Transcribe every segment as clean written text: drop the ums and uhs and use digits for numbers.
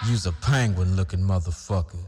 You's a penguin looking motherfucker.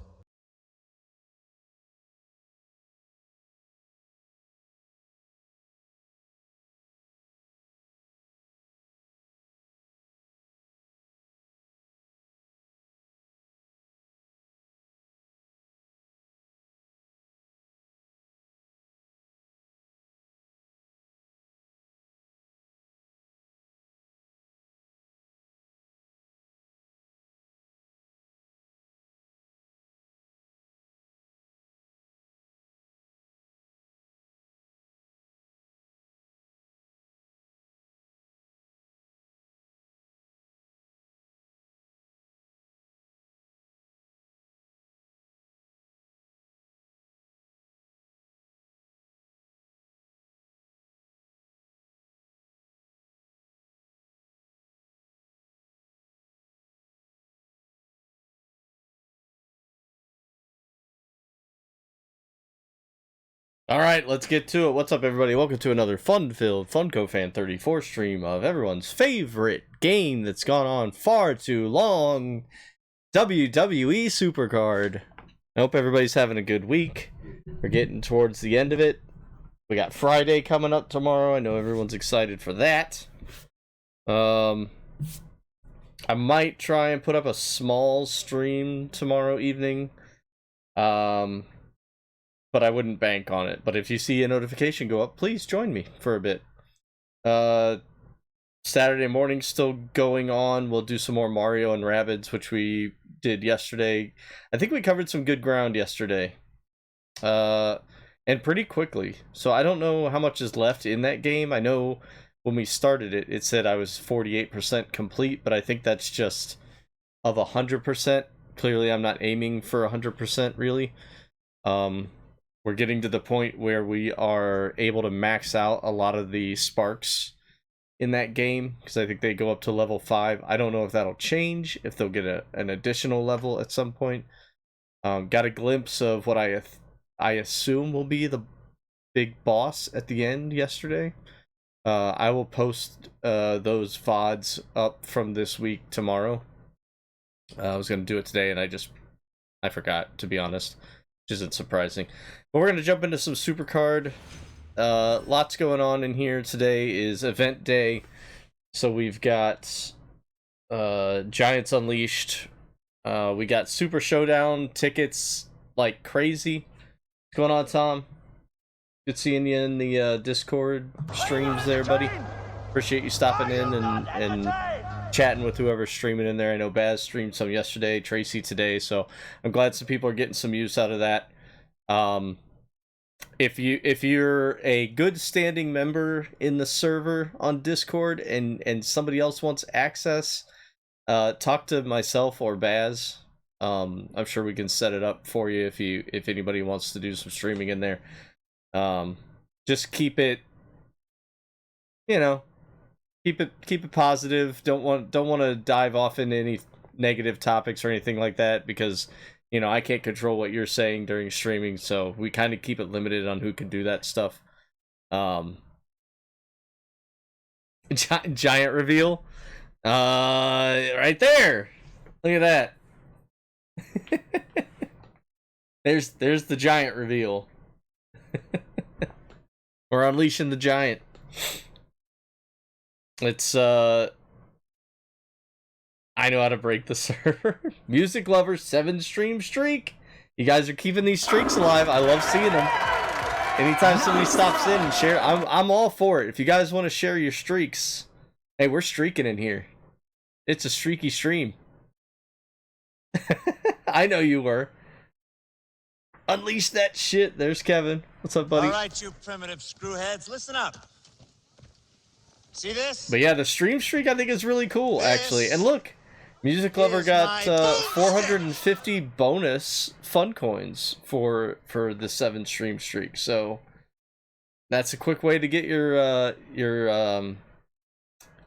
All right, let's get to it. What's up, everybody? Welcome to another fun-filled FuncoFan 34 stream of everyone's favorite game that's gone on far too long, WWE SuperCard. I hope everybody's having a good week. We're getting towards the end of it. We got Friday coming up tomorrow. I know everyone's excited for that. I might try and put up a small stream tomorrow evening. But I wouldn't bank on it. But if you see a notification go up, please join me for a bit. Saturday morning still going on. We'll do some more Mario and Rabbids, which we did yesterday. I think we covered some good ground yesterday. And pretty quickly. So I don't know how much is left in that game. I know when we started it, it said I was 48% complete, but I think that's just of 100%. Clearly, I'm not aiming for 100% really. We're getting to the point where we are able to max out a lot of the sparks in that game, because I think they go up to level 5. I don't know if that'll change, if they'll get an additional level at some point. Got a glimpse of what I assume will be the big boss at the end yesterday. I will post those VODs up from this week tomorrow. I was going to do it today, and I forgot, to be honest. Which isn't surprising. But we're going to jump into some SuperCard. Lots going on in here. Today is event day. So we've got Giants Unleashed. We got Super Showdown tickets like crazy. What's going on, Tom? Good seeing you in the Discord streams there, buddy. Appreciate you stopping in and chatting with whoever's streaming in there. I know Baz streamed some yesterday, Tracy today, so I'm glad some people are getting some use out of that. If you're a good standing member in the server on Discord and somebody else wants access, talk to myself or Baz. I'm sure we can set it up for you if anybody wants to do some streaming in there. Just keep it, keep it positive. Don't want to dive off into any negative topics or anything like that, because I can't control what you're saying during streaming, so we kind of keep it limited on who can do that stuff. Giant reveal, right there. Look at that. there's the giant reveal. We're unleashing the giant. It's I know how to break the server. Music lovers 7 stream streak. You guys are keeping these streaks alive. I love seeing them. Anytime somebody stops in and share, I'm all for it. If you guys want to share your streaks, hey, we're streaking in here. It's a streaky stream. I know you were. Unleash that shit. There's Kevin. What's up, buddy? All right, you primitive screwheads, listen up. See this? But yeah, the stream streak I think is really cool, actually. And look, Music Lover got 450 bonus fun coins for the 7 stream streak. So that's a quick way to get your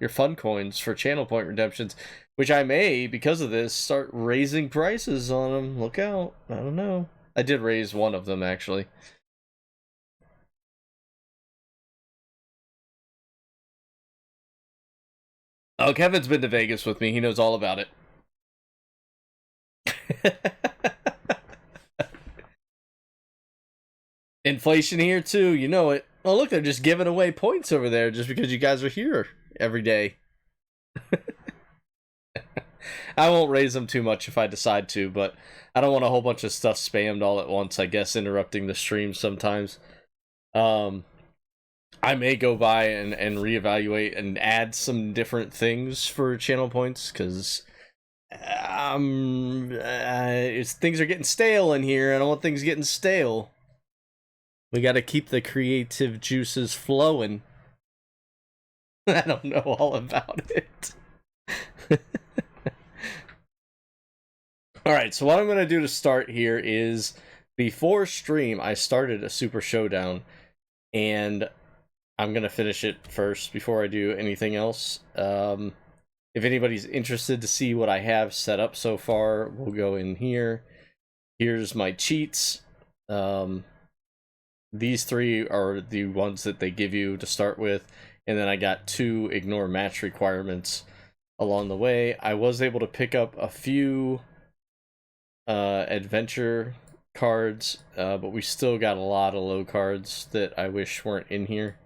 fun coins for channel point redemptions, which I may, because of this, start raising prices on them. Look out. I don't know. I did raise one of them, actually. Oh, Kevin's been to Vegas with me. He knows all about it. Inflation here too, you know it. Oh look, they're just giving away points over there just because you guys are here every day. I won't raise them too much if I decide to, but I don't want a whole bunch of stuff spammed all at once, I guess, interrupting the stream sometimes. I may go by and reevaluate and add some different things for channel points, because things are getting stale in here. I don't want things getting stale. We got to keep the creative juices flowing. I don't know all about it. Alright, so what I'm going to do to start here is, before stream, I started a Super Showdown, and I'm going to finish it first before I do anything else. If anybody's interested to see what I have set up so far, we'll go in here. Here's my cheats. These three are the ones that they give you to start with, and then I got 2 ignore match requirements along the way. I was able to pick up a few adventure cards, but we still got a lot of low cards that I wish weren't in here.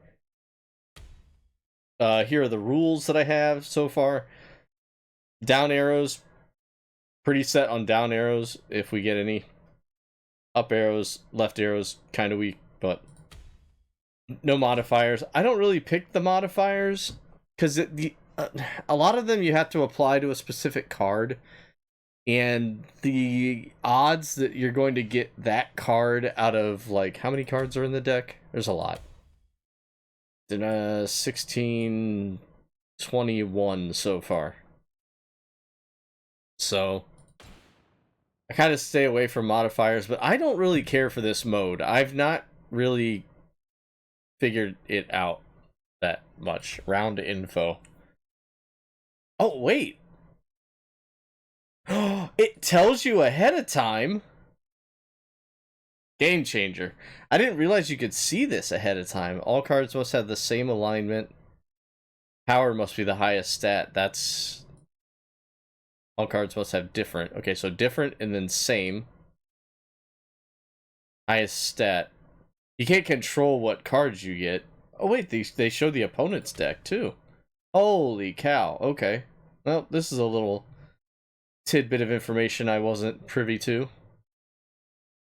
Here are the rules that I have so far. Down arrows, pretty set on down arrows if we get any. Up arrows, left arrows, kind of weak, but no modifiers. I don't really pick the modifiers because a lot of them you have to apply to a specific card, and the odds that you're going to get that card out of, like, how many cards are in the deck? There's a lot. 16, 21 so far. So I kind of stay away from modifiers, but I don't really care for this mode. I've not really figured it out that much. Round info. Oh, wait. It tells you ahead of time. Game changer. I didn't realize you could see this ahead of time. All cards must have the same alignment. Power must be the highest stat. That's... All cards must have different. Okay, so different and then same. Highest stat. You can't control what cards you get. Oh wait, they show the opponent's deck too. Holy cow. Okay. Well, this is a little tidbit of information I wasn't privy to.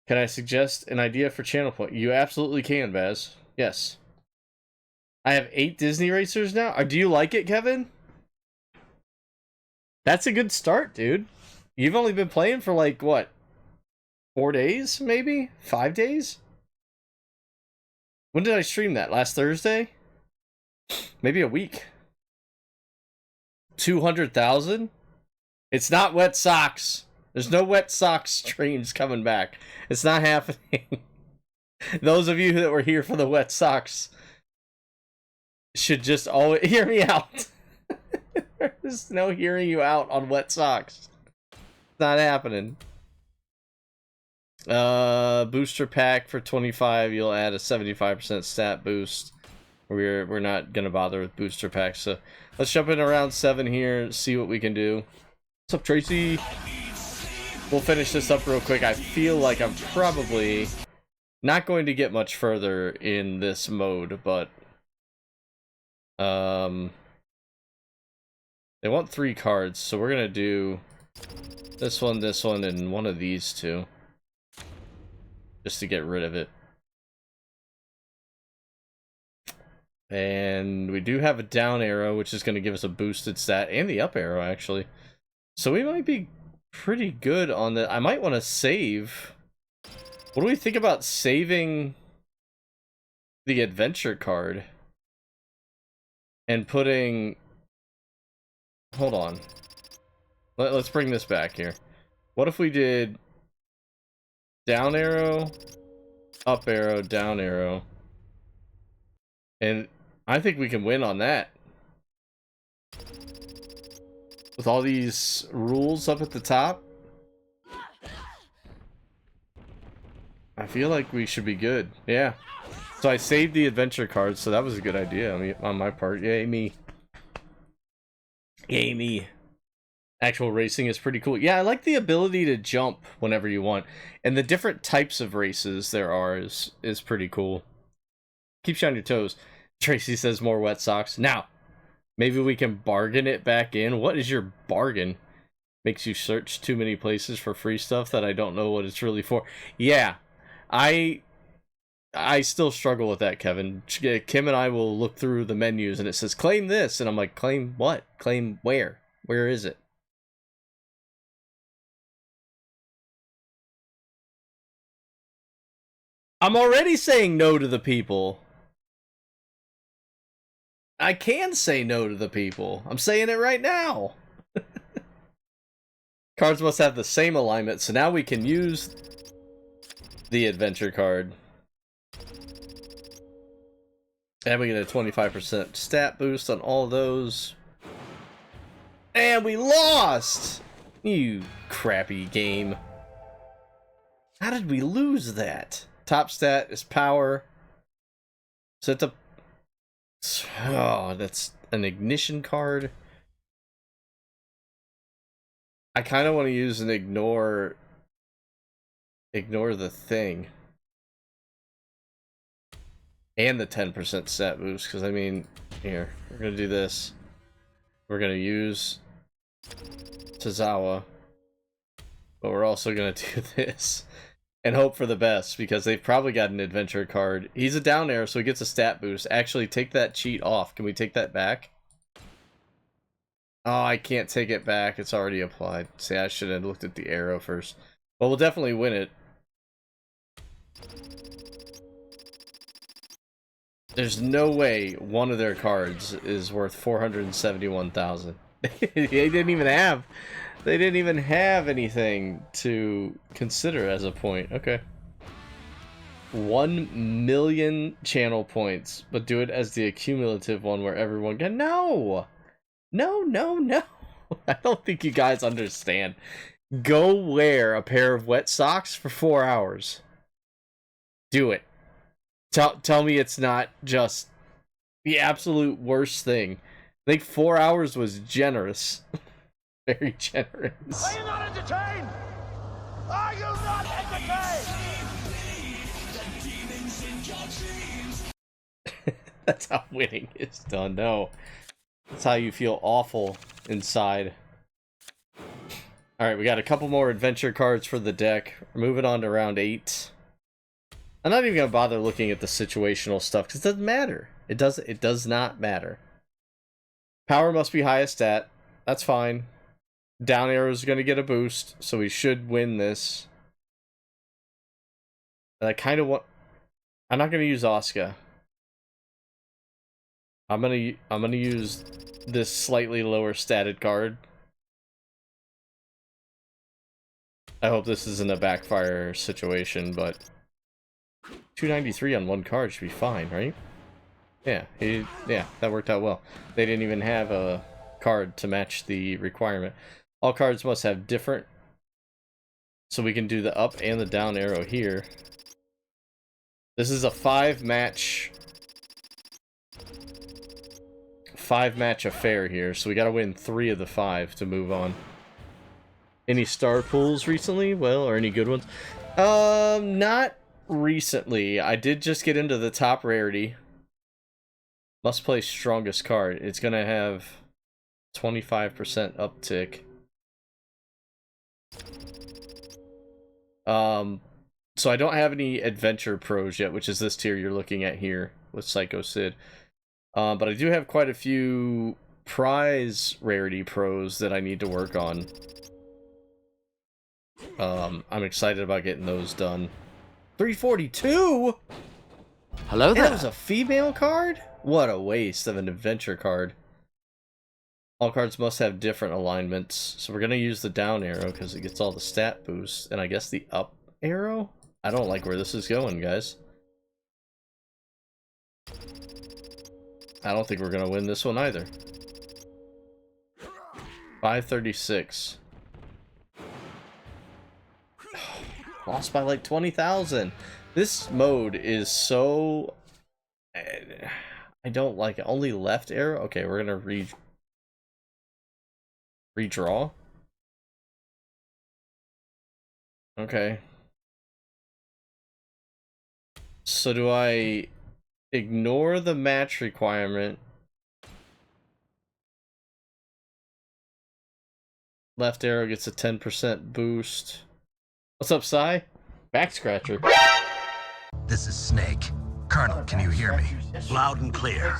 Can I suggest an idea for channel point? You absolutely can, Baz. Yes. I have 8 Disney racers now. Do you like it, Kevin? That's a good start, dude. You've only been playing for, like, what? 4 days, maybe? 5 days? When did I stream that? Last Thursday? Maybe a week. 200,000? It's not Wet Socks. There's no Wet Socks streams coming back. It's not happening. Those of you that were here for the Wet Socks should just always hear me out. There's no hearing you out on Wet Socks. It's not happening. Booster pack for 25. You'll add a 75% stat boost. We're not gonna bother with booster packs. So let's jump in around 7 here and see what we can do. What's up, Tracy? We'll finish this up real quick. I feel like I'm probably not going to get much further in this mode, but they want 3 cards, so we're gonna do this one, and one of these 2, just to get rid of it. And we do have a down arrow, which is going to give us a boosted stat, and the up arrow, actually. So we might be pretty good on the... I might want to save. What do we think about saving the adventure card and putting... Hold on. Let's bring this back here. What if we did down arrow, up arrow, down arrow? And I think we can win on that. With all these rules up at the top, I feel like we should be good. Yeah. So I saved the adventure card, so that was a good idea on my part. Yay me. Yay me. Actual racing is pretty cool. Yeah, I like the ability to jump whenever you want. And the different types of races there are is pretty cool. Keeps you on your toes. Tracy says more wet socks. Now, maybe we can bargain it back in. What is your bargain? Makes you search too many places for free stuff that I don't know what it's really for. Yeah, I still struggle with that, Kevin. Kim and I will look through the menus and it says claim this, and I'm like, claim what? Claim where? Where is it? I'm already saying no to the people. I can say no to the people. I'm saying it right now. Cards must have the same alignment, so now we can use the adventure card. And we get a 25% stat boost on all those. And we lost! You crappy game. How did we lose that? Top stat is power. Set the... Oh, that's an ignition card. I kind of want to use an ignore the thing. And the 10% stat boost, because I mean, here, we're going to do this. We're going to use Tozawa. But we're also going to do this. And hope for the best, because they've probably got an adventure card. He's a down air, so he gets a stat boost. Actually, take that cheat off. Can we take that back? Oh, I can't take it back. It's already applied. See, I should have looked at the arrow first. Well, we'll definitely win it. There's no way one of their cards is worth 471,000. They didn't even have anything to consider as a point. Okay. 1 million channel points, but do it as the accumulative one where everyone can. No! No. I don't think you guys understand. Go wear a pair of wet socks for 4 hours. Do it. Tell me it's not just the absolute worst thing. I think 4 hours was generous. Very generous. Are you not entertained? Are you not entertained? That's how winning is done. No. That's how you feel awful inside. Alright, we got a couple more adventure cards for the deck. We're moving on to round 8. I'm not even going to bother looking at the situational stuff, because it doesn't matter. It does not matter. Power must be highest stat. That's fine. Down arrow is going to get a boost, so we should win this. And I kind of want... I'm not going to use Asuka. I'm gonna use this slightly lower statted card. I hope this isn't a backfire situation, but 293 on one card should be fine, right? Yeah, yeah, that worked out well. They didn't even have a card to match the requirement. All cards must have different, so we can do the up and the down arrow here. This is a 5-match affair here, so we gotta win 3 of the 5 to move on. Any star pools recently? Well, or any good ones? Not recently. I did just get into the top rarity. Must play strongest card. It's gonna have 25% uptick. So I don't have any adventure pros yet, which is this tier you're looking at here with Psycho Sid. But I do have quite a few prize rarity pros that I need to work on. I'm excited about getting those done. 342? Hello And there. that was a female card? What a waste of an adventure card. All cards must have different alignments. So we're going to use the down arrow because it gets all the stat boosts. And I guess the up arrow? I don't like where this is going, guys. I don't think we're going to win this one either. 536. Lost by like 20,000. This mode is so... I don't like it. Only left arrow? Okay, we're going to redraw. Okay. So do I ignore the match requirement? Left arrow gets a 10% boost. What's up, Psy? Back scratcher. This is Snake. Colonel, can you hear me? Loud and clear.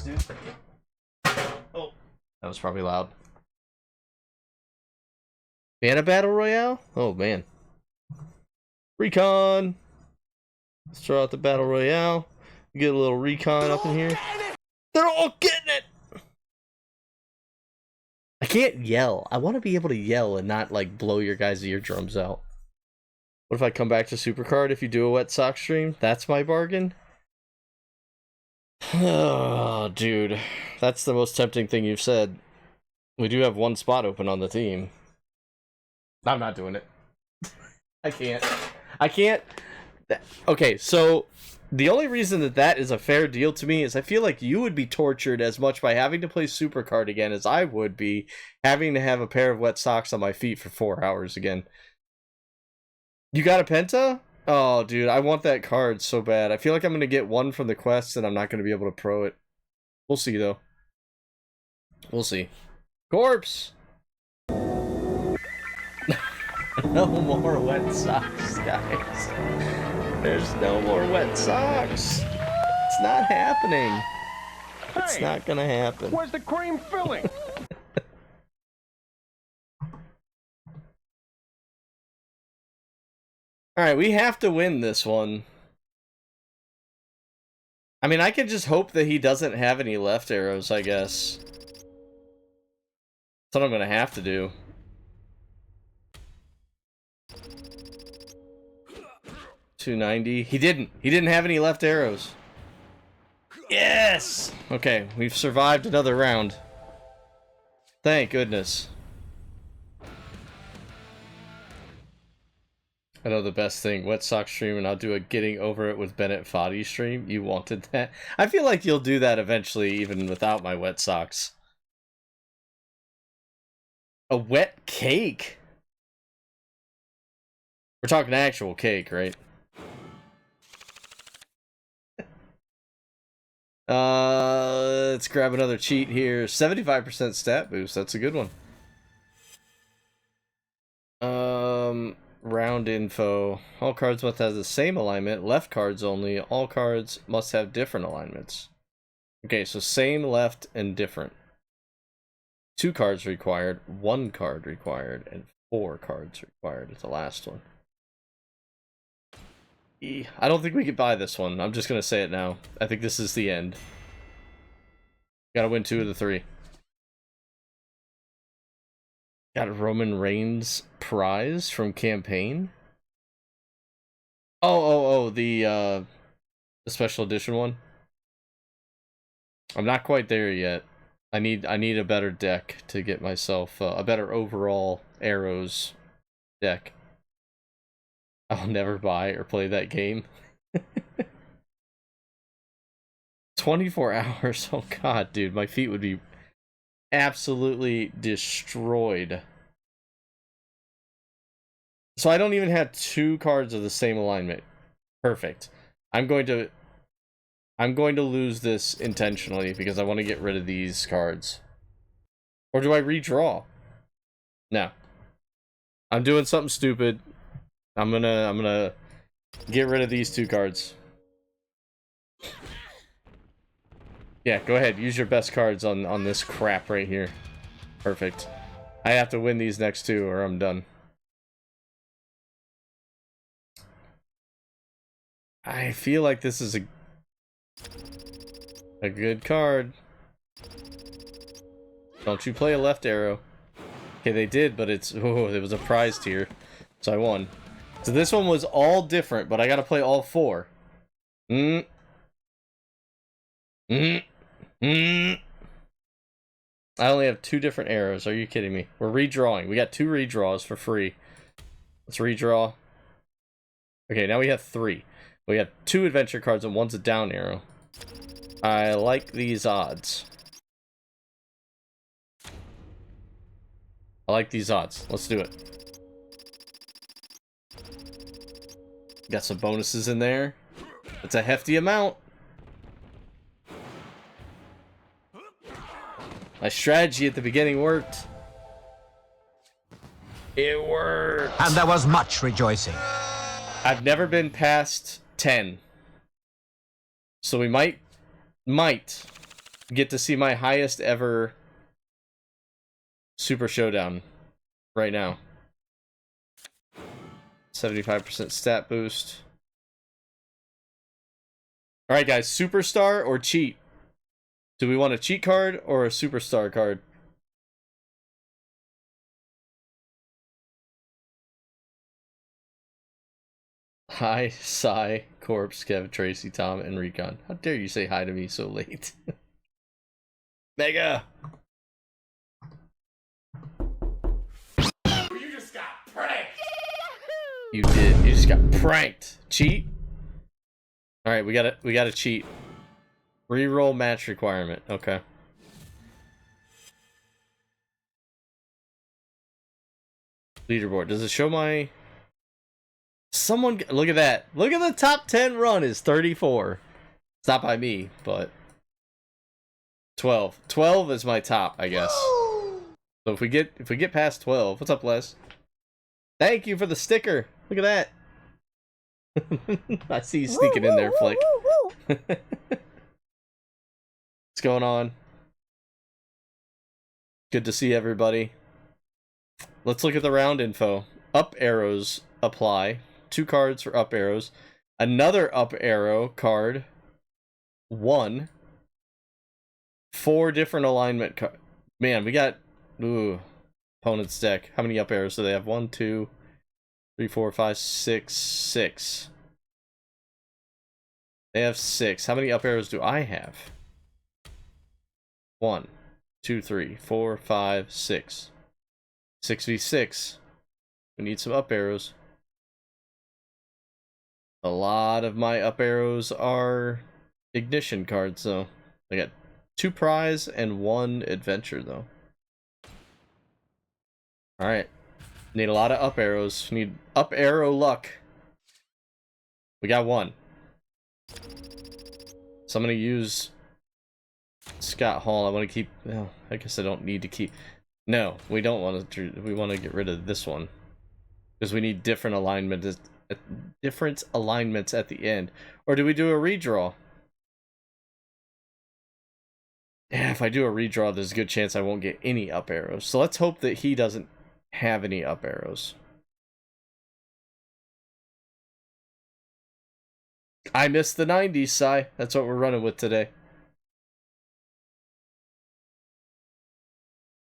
Oh, that was probably loud. Banner Battle Royale? Oh, man. Recon! Let's throw out the Battle Royale. Get a little recon up in here. They're all getting it! I can't yell. I want to be able to yell and not, like, blow your guys' eardrums out. What if I come back to SuperCard if you do a wet sock stream? That's my bargain? Oh, dude. That's the most tempting thing you've said. We do have one spot open on the team. I'm not doing it. I can't. Okay, so the only reason that is a fair deal to me is I feel like you would be tortured as much by having to play SuperCard again as I would be having to have a pair of wet socks on my feet for 4 hours again. You got a Penta? Oh, dude, I want that card so bad. I feel like I'm going to get one from the quest and I'm not going to be able to pro it. We'll see, though. We'll see. Corpse! No more wet socks, guys. There's no more wet socks. It's not happening. It's not gonna happen. Where's the cream filling? Alright, we have to win this one. I mean, I could just hope that he doesn't have any left arrows, I guess. That's what I'm gonna have to do. $290. He didn't have any left arrows. Yes! Okay, we've survived another round. Thank goodness. I know the best thing, wet sock stream, and I'll do a getting over it with Bennett Foddy stream. You wanted that? I feel like you'll do that eventually, even without my wet socks. A wet cake? We're talking actual cake, right? Let's grab another cheat here. 75% stat boost. That's a good one. Round info. All cards must have the same alignment. Left cards only. All cards must have different alignments. Okay, so same left and different. 2 cards required, 1 card required, and 4 cards required is the last one. I don't think we could buy this one. I'm just gonna say it now. I think this is the end. Gotta win 2 of the 3. Got a Roman Reigns prize from campaign. Oh, the special edition one. I'm not quite there yet. I need a better deck to get myself a better overall arrows deck. I'll never buy or play that game. 24 hours. Oh god, dude, my feet would be absolutely destroyed. So I don't even have 2 cards of the same alignment. Perfect. I'm going to lose this intentionally because I want to get rid of these cards. Or do I redraw? No. I'm doing something stupid. I'm gonna get rid of these 2 cards. Yeah, go ahead. Use your best cards on this crap right here. Perfect. I have to win these next 2 or I'm done. I feel like this is a good card. Don't you play a left arrow. Okay, they did, but it was a prize tier. So I won. So this one was all different, but I gotta play all 4. I only have 2 different arrows. Are you kidding me? We're redrawing. We got 2 redraws for free. Let's redraw. Okay, now we have 3. We have 2 adventure cards and 1's a down arrow. I like these odds. I like these odds. Let's do it. Got some bonuses in there. It's a hefty amount. My strategy at the beginning worked. It worked. And there was much rejoicing. I've never been past 10. So we might get to see my highest ever Super Showdown right now. 75% stat boost. Alright guys, Superstar or cheat? Do we want a cheat card or a Superstar card? Hi, Psy, Corpse, Kev, Tracy, Tom, and Recon. How dare you say hi to me so late? Mega! You just got pranked. You did. You just got pranked. Cheat? Alright, we gotta cheat. Reroll match requirement. Okay. Leaderboard. Does it show my... Someone... Look at that. Look at the top 10 run is 34. It's not by me, but... 12. 12 is my top, I guess. So if we get past 12... What's up, Les? Thank you for the sticker. Look at that. I see you sneaking in there, Flick. What's going on? Good to see everybody. Let's look at the round info. Up arrows apply. 2 cards for up arrows. Another up arrow card. 1. 4 different alignment cards. Man, we got... Ooh. Opponent's deck. How many up arrows do they have? 1, 2, 3, 4, 5, 6, 6. They have 6. How many up arrows do I have? 1, 2, 3, 4, 5, 6. 6v6. We need some up arrows. A lot of my up arrows are ignition cards, though. I got 2 prize and 1 adventure, though. Alright. Need a lot of up arrows. Need up arrow luck. We got 1. So I'm gonna use Scott Hall. I want to keep... Oh, I guess I don't need to keep... No, we don't want to... We want to get rid of this one. Because we need different alignments at the end. Or do we do a redraw? Yeah, if I do a redraw, there's a good chance I won't get any up arrows. So let's hope that he doesn't have any up arrows. I missed the 90s, Sai. That's what we're running with today.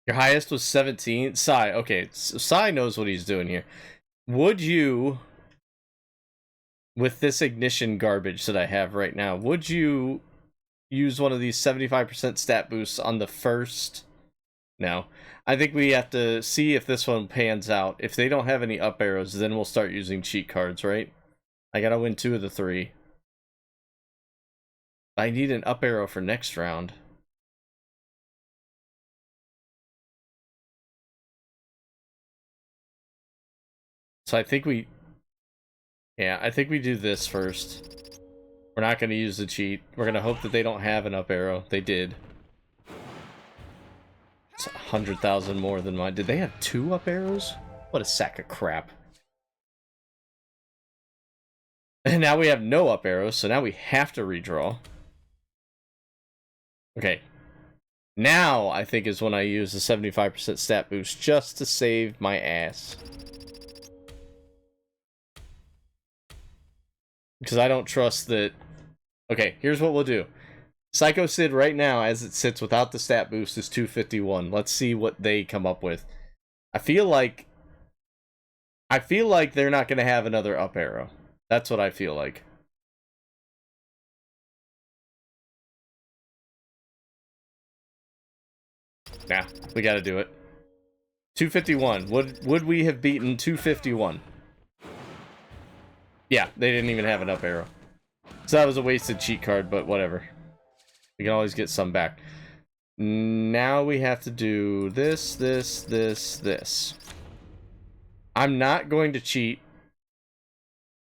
Your highest was 17? Sai, okay. So Sai knows what he's doing here. Would you, with this ignition garbage that I have right now, would you use one of these 75% stat boosts on the first? No. I think we have to see if this one pans out. If they don't have any up arrows, then we'll start using cheat cards, right? I gotta win 2 of the 3. I need an up arrow for next round. So I think we... Yeah, I think we do this first. We're not going to use the cheat. We're going to hope that they don't have an up arrow. They did. It's 100,000 more than mine. Did they have 2 up arrows? What a sack of crap. And now we have no up arrows, so now we have to redraw. Okay. Now, I think, is when I use the 75% stat boost just to save my ass. Because I don't trust that... Okay, here's what we'll do. Psycho Sid right now, as it sits without the stat boost, is 251. Let's see what they come up with. I feel like they're not going to have another up arrow. That's what I feel like. Nah, we got to do it. 251. Would we have beaten 251? Yeah, they didn't even have an up arrow. So that was a wasted cheat card, but whatever. We can always get some back. Now we have to do this, this, this, this. I'm not going to cheat.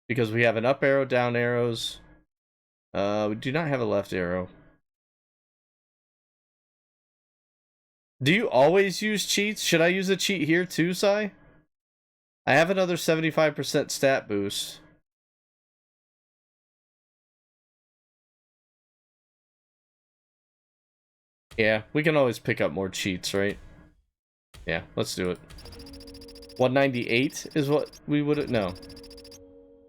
because we have an up arrow, down arrows. We do not have a left arrow. Do you always use cheats? Should I use a cheat here too, Sai? I have another 75% stat boost. Yeah, we can always pick up more cheats, right? Yeah, let's do it. 198 is what we would have... No.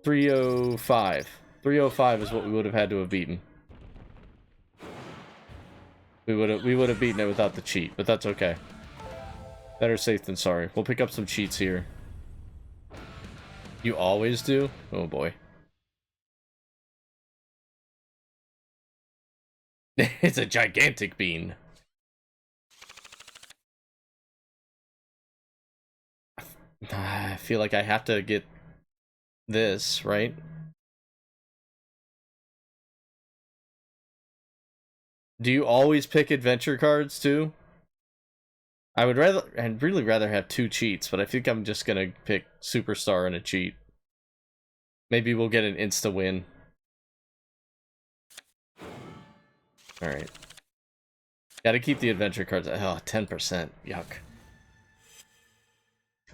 305. 305 is what we would have had to have beaten. We would have beaten it without the cheat, but that's okay. Better safe than sorry. We'll pick up some cheats here. You always do? Oh boy. It's a gigantic bean. I feel like I have to get this, right? Do you always pick adventure cards too? I'd really rather have 2 cheats, but I think I'm just gonna pick Superstar and a cheat. Maybe we'll get an insta win. Alright. Gotta keep the adventure cards. Oh, 10%. Yuck.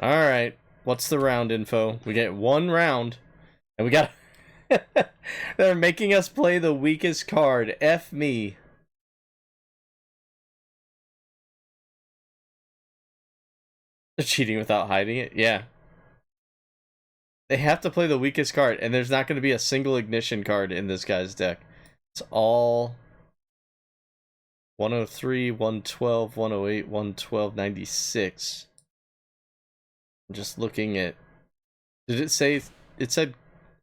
Alright. What's the round info? We get 1 round. And we got... They're making us play the weakest card. F me. They're cheating without hiding it? Yeah. They have to play the weakest card, and there's not going to be a single ignition card in this guy's deck. It's all 103, 112, 108, 112, 96. I'm just looking at... Did it say... It said...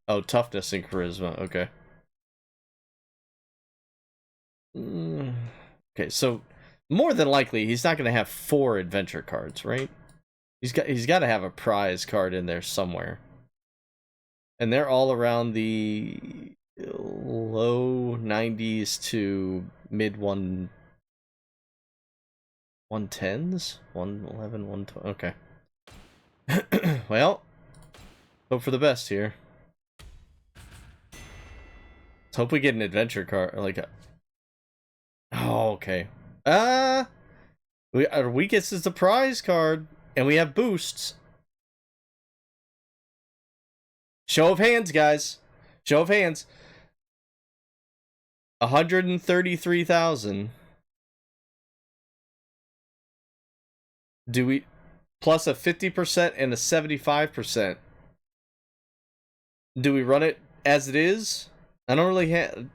Oh, toughness and charisma. Okay. Okay, so... More than likely, he's not going to have 4 adventure cards, right? He's got to have a prize card in there somewhere. And they're all around the low 90s to mid 110s? 111, 112. Okay. Well, hope for the best here. Let's hope we get an adventure card, like a... Oh, okay. Our weakest is the prize card. And we have boosts. Show of hands, guys. Show of hands. 133,000. Do we... Plus a 50% and a 75%. Do we run it as it is? I don't really have...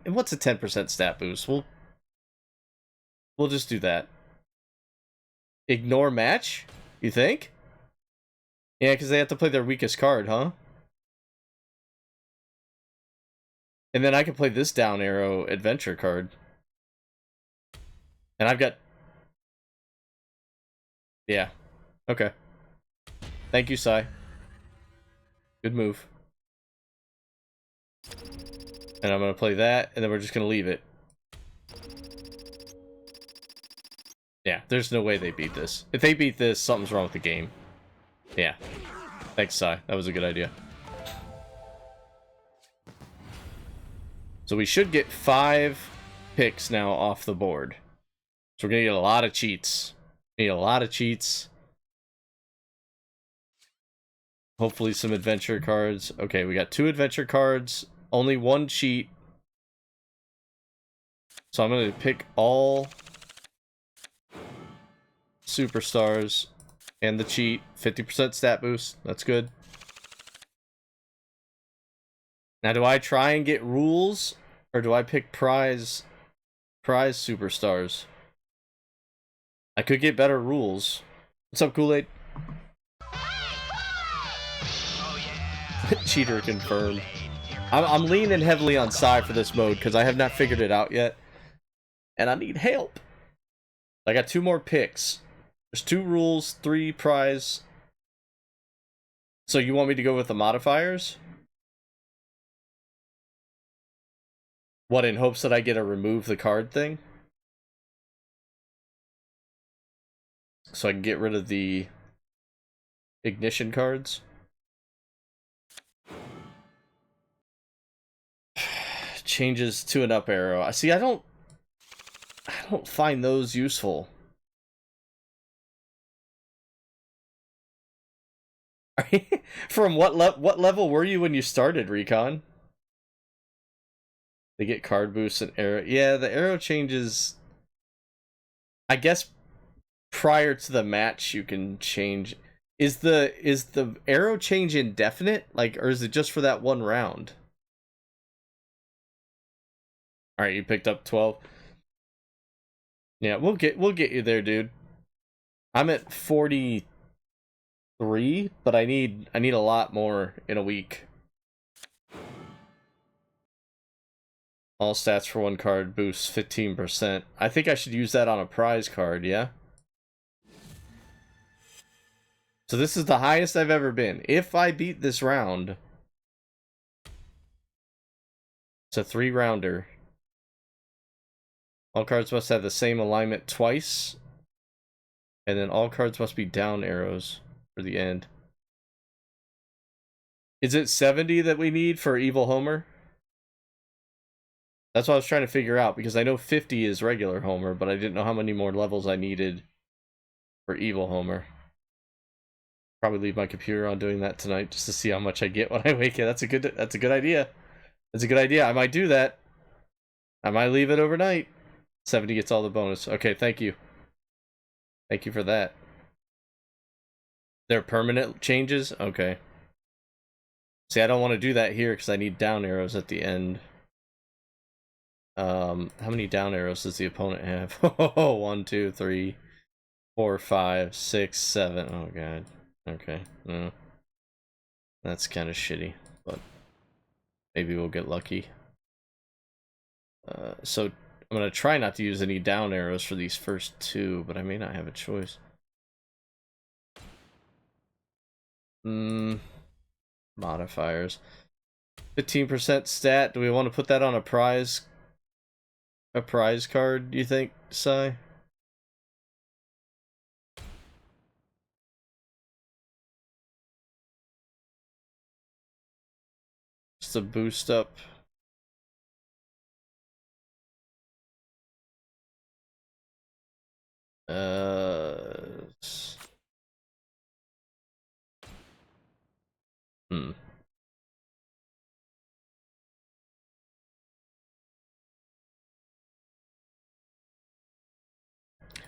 What's a 10% stat boost? We'll just do that. Ignore match? You think? Yeah, because they have to play their weakest card, huh? And then I can play this down arrow adventure card. And I've got... Yeah. Okay. Thank you, Sai. Good move. And I'm going to play that, and then we're just going to leave it. Yeah, there's no way they beat this. If they beat this, something's wrong with the game. Yeah. Thanks, Sai. That was a good idea. So we should get 5 picks now off the board. So we're going to get a lot of cheats. Need a lot of cheats. Hopefully some adventure cards. Okay, we got 2 adventure cards. Only 1 cheat. So I'm going to pick all... superstars and the cheat. 50% stat boost. That's good. Now, do I try and get rules, or do I pick prize superstars? I could get better rules. What's up, Kool-Aid? Oh, yeah. Cheater confirmed. I'm leaning heavily on Sai for this mode because I have not figured it out yet, and I need help. I got 2 more picks. There's 2 rules, 3 prize. So you want me to go with the modifiers? What, in hopes that I get a remove the card thing? So I can get rid of the ignition cards? changes to an up arrow. I see. I don't find those useful. From what level were you when you started, Recon? They get card boosts and arrow. Yeah, the arrow changes. I guess prior to the match you can change. Is the arrow change indefinite? Like, or is it just for that one round? All right, you picked up 12. Yeah, we'll get you there, dude. I'm at 43, but I need a lot more in a week. All stats for one card boosts 15%. I think I should use that on a prize card, yeah? So this is the highest I've ever been. If I beat this round, it's a 3-rounder. All cards must have the same alignment twice. And then all cards must be down arrows for the end. Is it 70 that we need for Evil Homer? That's what I was trying to figure out, because I know 50 is regular Homer, but I didn't know how many more levels I needed for Evil Homer. Probably leave my computer on doing that tonight just to see how much I get when I wake up. That's a good idea. That's a good idea. I might do that. I might leave it overnight. 70 gets all the bonus. Okay, thank you. Thank you for that. They're permanent changes? Okay. See, I don't want to do that here because I need down arrows at the end. How many down arrows does the opponent have? 1, 2, 3, 4, 5, 6, 7. Oh god. Okay. That's kind of shitty, but maybe we'll get lucky. So I'm gonna try not to use any down arrows for these first 2, but I may not have a choice. Modifiers. 15% stat. Do we want to put that on a prize card, do you think, Sai? Just to boost up.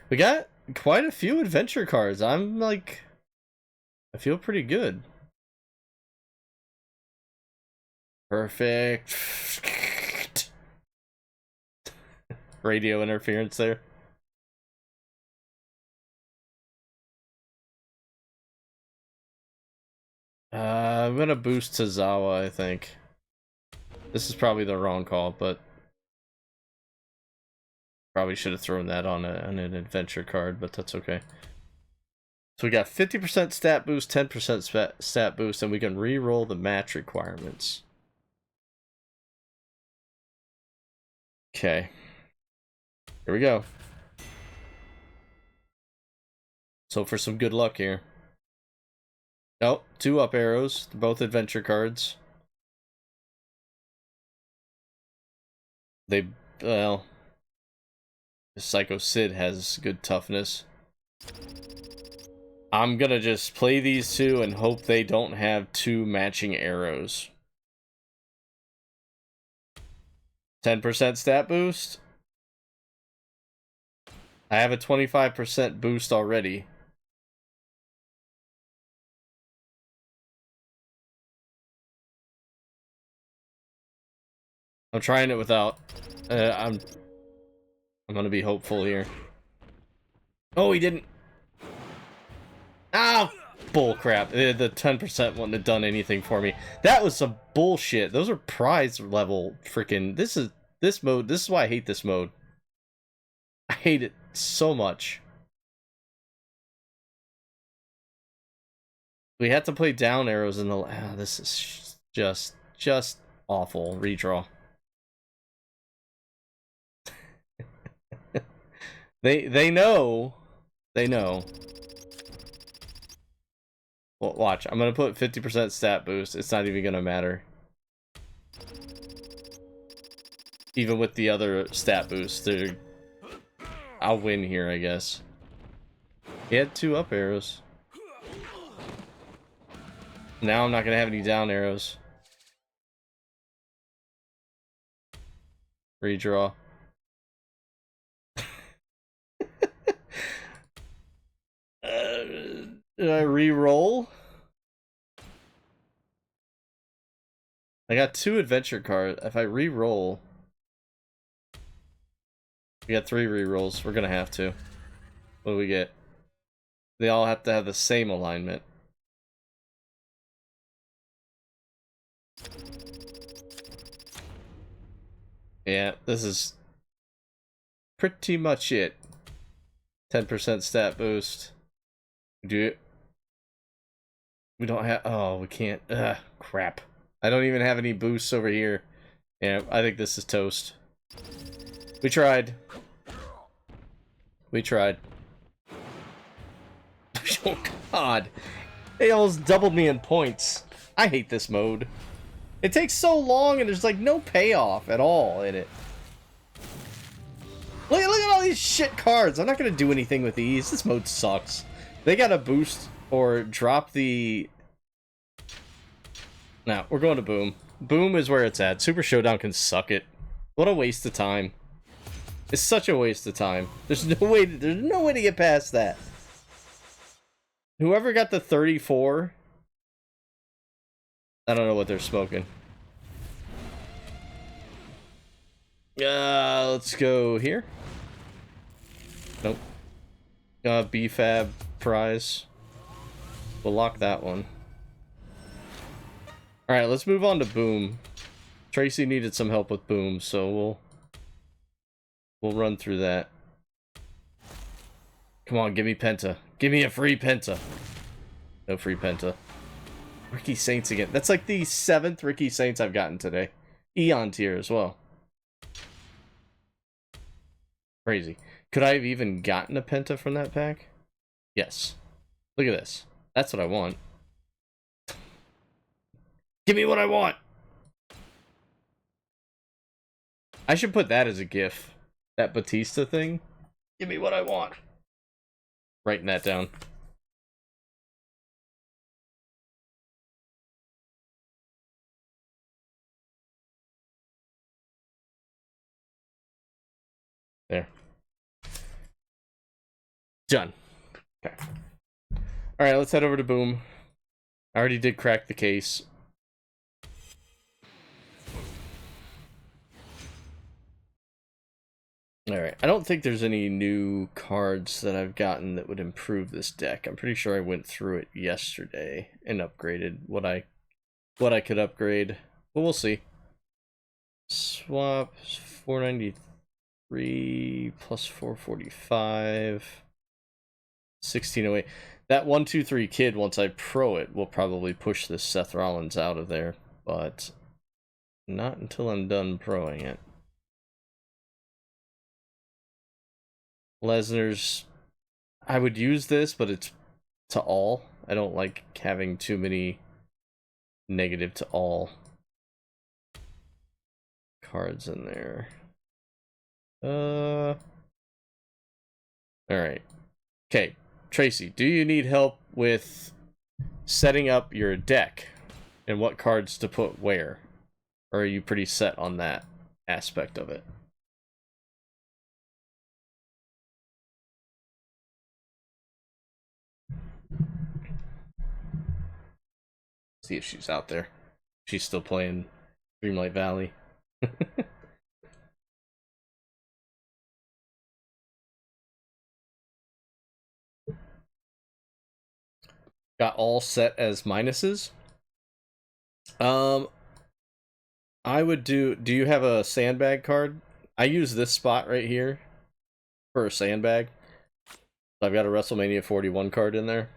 We got quite a few adventure cards. I'm like, I feel pretty good. Perfect. Radio interference there. I'm gonna boost Tozawa, I think. This is probably the wrong call, but probably should have thrown that on an adventure card, but that's okay. So we got 50% stat boost, 10% stat boost, and we can re-roll the match requirements. Okay. Here we go. So for some good luck here. Oh, 2 up arrows, both adventure cards. They, well, Psycho Sid has good toughness. I'm gonna just play these 2 and hope they don't have 2 matching arrows. 10% stat boost. I have a 25% boost already. I'm trying it without. I'm gonna be hopeful here. Oh, he didn't. Ow! Bullcrap. The 10% wouldn't have done anything for me. That was some bullshit. Those are prize level freaking. This mode. This is why I hate this mode. I hate it so much. We had to play down arrows in the. This is just awful. Redraw. They know. They know. Well, watch. I'm gonna put 50% stat boost. It's not even gonna matter. even with the other stat boosts, I'll win here, I guess. He had 2 up arrows. Now I'm not gonna have any down arrows. Redraw. Did I re-roll? I got 2 adventure cards. If I re-roll, we got 3 re-rolls. We're gonna have to. What do we get? They all have to have the same alignment. Yeah, this is pretty much it. 10% stat boost. Do it. We don't have. Oh, we can't. Ugh, crap. I don't even have any boosts over here. Yeah, I think this is toast. We tried. We tried. Oh, God. They almost doubled me in points. I hate this mode. It takes so long and there's like no payoff at all in it. Look at all these shit cards. I'm not going to do anything with these. This mode sucks. They got to boost or drop the... Nah, we're going to Boom. Boom is where it's at. Super Showdown can suck it. What a waste of time. It's such a waste of time. There's no way to get past that. Whoever got the 34... I don't know what they're smoking. Let's go here. Nope. BFAB prize. We'll lock that one. Alright, let's move on to Boom. Tracy needed some help with Boom, so we'll run through that. Come on, give me Penta. Give me a free Penta. No free Penta. Ricky Saints again. That's like the 7th Ricky Saints I've gotten today. Eon tier as well. Crazy. Could I have even gotten a Penta from that pack? Yes. Look at this. That's what I want. Give me what I want! I should put that as a GIF. That Batista thing. Give me what I want. Writing that down. There. Done. Okay. Alright, let's head over to Boom. I already did crack the case. Alright, I don't think there's any new cards that I've gotten that would improve this deck. I'm pretty sure I went through it yesterday and upgraded what I could upgrade. But we'll see. Swap 493 plus 445. 1608. That 123 kid, once I pro it, will probably push this Seth Rollins out of there, but not until I'm done proing it. Lesnar's, I would use this, but it's to all. I don't like having too many negative to all cards in there. Alright. Okay, Tracy, do you need help with setting up your deck and what cards to put where? Or are you pretty set on that aspect of it? See if she's out there. She's still playing Dreamlight Valley. Got all set as minuses. I would do you have a sandbag card? I use this spot right here for a sandbag. I've got a WrestleMania 41 card in there.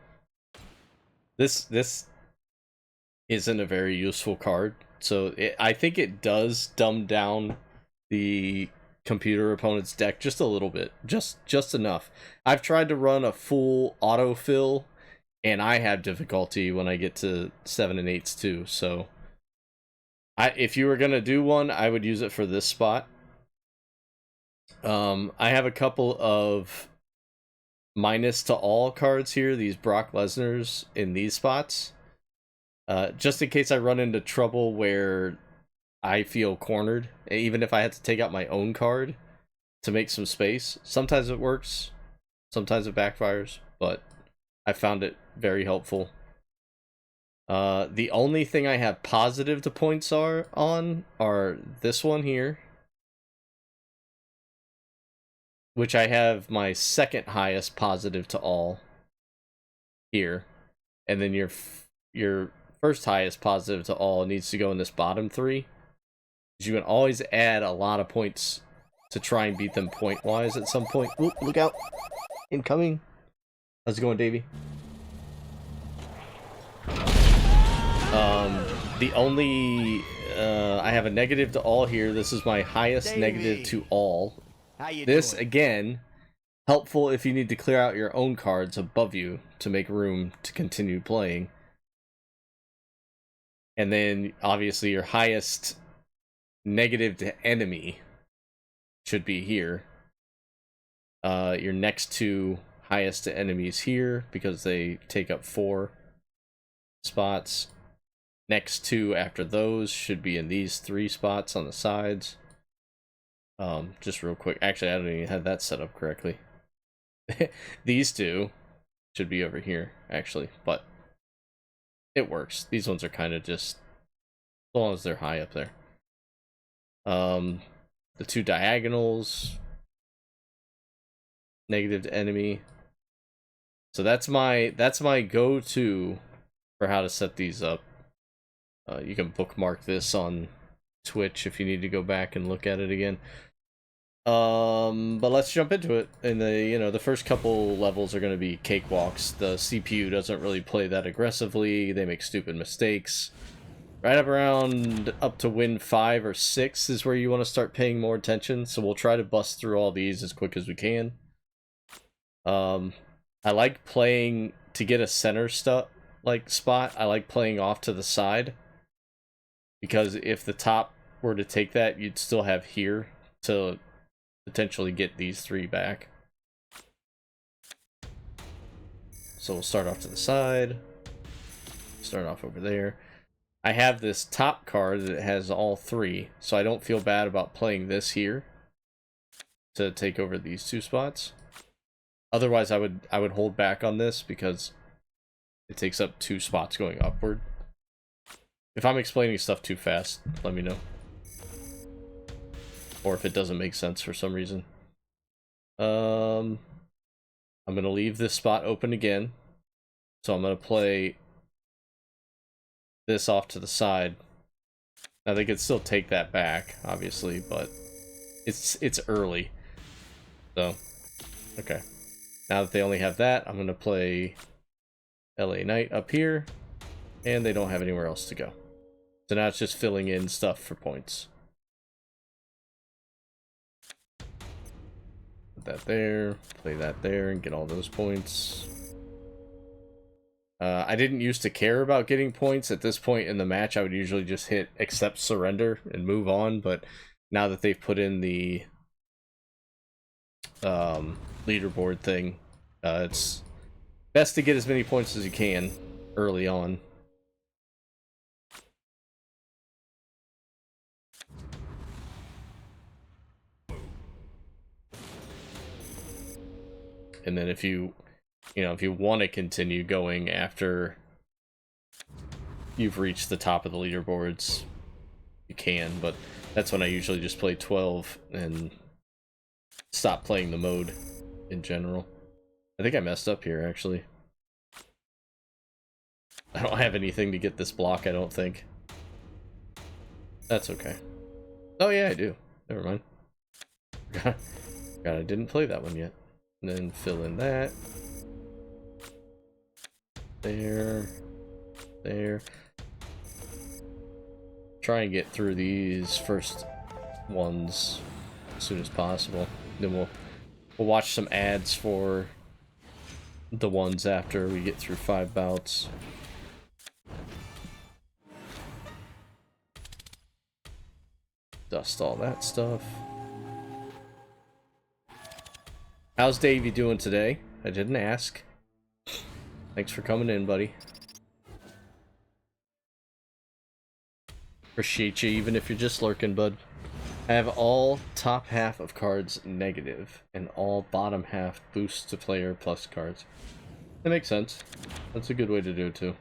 This isn't a very useful card, so I think it does dumb down the computer opponent's deck just a little bit, just enough. I've tried to run a full autofill, and I have difficulty when I get to 7 and 8s too. So, if you were gonna do one, I would use it for this spot. I have a couple of minus to all cards here, these Brock Lesnar's in these spots. Just in case I run into trouble where I feel cornered, even if I had to take out my own card to make some space. Sometimes it works, sometimes it backfires, but I found it very helpful. The only thing I have positive to points are this one here, which I have my second highest positive to all here, and then your first highest positive to all needs to go in this bottom three. You can always add a lot of points to try and beat them point wise at some point. Ooh, look out! Incoming. How's it going, Davey? The only I have a negative to all here. This is my highest Davey. negative to all. How you This doing? again, helpful if you need to clear out your own cards above you to make room to continue playing. And then obviously your highest negative to enemy should be here. Your next two highest to enemies here because they take up 4 spots. Next two after those should be in these 3 spots on the sides. Just real quick. Actually, I don't even have that set up correctly. These two should be over here, actually, but it works. These ones are kind of just, as long as they're high up there. The 2 diagonals, negative to enemy. So that's my go-to for how to set these up. You can bookmark this on Twitch if you need to go back and look at it again. But let's jump into it. And the first couple levels are going to be cakewalks. The CPU doesn't really play that aggressively. They make stupid mistakes. Right up to win 5 or 6 is where you want to start paying more attention. So we'll try to bust through all these as quick as we can. I like playing to get a center spot. I like playing off to the side, because if the top were to take that, you'd still have here to potentially get these 3 back. So we'll start off to the side. Start off over there. I have this top card that has all 3, so I don't feel bad about playing this here to take over these 2 spots. Otherwise, I would hold back on this because it takes up 2 spots going upward. If I'm explaining stuff too fast, let me know. Or if it doesn't make sense for some reason. I'm gonna leave this spot open again. So I'm gonna play this off to the side. Now they could still take that back, obviously, but it's early. So, okay. Now that they only have that, I'm gonna play LA Knight up here, and they don't have anywhere else to go. So now it's just filling in stuff for points. Put that there, play that there, and get all those points. I didn't used to care about getting points. At this point in the match, I would usually just hit accept surrender and move on, but now that they've put in the leaderboard thing, it's best to get as many points as you can early on. And then if you want to continue going after you've reached the top of the leaderboards, you can, but that's when I usually just play 12 and stop playing the mode in general. I think I messed up here, actually. I don't have anything to get this block, I don't think. That's okay. Oh yeah, I do. Never mind. God, I didn't play that one yet. And then fill in that. There. Try and get through these first ones as soon as possible. Then we'll watch some ads for the ones after we get through 5 bouts. Dust all that stuff. How's Davey doing today? I didn't ask. Thanks for coming in, buddy. Appreciate you, even if you're just lurking, bud. I have all top half of cards negative, and all bottom half boosts to player plus cards. That makes sense. That's a good way to do it, too.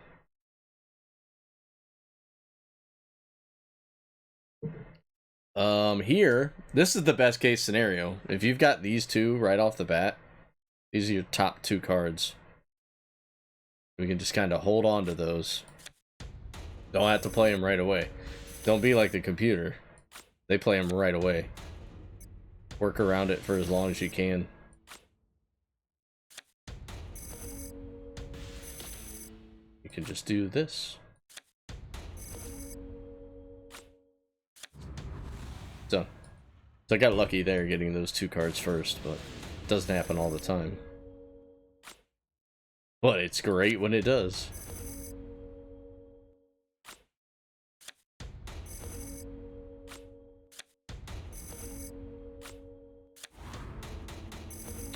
Here, this is the best case scenario. If you've got these two right off the bat, these are your top two cards. We can just kind of hold on to those. Don't have to play them right away. Don't be like the computer. They play them right away. Work around it for as long as you can. You can just do this. So I got lucky there getting those two cards first, but it doesn't happen all the time. But it's great when it does.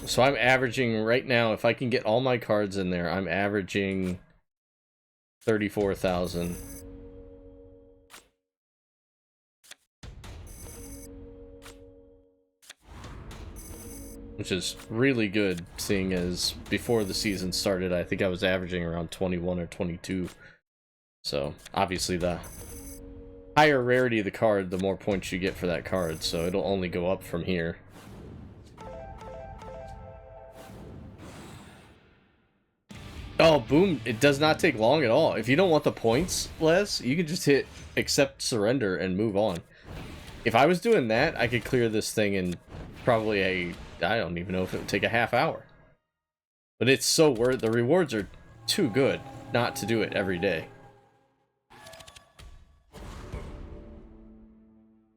So I'm averaging right now, if I can get all my cards in there, I'm averaging 34,000. Which is really good, seeing as before the season started, I think I was averaging around 21 or 22. So, obviously the higher rarity of the card, the more points you get for that card, so it'll only go up from here. Oh, boom. It does not take long at all. If you don't want the points, Les, you can just hit accept surrender and move on. If I was doing that, I could clear this thing in probably I don't even know if it would take a half hour. But it's so worth the rewards are too good not to do it every day.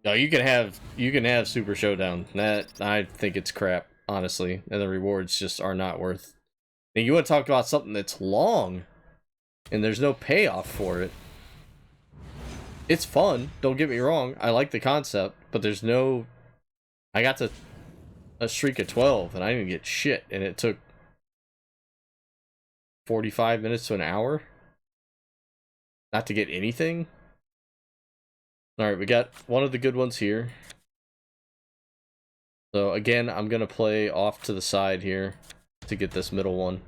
No, you can have Super Showdown. That I think it's crap, honestly, and the rewards just are not worth. And you want to talk about something that's long, and there's no payoff for it. It's fun, don't get me wrong. I like the concept, but there's no. I got to a streak of 12, and I didn't get shit, and it took 45 minutes to an hour not to get anything. Alright, we got one of the good ones here. So again, I'm gonna play off to the side here to get this middle one.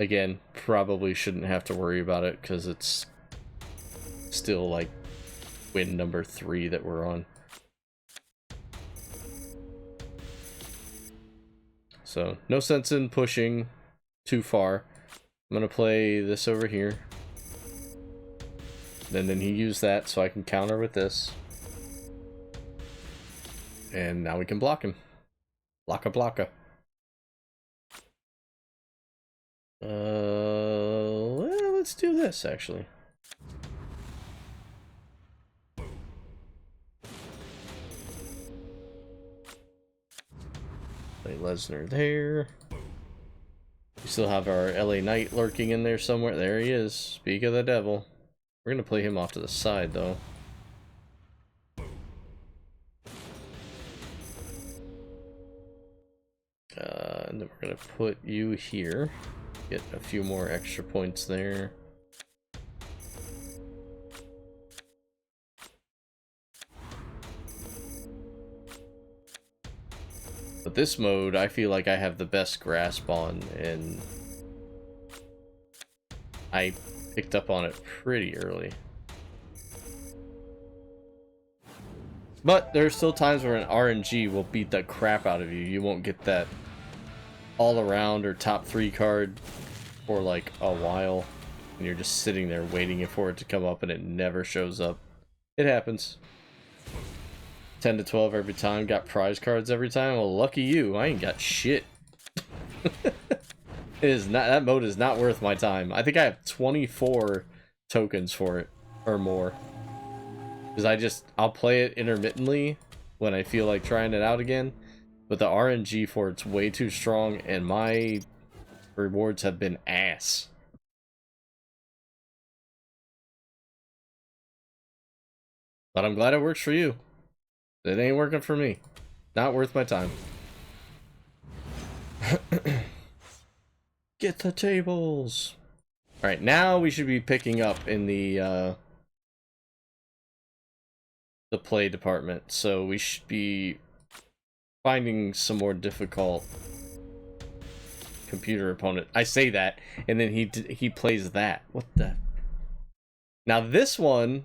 Again, probably shouldn't have to worry about it because it's still like win number 3 that we're on. So, no sense in pushing too far. I'm gonna play this over here. And then he used that so I can counter with this. And now we can block him. Blocka blocka. Well, let's do this actually. Play Lesnar there. We still have our LA Knight lurking in there somewhere. There he is. Speak of the devil. We're gonna play him off to the side though. And then we're gonna put you here. Get a few more extra points there. But this mode, I feel like I have the best grasp on, and I picked up on it pretty early. But there's still times where an RNG will beat the crap out of you. You won't get that all-around or top 3 card for like a while, and you're just sitting there waiting for it to come up and it never shows up. It happens. 10 to 12 every time, got prize cards every time. Well, lucky you, I ain't got shit. It is not, that mode is not worth my time. I think I have 24 tokens for it or more. Because I'll play it intermittently when I feel like trying it out again. But the RNG for it's way too strong, and my rewards have been ass. But I'm glad it works for you. It ain't working for me. Not worth my time. Get the tables. All right, now we should be picking up in the play department. So we should be finding some more difficult computer opponent. I say that, and then he plays that. What the? Now this one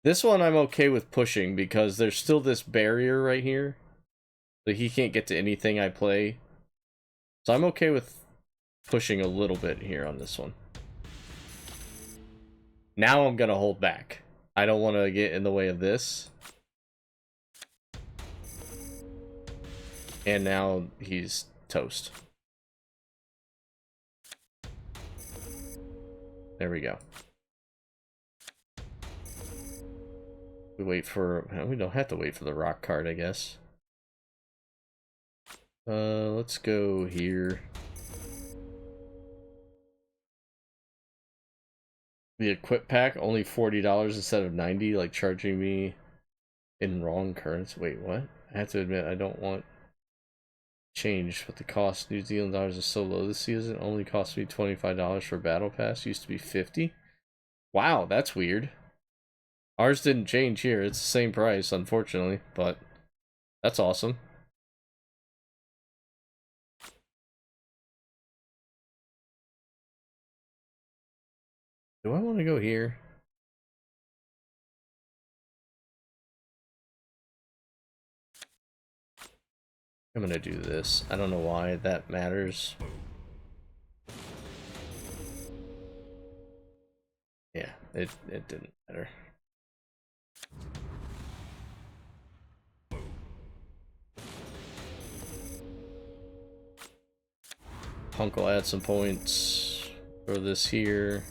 I'm okay with pushing because there's still this barrier right here. That he can't get to anything I play. So I'm okay with pushing a little bit here on this one. Now I'm gonna hold back. I don't want to get in the way of this. And now he's toast. There we go. We don't have to wait for the rock card, I guess. Let's go here. The equip pack, only $40 instead of $90, like charging me in wrong currency. Wait, what? I have to admit, I don't want change, but the cost New Zealand dollars is so low this season. It only cost me $25 for Battle Pass. Used to be $50. Wow, that's weird. Ours didn't change here. It's the same price, unfortunately, but that's awesome. Do I want to go here? I'm gonna do this. I don't know why that matters. Yeah, it didn't matter. Punk will add some points for this here.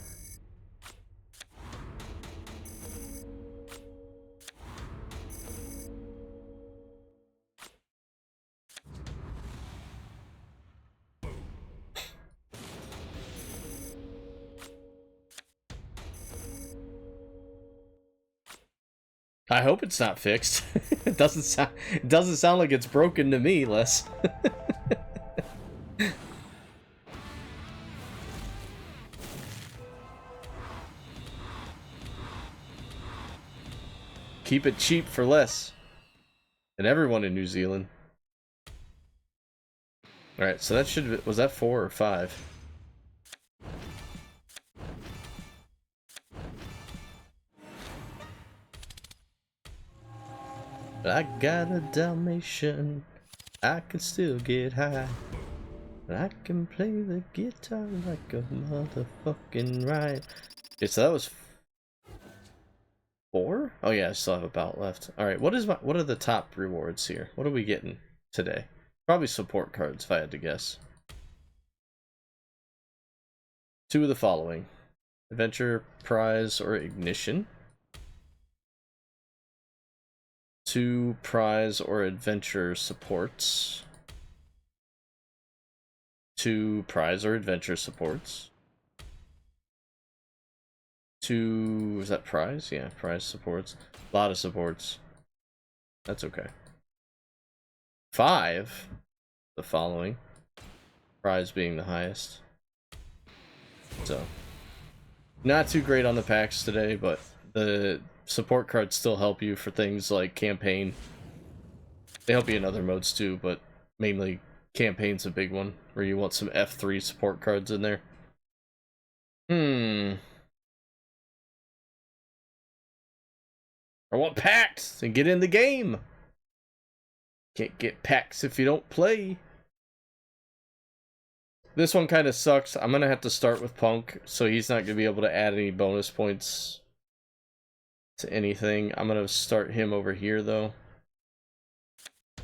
I hope it's not fixed. It doesn't sound like it's broken to me, Les. Keep it cheap for less. And everyone in New Zealand. Alright, so that should... Was that 4 or 5? I got a Dalmatian. I can still get high. But I can play the guitar like a motherfucking right. Okay, so that was 4? Oh yeah, I still have a bout left. Alright, what are the top rewards here? What are we getting today? Probably support cards if I had to guess. 2 of the following. Adventure, Prize, or Ignition. 2 Prize or Adventure supports. 2 Prize or Adventure supports. 2... is that Prize? Yeah, Prize supports. A lot of supports. That's okay. 5 the following. Prize being the highest. So, not too great on the packs today, but the support cards still help you for things like campaign. They help you in other modes too, but mainly campaign's a big one, where you want some F3 support cards in there. I want packs and get in the game. Can't get packs if you don't play. This one kind of sucks. I'm gonna have to start with Punk, so he's not gonna be able to add any bonus points to anything. I'm gonna start him over here though,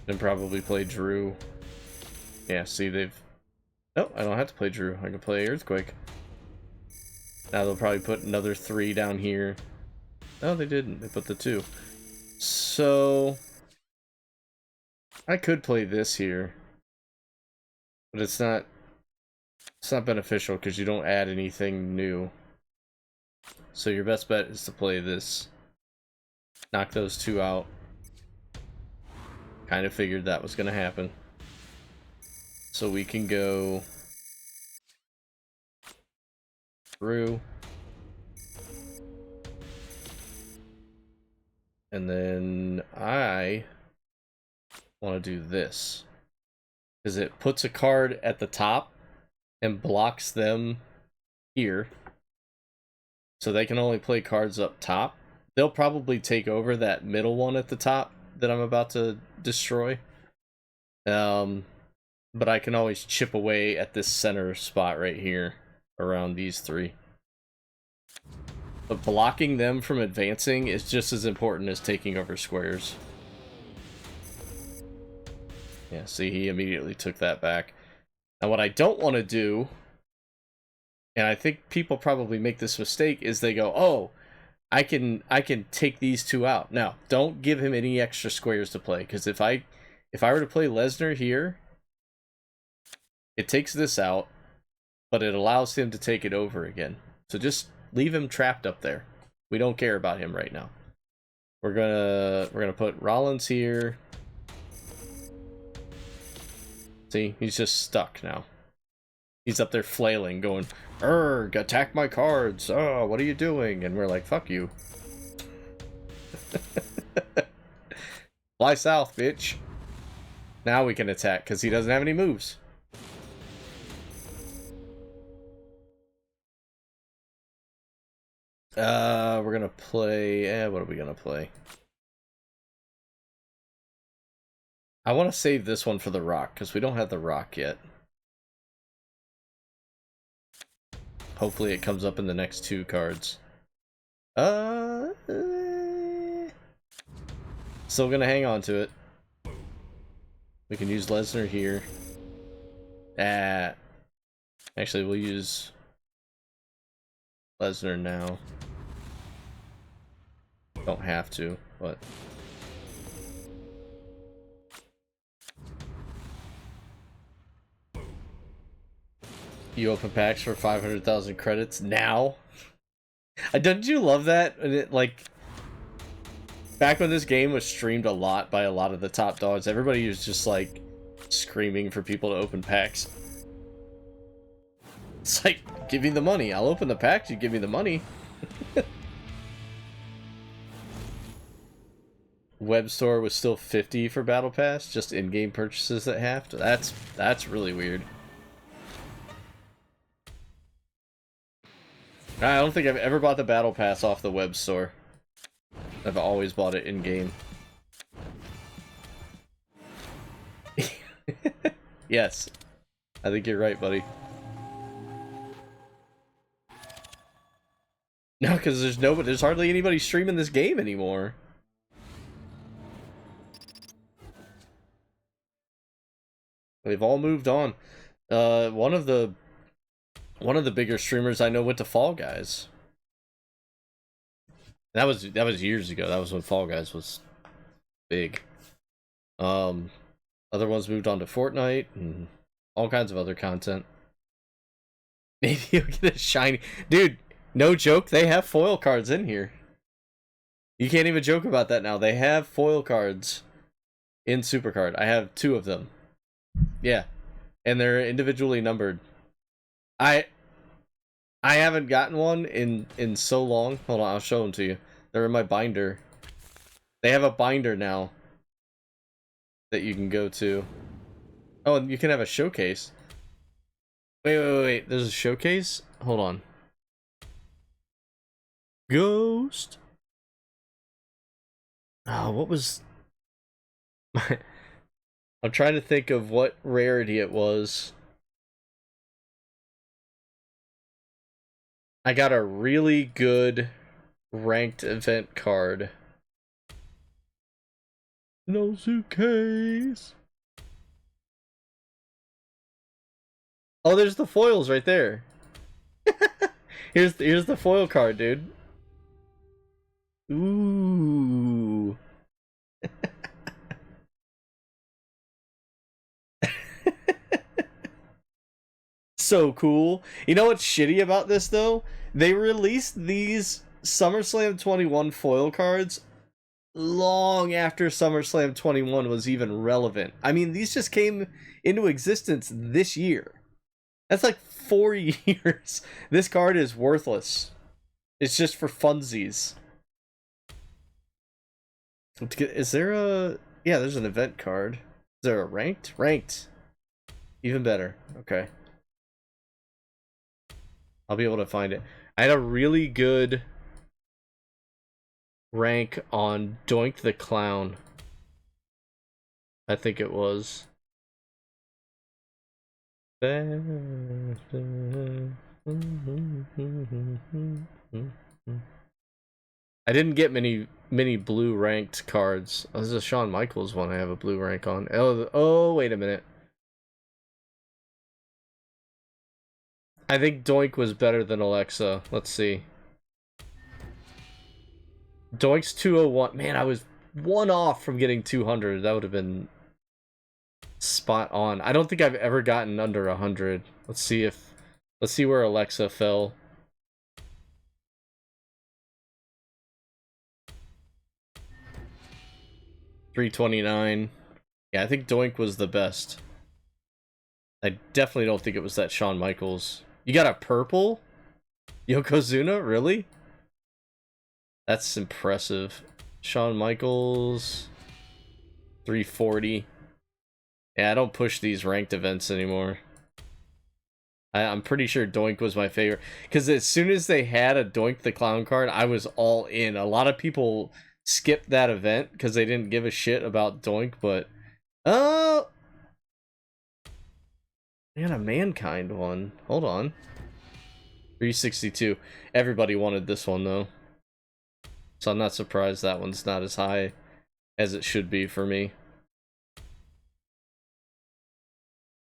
and probably play Drew. Yeah, see, they've... Oh, I don't have to play Drew. I can play Earthquake. Now they'll probably put another 3 down here. No, they didn't. They put the 2. So I could play this here, but it's not beneficial because you don't add anything new. So your best bet is to play this. Knock those 2 out. Kind of figured that was going to happen. So we can go through. And then I want to do this. Because it puts a card at the top and blocks them here. So they can only play cards up top. They'll probably take over that middle one at the top that I'm about to destroy. But I can always chip away at this center spot right here around these three. But blocking them from advancing is just as important as taking over squares. Yeah, see, he immediately took that back. Now what I don't want to do, and I think people probably make this mistake, is they go, oh, I can take these two out. Now, don't give him any extra squares to play, because if I were to play Lesnar here, it takes this out, but it allows him to take it over again. So just leave him trapped up there. We don't care about him right now. We're gonna put Rollins here. See, he's just stuck now. He's up there flailing, going, "Erg, attack my cards! Oh, what are you doing?" And we're like, "Fuck you." Fly south, bitch. Now we can attack, because he doesn't have any moves. We're gonna play... what are we gonna play? I want to save this one for the Rock, because we don't have the Rock yet. Hopefully it comes up in the next two cards. Still gonna hang on to it. We can use Lesnar here. Actually, we'll use Lesnar now. Don't have to, but... You open packs for 500,000 credits now? Don't you love that? And it, like, back when this game was streamed a lot by a lot of the top dogs, everybody was just like screaming for people to open packs. It's like, give me the money. I'll open the packs, you give me the money. Web store was still 50 for Battle Pass, just in-game purchases at half. That's really weird. I don't think I've ever bought the Battle Pass off the web store. I've always bought it in-game. Yes. I think you're right, buddy. No, because there's hardly anybody streaming this game anymore. They've all moved on. One of the bigger streamers I know went to Fall Guys. That was years ago. That was when Fall Guys was big. Other ones moved on to Fortnite and all kinds of other content. Maybe you'll get a shiny... Dude, no joke, they have foil cards in here. You can't even joke about that now. They have foil cards in SuperCard. I have 2 of them. Yeah. And they're individually numbered. I haven't gotten one in so long. Hold on, I'll show them to you. They're in my binder. They have a binder now that you can go to. Oh, and you can have a showcase. Wait. There's a showcase? Hold on. Ghost. Oh, what was... I'm trying to think of what rarity it was. I got a really good ranked event card. No suitcase. Oh, there's the foils right there. here's the foil card, dude. Ooh. So cool. You know what's shitty about this though? They released these SummerSlam 21 foil cards long after SummerSlam 21 was even relevant. I mean, these just came into existence this year. That's like 4 years. This card is worthless. It's just for funsies. Is there a... Yeah, there's an event card. Is there a ranked? Ranked. Even better. Okay. I'll be able to find it. I had a really good rank on Doink the Clown. I think it was. I didn't get many blue ranked cards. Oh, this is a Shawn Michaels one I have a blue rank on. Oh, wait a minute. I think Doink was better than Alexa. Let's see. Doink's 201. Man, I was one off from getting 200. That would have been spot on. I don't think I've ever gotten under 100. Let's see where Alexa fell. $329. Yeah, I think Doink was the best. I definitely don't think it was that Shawn Michaels. You got a purple? Yokozuna? Really? That's impressive. Shawn Michaels. 340. Yeah, I don't push these ranked events anymore. I'm pretty sure Doink was my favorite. Because as soon as they had a Doink the Clown card, I was all in. A lot of people skipped that event because they didn't give a shit about Doink, but... Oh! Man, a Mankind one. Hold on. 362. Everybody wanted this one, though. So I'm not surprised that one's not as high as it should be for me.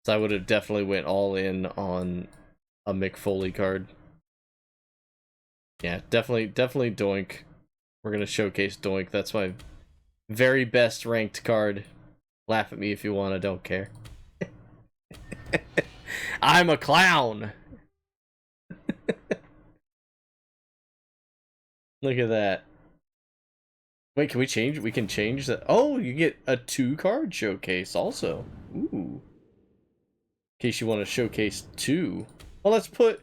So I would have definitely went all in on a Mick Foley card. Yeah, definitely Doink. We're going to showcase Doink. That's my very best ranked card. Laugh at me if you want, I don't care. I'm a clown! Look at that. Wait, can we change? We can change that. Oh, you get a 2-card showcase also. Ooh. In case you want to showcase 2. Well, let's put...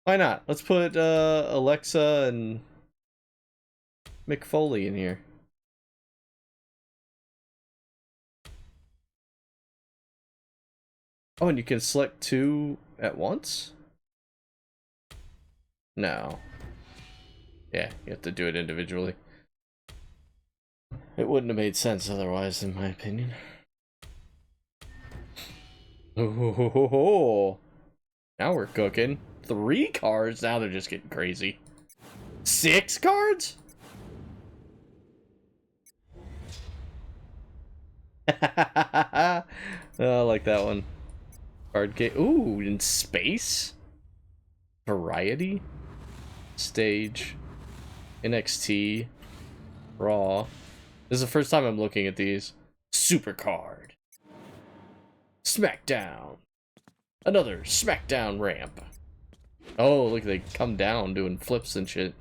Why not? Let's put Alexa and Mick Foley in here. Oh, and you can select 2 at once? No. Yeah, you have to do it individually. It wouldn't have made sense otherwise, in my opinion. Oh, now we're cooking. 3 cards? Now they're just getting crazy. 6 cards? Oh, I like that one. Card game. Ooh, in space? Variety? Stage. NXT. Raw. This is the first time I'm looking at these. SuperCard. SmackDown. Another SmackDown ramp. Oh, look, they come down doing flips and shit.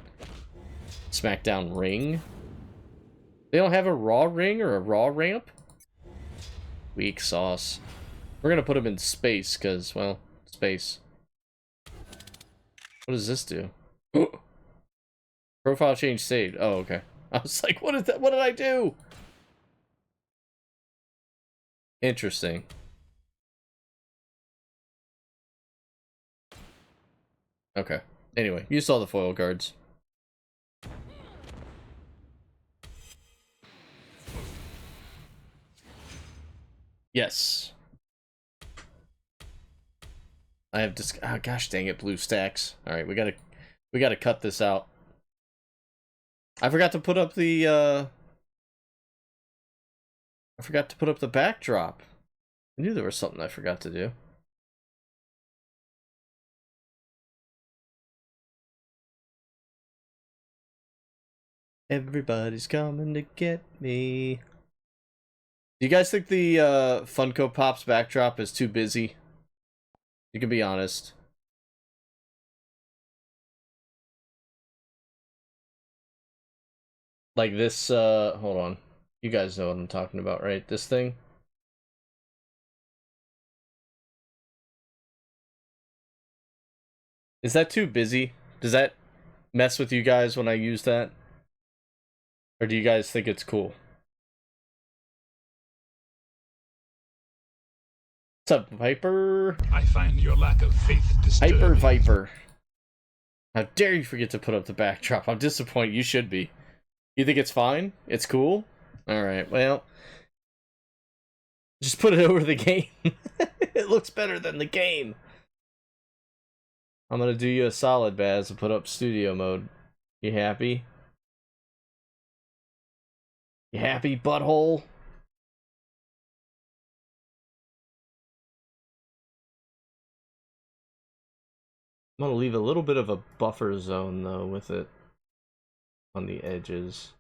SmackDown ring. They don't have a Raw ring or a Raw ramp? Weak sauce. We're gonna put him in space, because, well, space. What does this do? Profile change saved. Oh, okay. I was like, what is that? What did I do? Interesting. Okay. Anyway, you saw the foil cards. Yes. I have just... Oh, gosh dang it, blue stacks. Alright, we gotta cut this out. I forgot to put up the, I forgot to put up the backdrop. I knew there was something I forgot to do. Everybody's coming to get me. Do you guys think the Funko Pop's backdrop is too busy? You can be honest. Like this, hold on. You guys know what I'm talking about, right? This thing? Is that too busy? Does that mess with you guys when I use that? Or do you guys think it's cool? What's up, Viper? I find your lack of faith disturbing. Hyper Viper. How dare you forget to put up the backdrop? I'm disappointed. You should be. You think it's fine? It's cool? Alright, well. Just put it over the game. It looks better than the game. I'm gonna do you a solid, Baz, and put up studio mode. You happy? You happy, butthole? I'm gonna leave a little bit of a buffer zone, though, with it on the edges.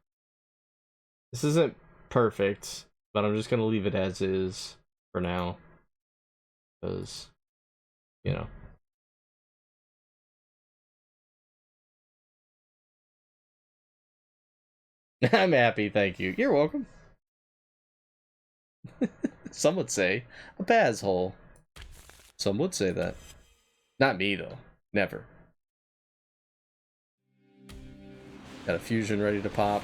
This isn't perfect, but I'm just gonna leave it as is for now. Because, you know. I'm happy, thank you. You're welcome. Some would say a Baz hole. Some would say that. Not me, though. Never. Got a fusion ready to pop.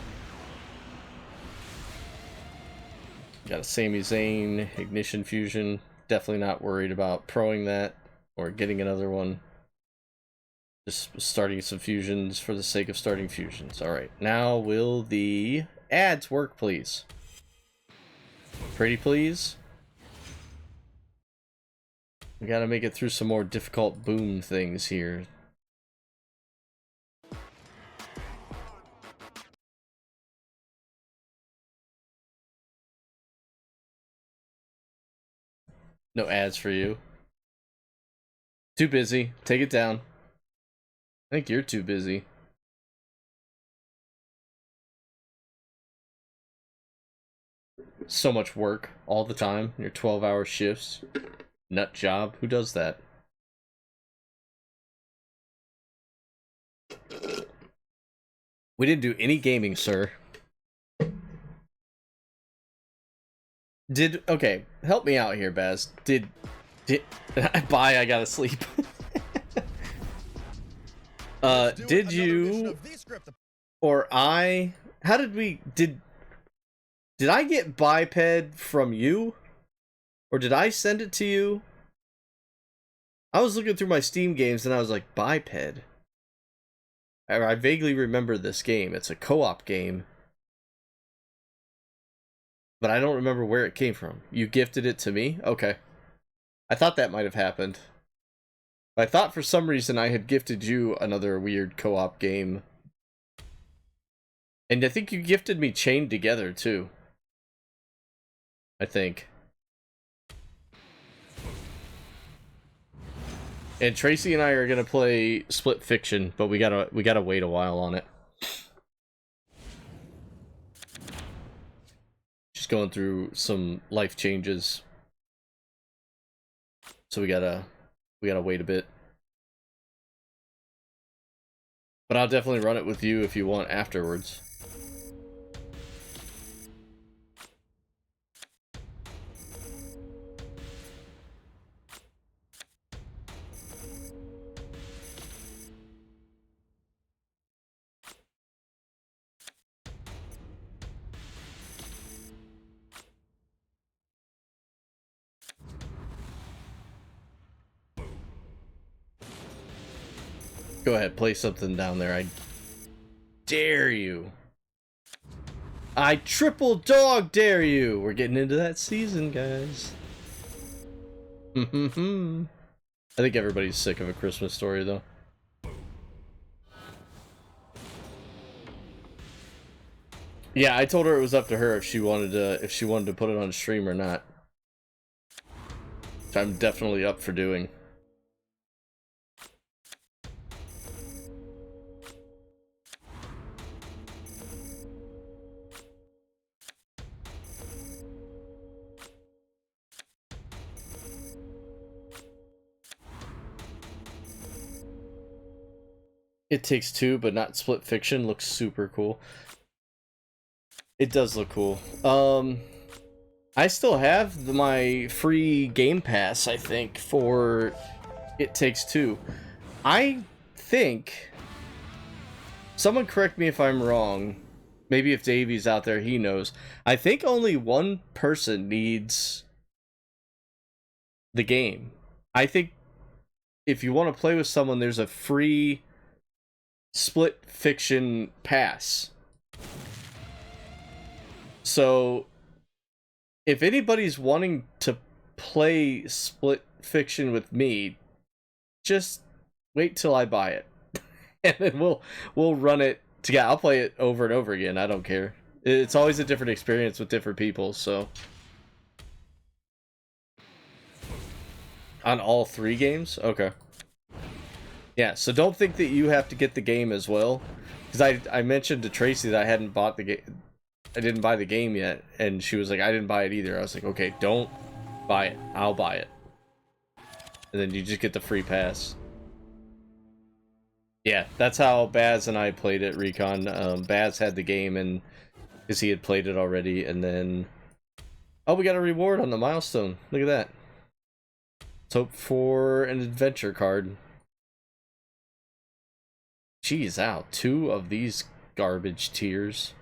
Got a Sami Zayn ignition fusion. Definitely not worried about proing that or getting another one. Just starting some fusions for the sake of starting fusions. Alright, now will the ads work, please? Pretty please? We gotta make it through some more difficult boom things here. No ads for you. Too busy. Take it down. I think you're too busy. So much work all the time. Your 12-hour shifts. Nut job. Who does that? We didn't do any gaming, sir. Okay, help me out here, Baz. Did bye, I gotta sleep. Did you or I how did we did I get biped from you? Or did I send it to you? I was looking through my Steam games and I was like, biped. I vaguely remember this game. It's a co-op game. But I don't remember where it came from. You gifted it to me? Okay. I thought that might have happened. I thought for some reason I had gifted you another weird co-op game. And I think you gifted me Chained Together, too. I think. And Tracy and I are gonna play Split Fiction, but we gotta wait a while on it. Just going through some life changes, so we gotta wait a bit. But I'll definitely run it with you if you want afterwards. Go ahead, play something down there. I dare you. I triple dog dare you. We're getting into that season, guys. I think everybody's sick of A Christmas Story, though. Yeah, I told her it was up to her if she wanted to put it on stream or not. Which I'm definitely up for doing. It Takes Two, but not Split Fiction, looks super cool. It does look cool. I still have my free Game Pass, I think, for It Takes Two. I think, someone correct me if I'm wrong, maybe if Davey's out there, he knows. I think only one person needs the game. I think if you want to play with someone, there's a free Split Fiction pass. So if anybody's wanting to play Split Fiction with me, just wait till I buy it. And then we'll run it together. I'll play it over and over again. I don't care. It's always a different experience with different people, so. On all 3 games? Okay. Yeah, so don't think that you have to get the game as well. Because I mentioned to Tracy that I hadn't bought the game. I didn't buy the game yet. And she was like, I didn't buy it either. I was like, okay, don't buy it. I'll buy it. And then you just get the free pass. Yeah, that's how Baz and I played it, Recon. Baz had the game and because he had played it already. And then... Oh, we got a reward on the milestone. Look at that. Let's hope for an adventure card. Jeez, out 2 of these garbage tiers.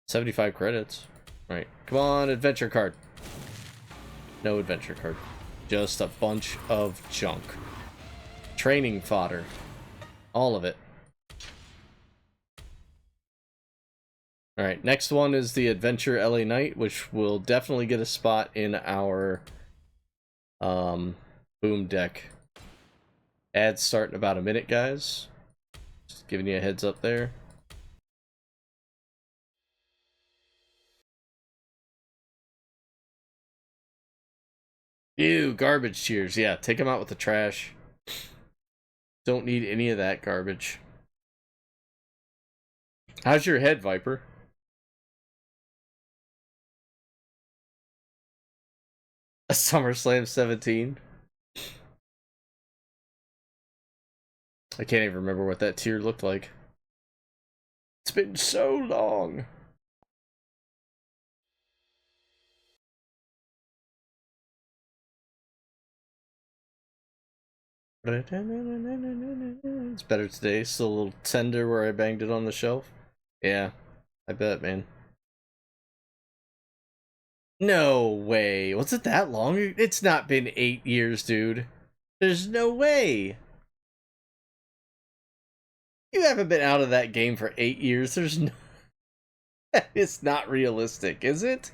75 credits. Right, come on, adventure card. No adventure card. Just a bunch of junk. Training fodder. All of it. Alright, next one is the Adventure LA Knight, which will definitely get a spot in our boom deck. Ads start in about a minute, guys. Just giving you a heads up there. Ew, garbage tiers. Yeah, take them out with the trash. Don't need any of that garbage. How's your head, Viper? A SummerSlam 17. I can't even remember what that tier looked like. It's been so long. It's better today. Still a little tender where I banged it on the shelf. Yeah, I bet, man. No way. Was it that long? It's not been 8 years, dude. There's no way. You haven't been out of that game for 8 years. There's no... It's not realistic, is it?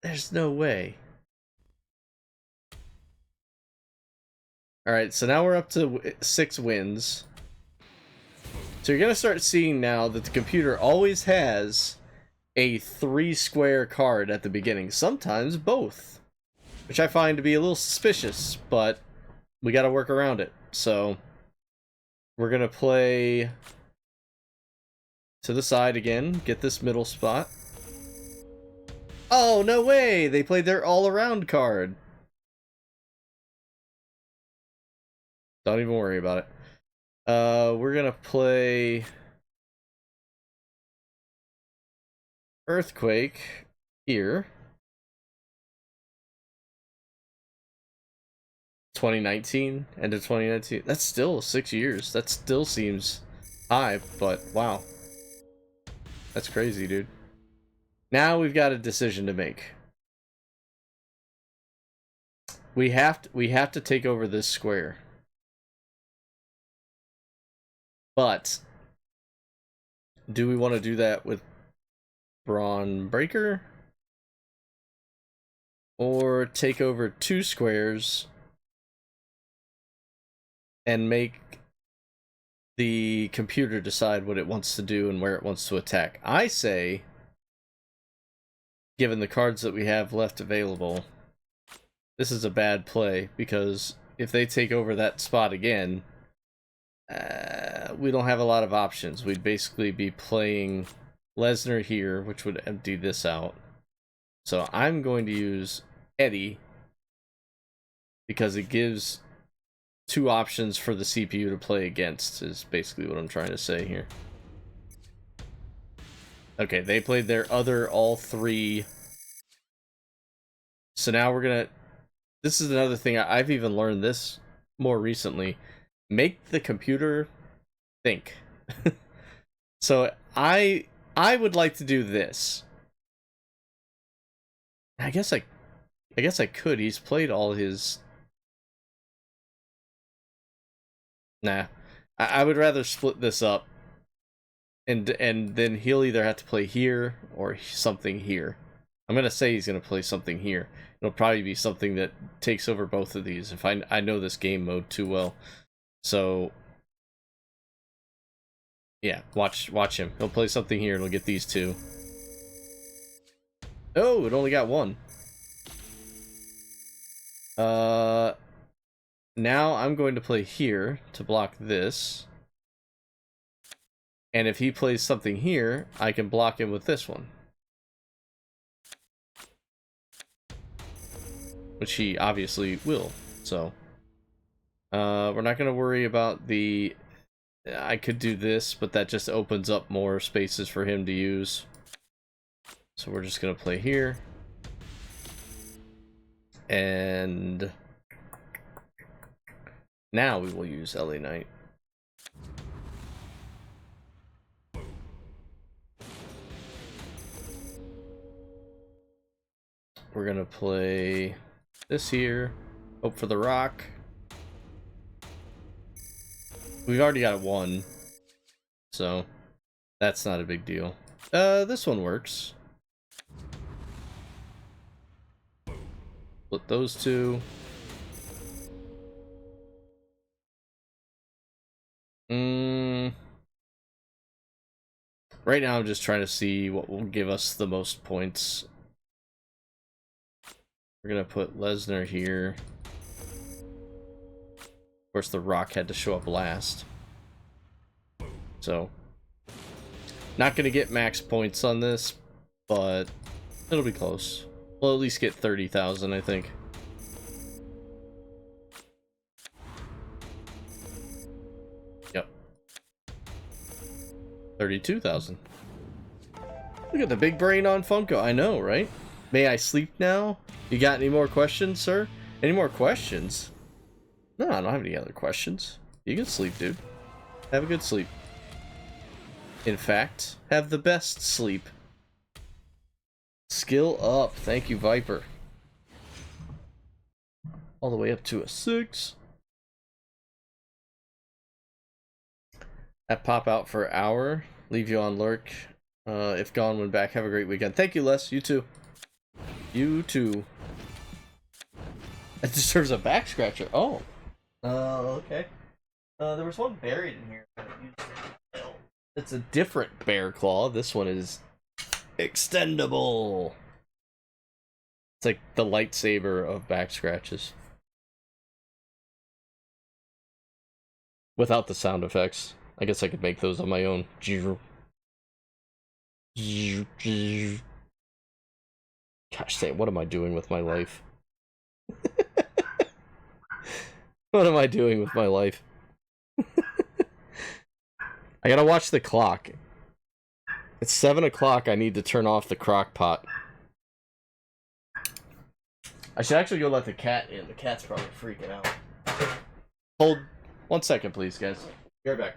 There's no way. Alright, so now we're up to 6 wins. So you're going to start seeing now that the computer always has a 3-square card at the beginning. Sometimes both. Which I find to be a little suspicious, but we got to work around it. So we're going to play to the side again. Get this middle spot. Oh, no way! They played their all-around card. Don't even worry about it. We're gonna play Earthquake here. 2019, end of 2019. That's still 6 years. That still seems high, but wow. That's crazy, dude. Now we've got a decision to make. We have to take over this square. But do we want to do that with Braun Breaker? Or take over 2 squares and make the computer decide what it wants to do and where it wants to attack? I say, given the cards that we have left available, this is a bad play, because if they take over that spot again, we don't have a lot of options. We'd basically be playing Lesnar here, which would empty this out. So I'm going to use Eddie, because it gives two options for the CPU to play against, is basically what I'm trying to say here. Okay, they played their other all three. So now we're gonna... This is another thing, I've even learned this more recently. Make the computer think. So I would like to do this. I guess I could. He's played all his... Nah. I would rather split this up. And then he'll either have to play here or something here. I'm gonna say he's gonna play something here. It'll probably be something that takes over both of these if I know this game mode too well. So yeah, watch him. He'll play something here and we'll get these two. Oh, it only got one. Now I'm going to play here to block this. And if he plays something here, I can block him with this one. Which he obviously will, so. We're not going to worry about the... I could do this, but that just opens up more spaces for him to use. So we're just going to play here. And... now we will use LA Knight. We're going to play this here. Hope for the rock. We've already got one, so that's not a big deal. This one works. Split those two. Right now I'm just trying to see what will give us the most points. We're gonna put Lesnar here. Of course, The Rock had to show up last. So, not gonna get max points on this, but it'll be close. We'll at least get 30,000, I think. Yep. 32,000. Look at the big brain on Funko. I know, right? May I sleep now? You got any more questions, sir? Any more questions? No, I don't have any other questions. You can sleep, dude. Have a good sleep. In fact, have the best sleep. Skill up. Thank you, Viper. All the way up to a 6. That pop out for an hour. Leave you on lurk. If gone, when back. Have a great weekend. Thank you, Les. You too. You too. It deserves a back scratcher. Oh. Okay. There was one buried in here. It's a different bear claw. This one is extendable. It's like the lightsaber of back scratches. Without the sound effects. I guess I could make those on my own. Gosh dang, what am I doing with my life? What am I doing with my life? I gotta watch the clock. It's 7 o'clock. I need to turn off the crock pot. I should actually go let the cat in. The cat's probably freaking out. Hold 1 second, please, guys. Be right back.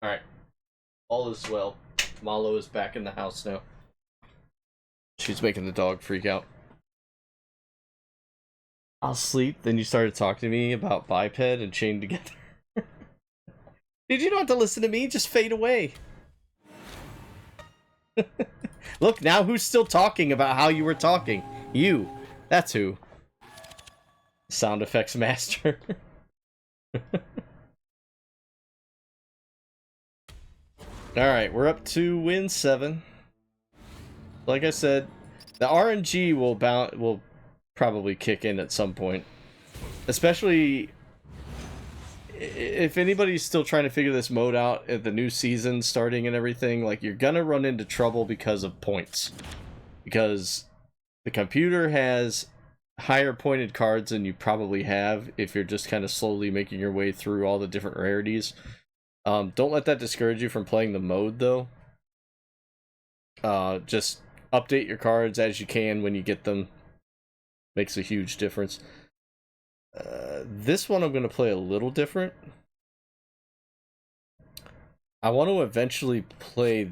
Alright. All is well. Malo is back in the house now. She's making the dog freak out. I'll sleep, then you started talking to me about biped and chained together. Dude, you don't have to listen to me, just fade away. Look, now who's still talking about how you were talking? You. That's who. Sound effects master. Alright, we're up to win 7. Like I said, the RNG will probably kick in at some point. Especially if anybody's still trying to figure this mode out at the new season starting and everything, like, you're gonna run into trouble because of points. Because the computer has higher pointed cards than you probably have if you're just kind of slowly making your way through all the different rarities. Don't let that discourage you from playing the mode, though. Just update your cards as you can when you get them. Makes a huge difference. This one I'm going to play a little different. I want to eventually play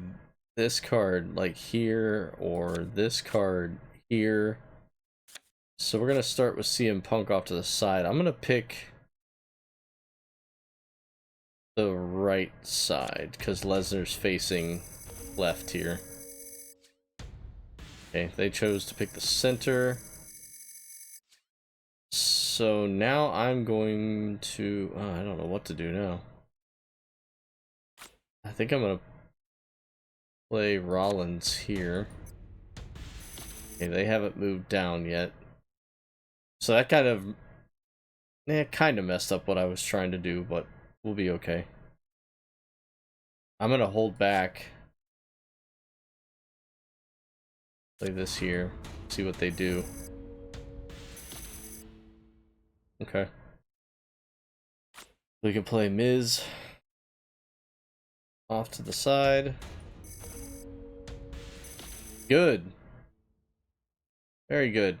this card, like here, or this card here. So we're going to start with CM Punk off to the side. I'm going to pick the right side, because Lesnar's facing left here. Okay, they chose to pick the center. So now I'm going to... I don't know what to do now. I think I'm going to play Rollins here. Okay, they haven't moved down yet. So that kind of messed up what I was trying to do, but we'll be okay. I'm going to hold back. Play this here. See what they do. Okay. We can play Miz off to the side. Good. Very good.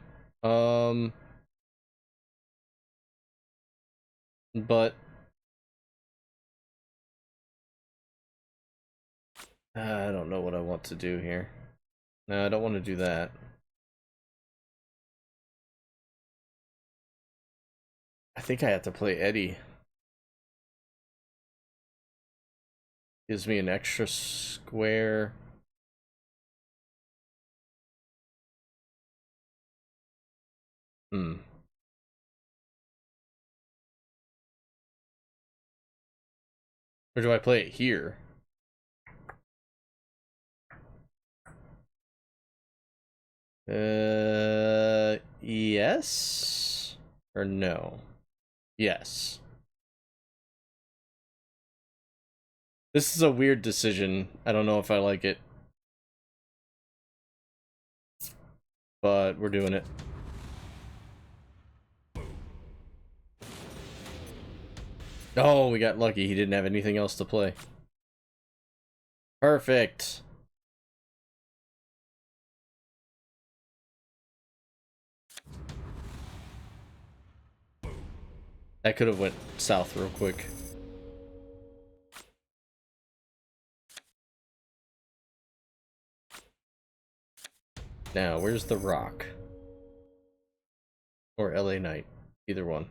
But I don't know what I want to do here. No, I don't want to do that. I think I have to play Eddie. Gives me an extra square. Or do I play it here? Yes? Or no? Yes. This is a weird decision. I don't know if I like it. But we're doing it. Oh, we got lucky. He didn't have anything else to play. Perfect. That could have went south real quick. Now, where's The Rock? Or LA Knight? Either one.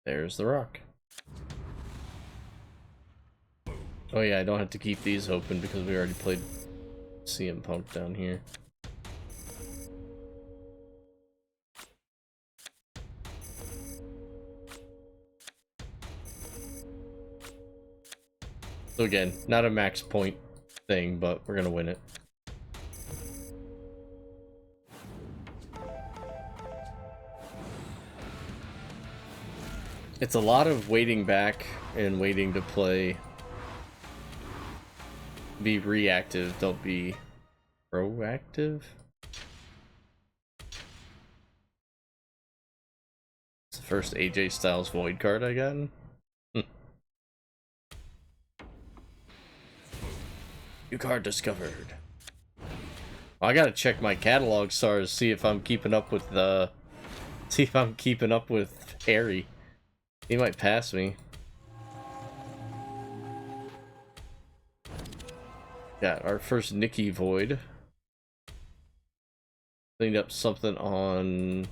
There's The Rock. Oh yeah, I don't have to keep these open because we already played CM Punk down here. So again, not a max point thing, but we're gonna win it. It's a lot of waiting back and waiting to play. Be reactive, don't be proactive. It's the first AJ Styles Void card I gotten. New card discovered. Well, I gotta check my catalog stars, see if I'm keeping up with Harry. He might pass me. Got our first Nikki Void. Cleaned up something on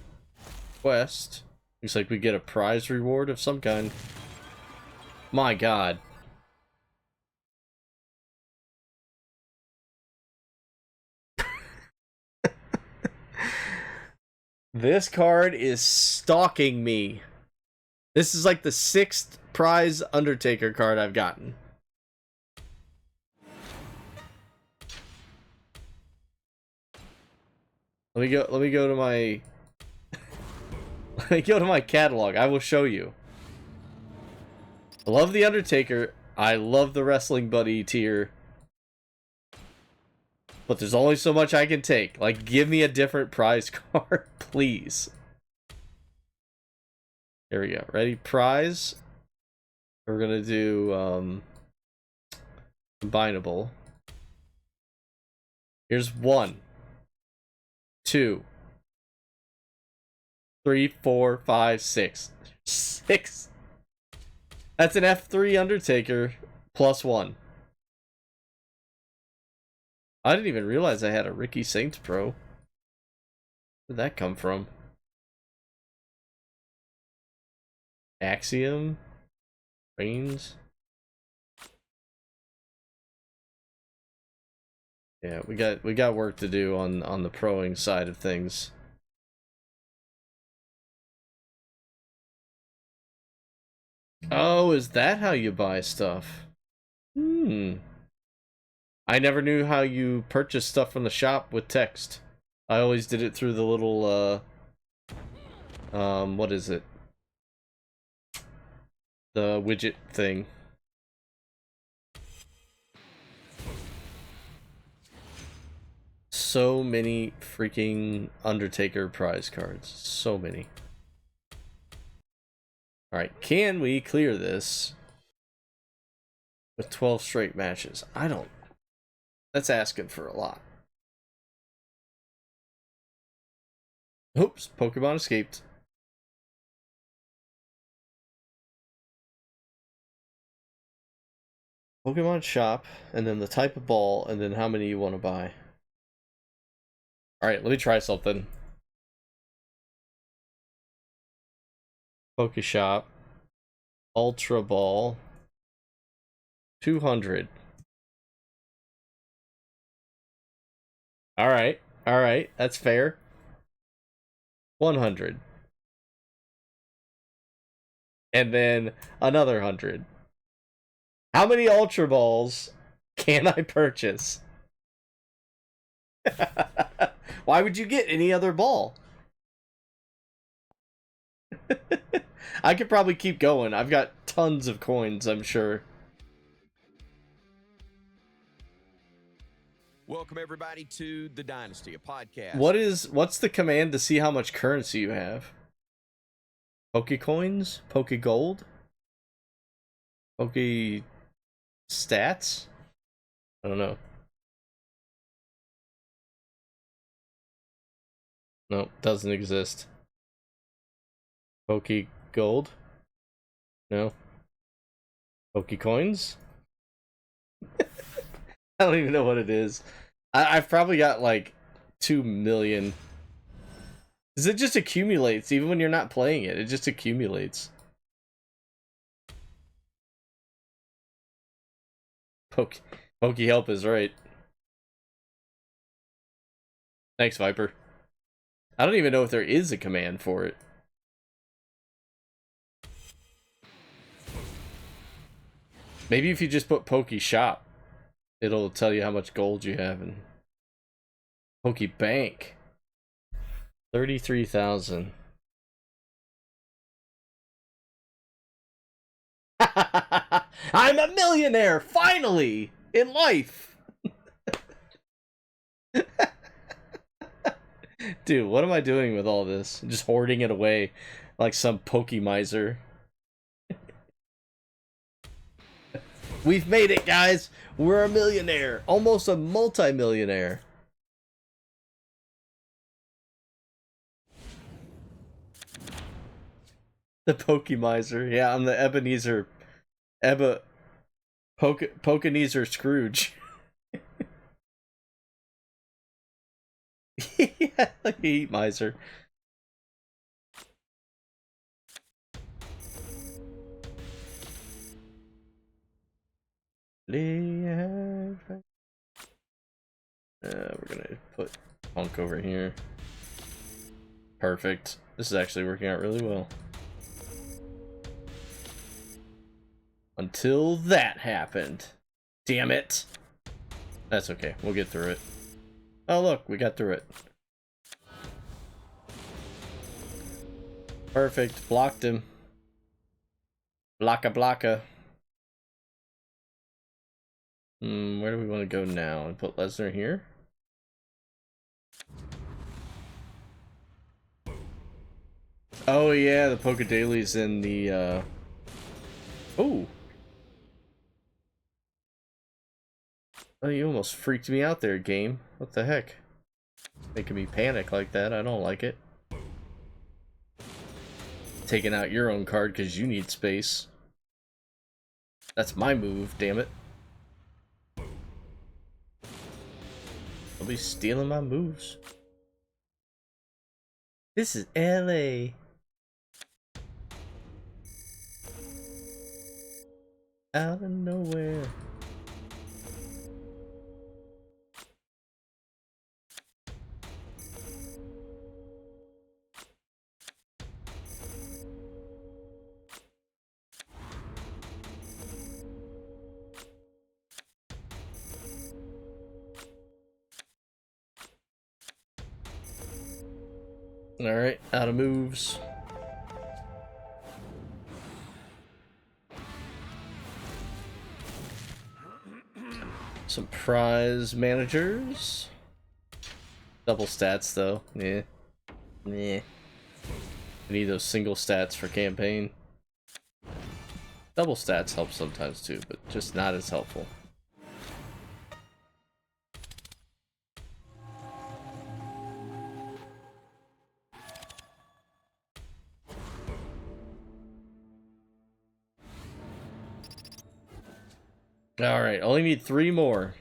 Quest. Looks like we get a prize reward of some kind. My god. This card is stalking me. This is like the 6th prize Undertaker card I've gotten. Let me go to my let me go to my catalog. I will show you. I love the Undertaker. I love the Wrestling Buddy tier. But there's only so much I can take. Like, give me a different prize card, please. Here we go. Ready? Prize. We're gonna do combinable. Here's 1, 2, 3, 4, 5, 6. 6. That's an F3 Undertaker plus 1. I didn't even realize I had a Ricky Saints Pro. Where'd that come from? Axiom? Reigns? Yeah, we got work to do on the proing side of things. Oh, is that how you buy stuff? I never knew how you purchase stuff from the shop with text. I always did it through the little what is it? The widget thing. So many freaking Undertaker prize cards. So many. Alright, can we clear this with 12 straight matches? I don't. That's asking for a lot. Oops, Pokemon escaped. Pokemon shop, and then the type of ball, and then how many you want to buy. Alright, let me try something. Pokeshop. Ultra Ball. 200. Alright, that's fair. 100. And then another 100. How many Ultra Balls can I purchase? Why would you get any other ball? I could probably keep going. I've got tons of coins, I'm sure. Welcome everybody to The Dynasty, a podcast. What's the command to see how much currency you have? Pokecoins? Pokegold? Poke stats? I don't know. No, doesn't exist. Pokegold? No. Pokecoins? I don't even know what it is. I've probably got like 2 million. Because it just accumulates, even when you're not playing it. It just accumulates. Poke help is right. Thanks, Viper. I don't even know if there is a command for it. Maybe if you just put Poke Shop, it'll tell you how much gold you have in Poke Bank. 33,000. I'm a millionaire, finally, in life. Dude, what am I doing with all this? Just hoarding it away like some Pokemizer. We've made it, guys. We're a millionaire. Almost a multi-millionaire. The Pokemizer. Yeah, I'm the Ebenezer. Pokenezer Scrooge. Yeah, like Heat Miser. We're gonna put Punk over here. Perfect. This is actually working out really well. Until that happened. Damn it. That's okay. We'll get through it. Oh, look. We got through it. Perfect. Blocked him. Blocka blocka. Where do we want to go now? And put Lesnar here? Oh, yeah. The Poke Daily's in the, Oh. Oh, you almost freaked me out there, game. What the heck? Making me panic like that. I don't like it. Taking out your own card because you need space. That's my move, damn it. I'll be stealing my moves. This is LA. Out of nowhere. Alright, out of moves. Some prize managers. Double stats though. Yeah. Yeah. We need those single stats for campaign. Double stats help sometimes too, but just not as helpful. Alright, only need 3 more.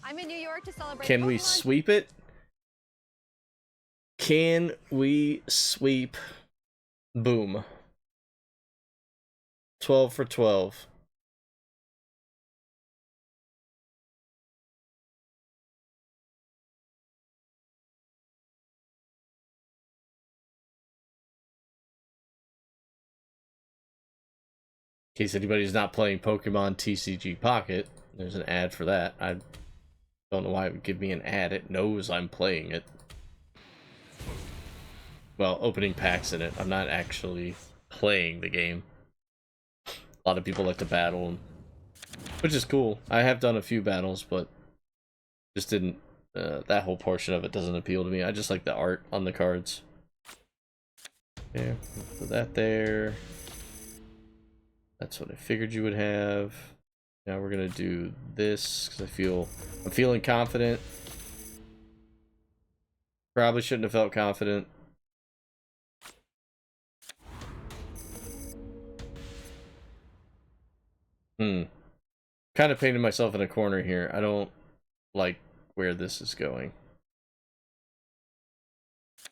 I'm in New York to celebrate. Can we sweep it? Can we sweep? Boom. 12 for 12. In case anybody's not playing Pokemon TCG Pocket, there's an ad for that. I don't know why it would give me an ad. It knows I'm playing it. Well, opening packs in it. I'm not actually playing the game. A lot of people like to battle them, which is cool. I have done a few battles, but just didn't. That whole portion of it doesn't appeal to me. I just like the art on the cards. Yeah, put that there. That's what I figured you would have. Now we're gonna do this because I'm feeling confident. Probably shouldn't have felt confident. Kind of painted myself in a corner here. I don't like where this is going.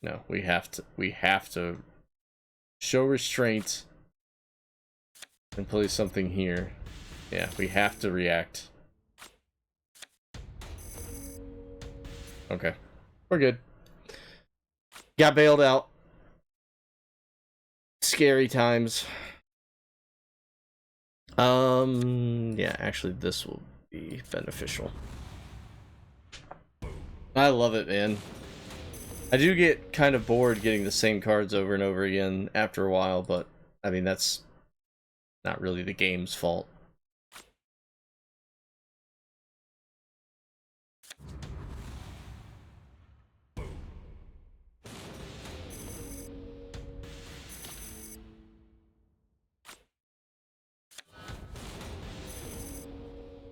No, we have to show restraint and play something here. Yeah, we have to react. Okay. We're good. Got bailed out. Scary times. Yeah, actually this will be beneficial. I love it, man. I do get kind of bored getting the same cards over and over again after a while, but I mean, that's not really the game's fault.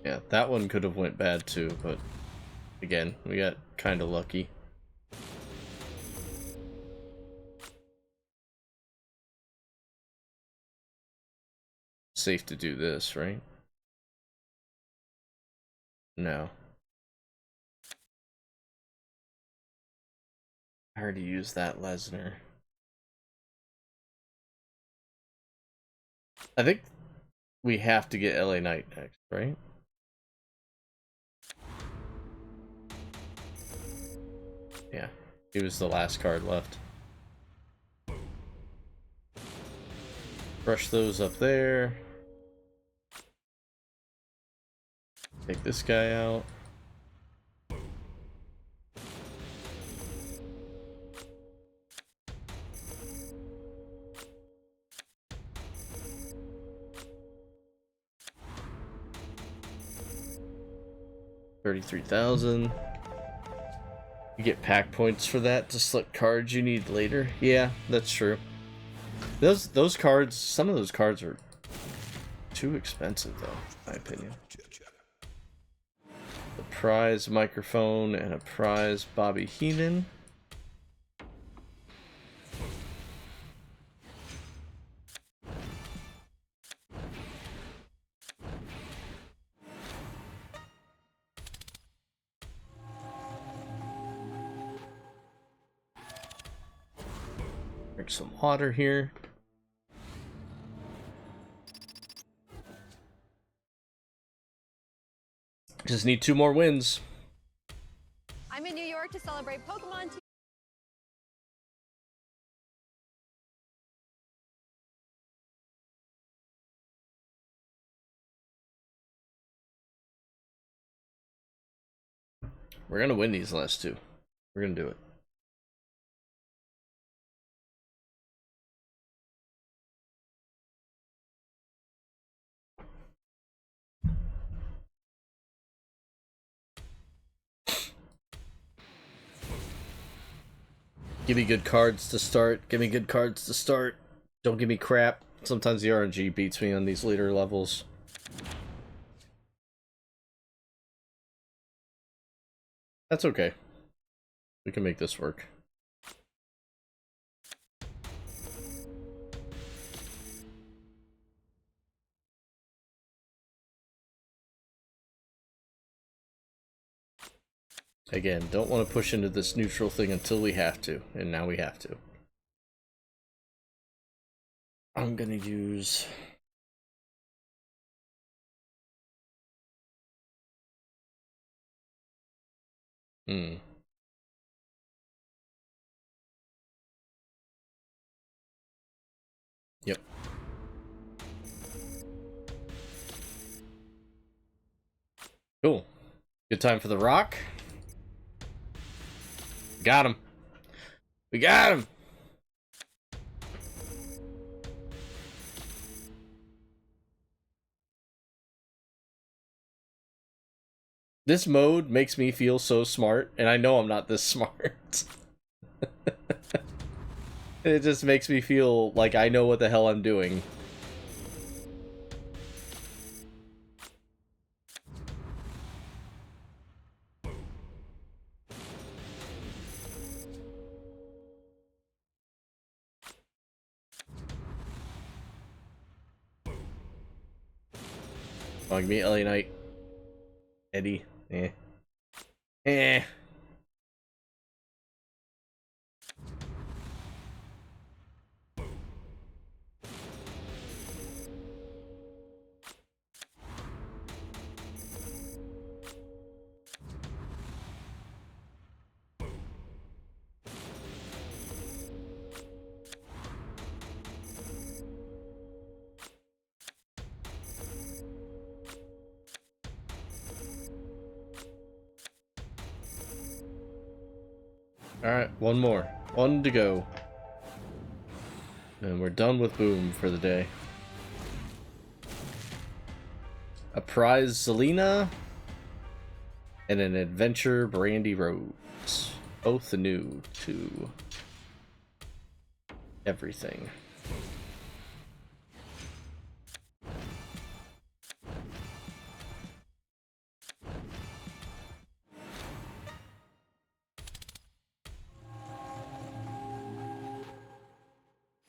Yeah, that one could have went bad too, but again, we got kind of lucky. Safe to do this, right? No. I already used that Lesnar. I think we have to get LA Knight next, right? Yeah, he was the last card left. Brush those up there. Take this guy out. $33,000. You get pack points for that to select cards you need later. Yeah, that's true. Those cards, some of those cards are too expensive though, in my opinion. The prize microphone and a prize Bobby Heenan. Drink some water here. Just need 2 more wins. I'm in New York to celebrate Pokemon. We're gonna win these last 2. We're gonna do it. Give me good cards to start. Give me good cards to start. Don't give me crap. Sometimes the RNG beats me on these later levels. That's okay. We can make this work. Again, don't want to push into this neutral thing until we have to, and now we have to. I'm gonna use... Yep. Cool. Good time for the rock. Got him. We got him. This mode makes me feel so smart, and I know I'm not this smart. It just makes me feel like I know what the hell I'm doing. Oh, give me LA Knight. Eddie. Eh. Eh. Alright, one more. One to go. And we're done with Boom for the day. A prize Zelina and an adventure Brandy Rhodes. Both new to everything.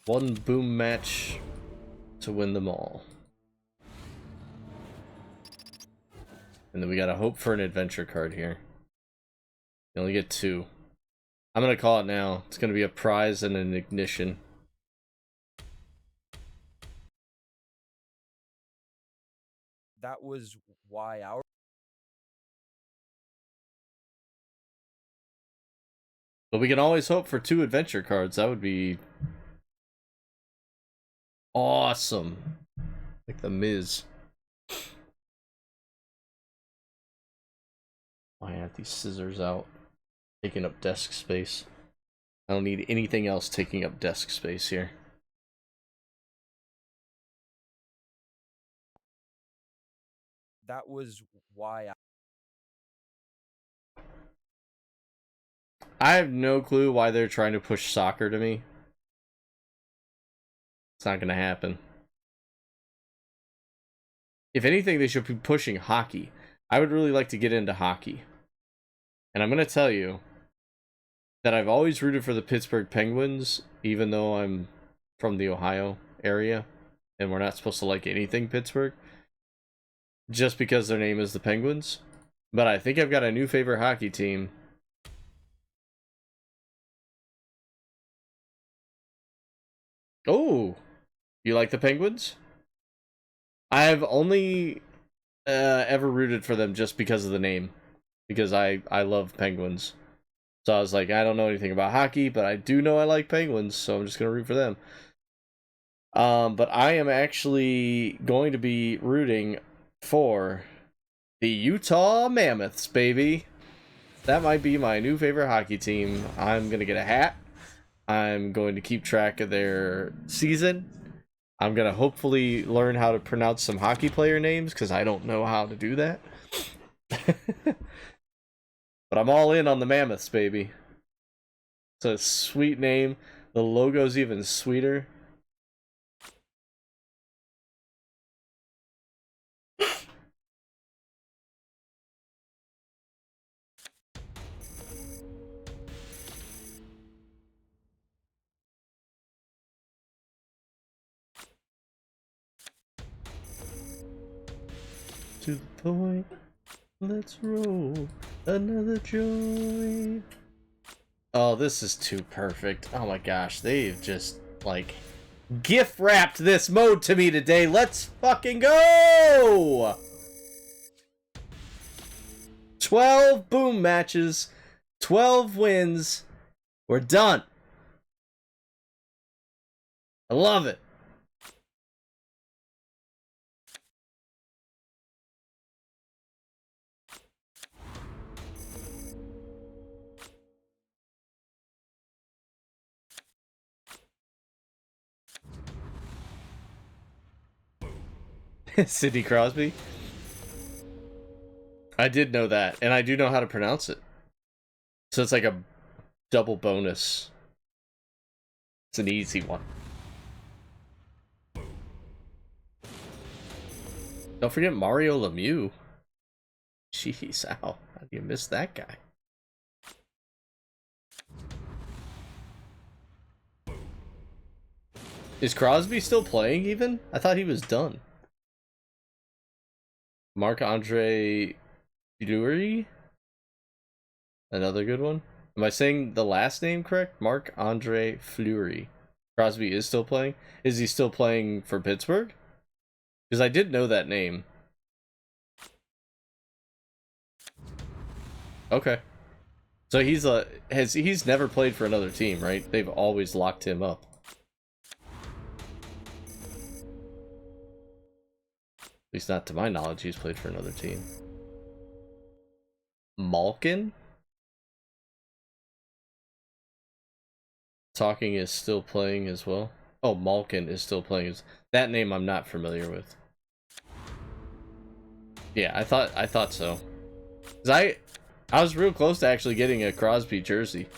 One Boom match to win them all. And then we gotta hope for an adventure card here. You only get 2. I'm gonna call it now. It's gonna be a prize and an ignition. That was why our But we can always hope for 2 adventure cards. That would be awesome. Like the Miz. I have these scissors out, taking up desk space. I don't need anything else taking up desk space here. that was why I have no clue why they're trying to push soccer to me. It's not gonna happen. If anything, they should be pushing hockey. I would really like to get into hockey. And I'm gonna tell you that I've always rooted for the Pittsburgh Penguins, even though I'm from the Ohio area, and we're not supposed to like anything Pittsburgh, just because their name is the Penguins. But I think I've got a new favorite hockey team. Oh, you like the Penguins? I've only ever rooted for them just because of the name, because I love Penguins. So I was like, I don't know anything about hockey, but I do know I like Penguins, so I'm just gonna root for them. But I am actually going to be rooting for the Utah Mammoths, baby. That might be my new favorite hockey team. I'm gonna get a hat. I'm going to keep track of their season. I'm gonna hopefully learn how to pronounce some hockey player names, because I don't know how to do that. But I'm all in on the Mammoths, baby. It's a sweet name. The logo's even sweeter. To the point, let's roll another joy. Oh, this is too perfect. Oh my gosh, they've just, like, gift wrapped this mode to me today. Let's fucking go! 12 boom matches, 12 wins. We're done. I love it. Sidney Crosby. I did know that, and I do know how to pronounce it. So it's like a double bonus. It's an easy one. Don't forget Mario Lemieux. Jeez, how do you miss that guy? Is Crosby still playing even? I thought he was done. Marc-Andre Fleury? Another good one. Am I saying the last name correct? Marc-Andre Fleury. Crosby is still playing? Is he still playing for Pittsburgh? Because I did know that name. Okay. So he's never played for another team, right? They've always locked him up. At least not to my knowledge, he's played for another team. Malkin? Talking is still playing as well. Oh, Malkin is still playing. That name I'm not familiar with. Yeah, I thought so. 'Cause I was real close to actually getting a Crosby jersey.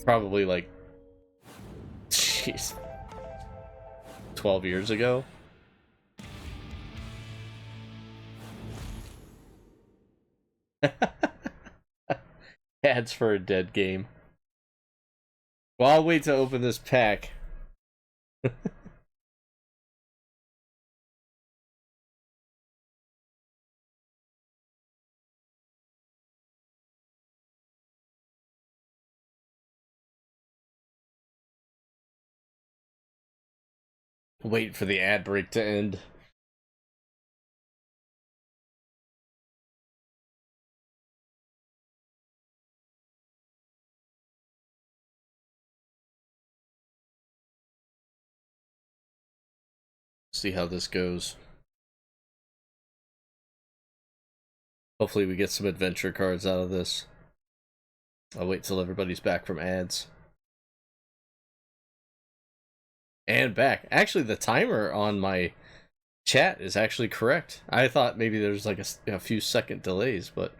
Probably like, jeez, 12 years ago. Ads for a dead game. Well, I'll wait to open this pack. Wait for the ad break to end. See how this goes. Hopefully we get some adventure cards out of this. I'll wait till everybody's back from ads. And back. Actually, the timer on my chat is actually correct. I thought maybe there's like a few second delays, but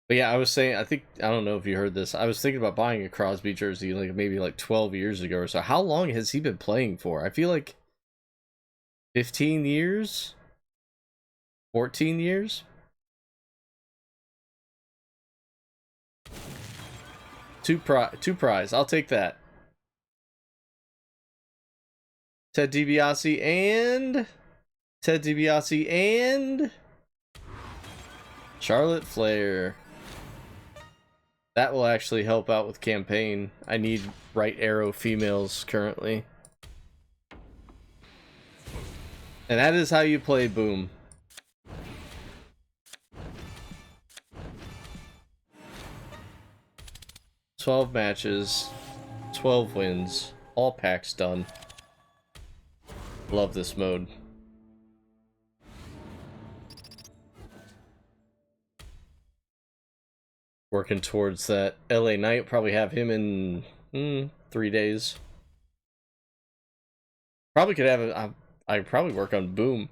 yeah, I was saying, I don't know if you heard this. I was thinking about buying a Crosby jersey like maybe like 12 years ago or so. How long has he been playing for? I feel like 15 years? 14 years? Two prize. I'll take that. Ted DiBiase and Charlotte Flair. That will actually help out with campaign. I need right arrow females currently. And that is how you play Boom. $12 matches, 12 wins, all packs done. Love this mode. Working towards that LA Knight. Probably have him in 3 days. Probably could have I could probably work on Boom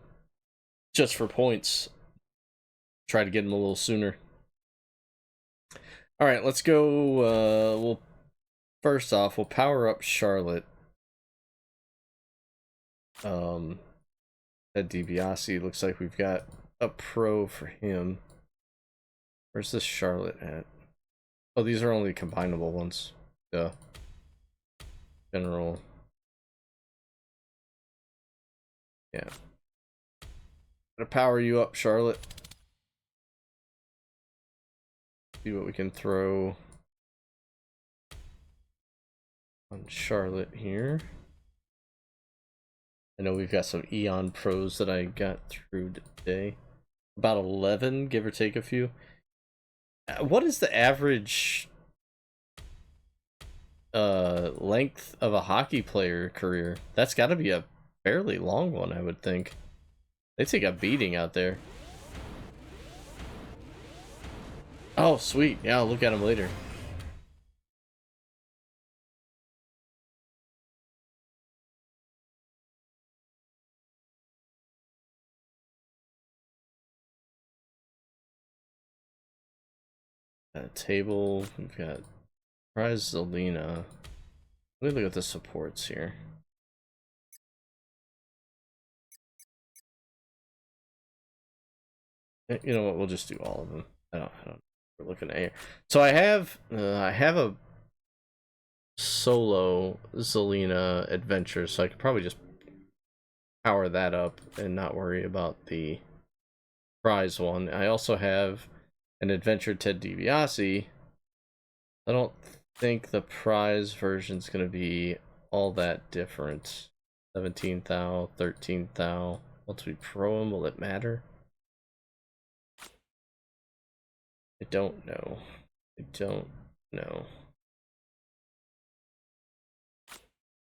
just for points. Try to get him a little sooner. All right, let's go. First off, we'll power up Charlotte. Ted DiBiase, looks like we've got a pro for him. Where's this Charlotte at? Oh, these are only combinable ones. Duh. General. Yeah. Gonna power you up, Charlotte. See what we can throw on Charlotte here. I know we've got some Eon Pros that I got through today. About 11, give or take a few. What is the average length of a hockey player career? That's got to be a fairly long one, I would think. They take a beating out there. Oh, sweet. Yeah, I'll look at them later. Table, we've got Prize Zelina. Let me look at the supports here. You know what? We'll just do all of them. I don't. We're looking at here. So I have a solo Zelina adventure, so I could probably just power that up and not worry about the prize one. I also have an adventure Ted DiBiase. I don't think the prize version is going to be all that different. 17 thou, 13 thou. Once we pro him, will it matter? I don't know.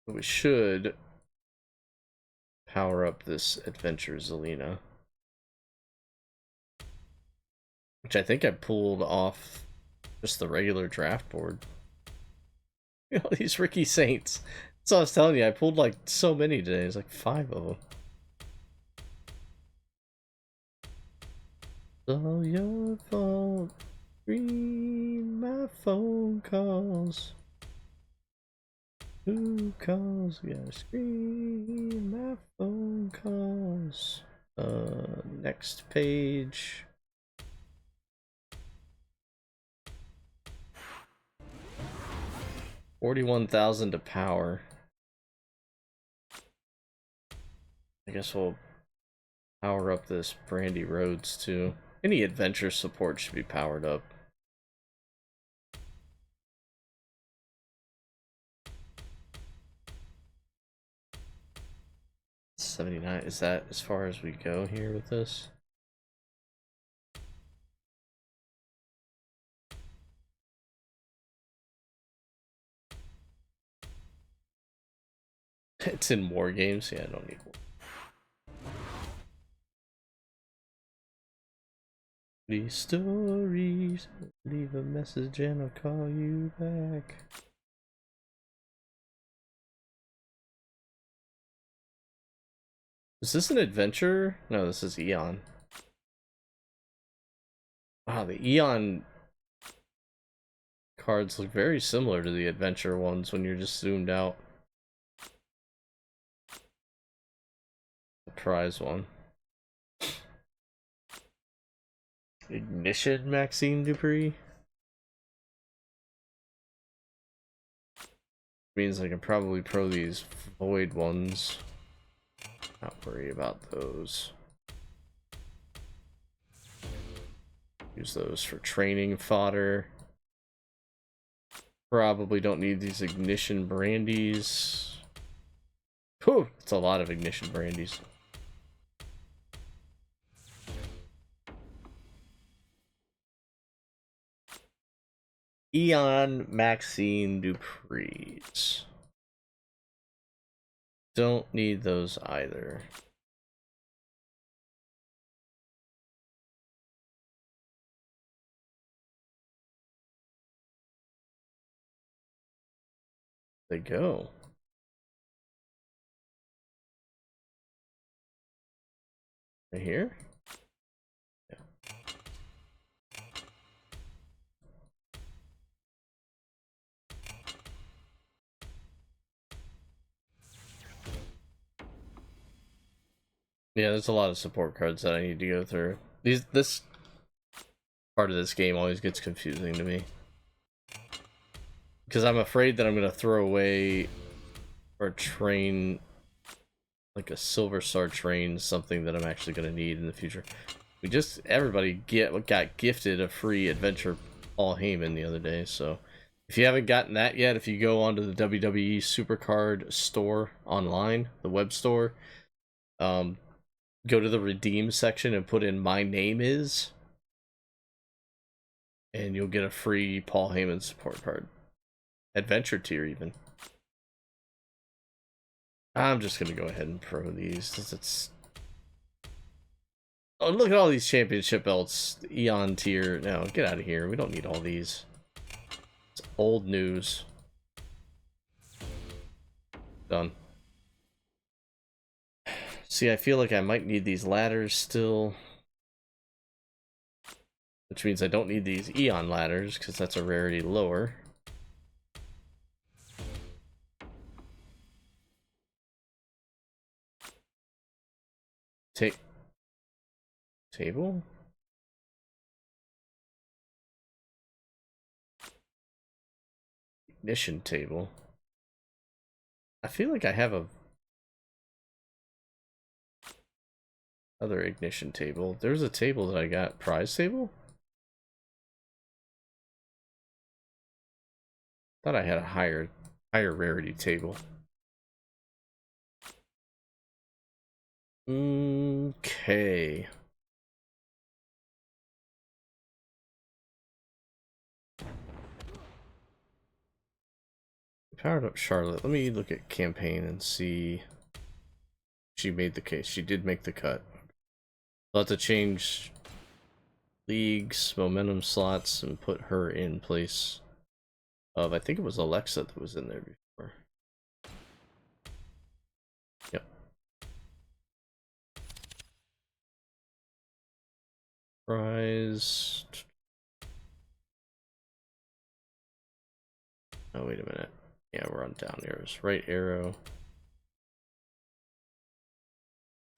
But we should power up this adventure Zelina, which I think I pulled off just the regular draft board. You know, these Ricky Saints. That's what I was telling you. I pulled like so many today. It's like 5 of them. It's all your fault. Screen my phone calls. Who calls? We gotta screen my phone calls. Next page. $41,000 to power. I guess we'll power up this Brandy Rhodes too. Any adventure support should be powered up. 79. Is that as far as we go here with this? It's in war games. Yeah, I don't need war. These stories, leave a message and I'll call you back. Is this an adventure? No, this is Eon. Wow, the Eon cards look very similar to the adventure ones when you're just zoomed out. The prize one. Ignition Maxine Dupree? Means I can probably pro these void ones. Not worry about those. Use those for training fodder. Probably don't need these ignition brandies. Whew, it's a lot of ignition brandies. Eon Maxine Dupree's. Don't need those either. They go. Right here? Yeah. Yeah, there's a lot of support cards that I need to go through. This part of this game always gets confusing to me. Because I'm afraid that I'm going to throw away or train like a Silver Star train, something that I'm actually going to need in the future. Everybody got gifted a free adventure Paul Heyman the other day, so if you haven't gotten that yet, if you go onto the WWE SuperCard store online, the web store, go to the redeem section and put in "my name is," and you'll get a free Paul Heyman support card. Adventure tier even. I'm just gonna go ahead and pro these since it's. Oh, look at all these championship belts. Eon tier. No, get out of here. We don't need all these. It's old news. Done. See, I feel like I might need these ladders still. Which means I don't need these Eon ladders because that's a rarity lower. Table? Ignition table. I feel like I have a other ignition table. There's a table that I got. Prize table? Thought I had a higher rarity table. Okay. Powered up Charlotte. Let me look at campaign and see. She made the case. She did make the cut. I'll have to change leagues, momentum slots, and put her in place of, I think it was Alexa that was in there before. Yep. Prize. Oh, wait a minute. Yeah, we're on down arrows. Right arrow.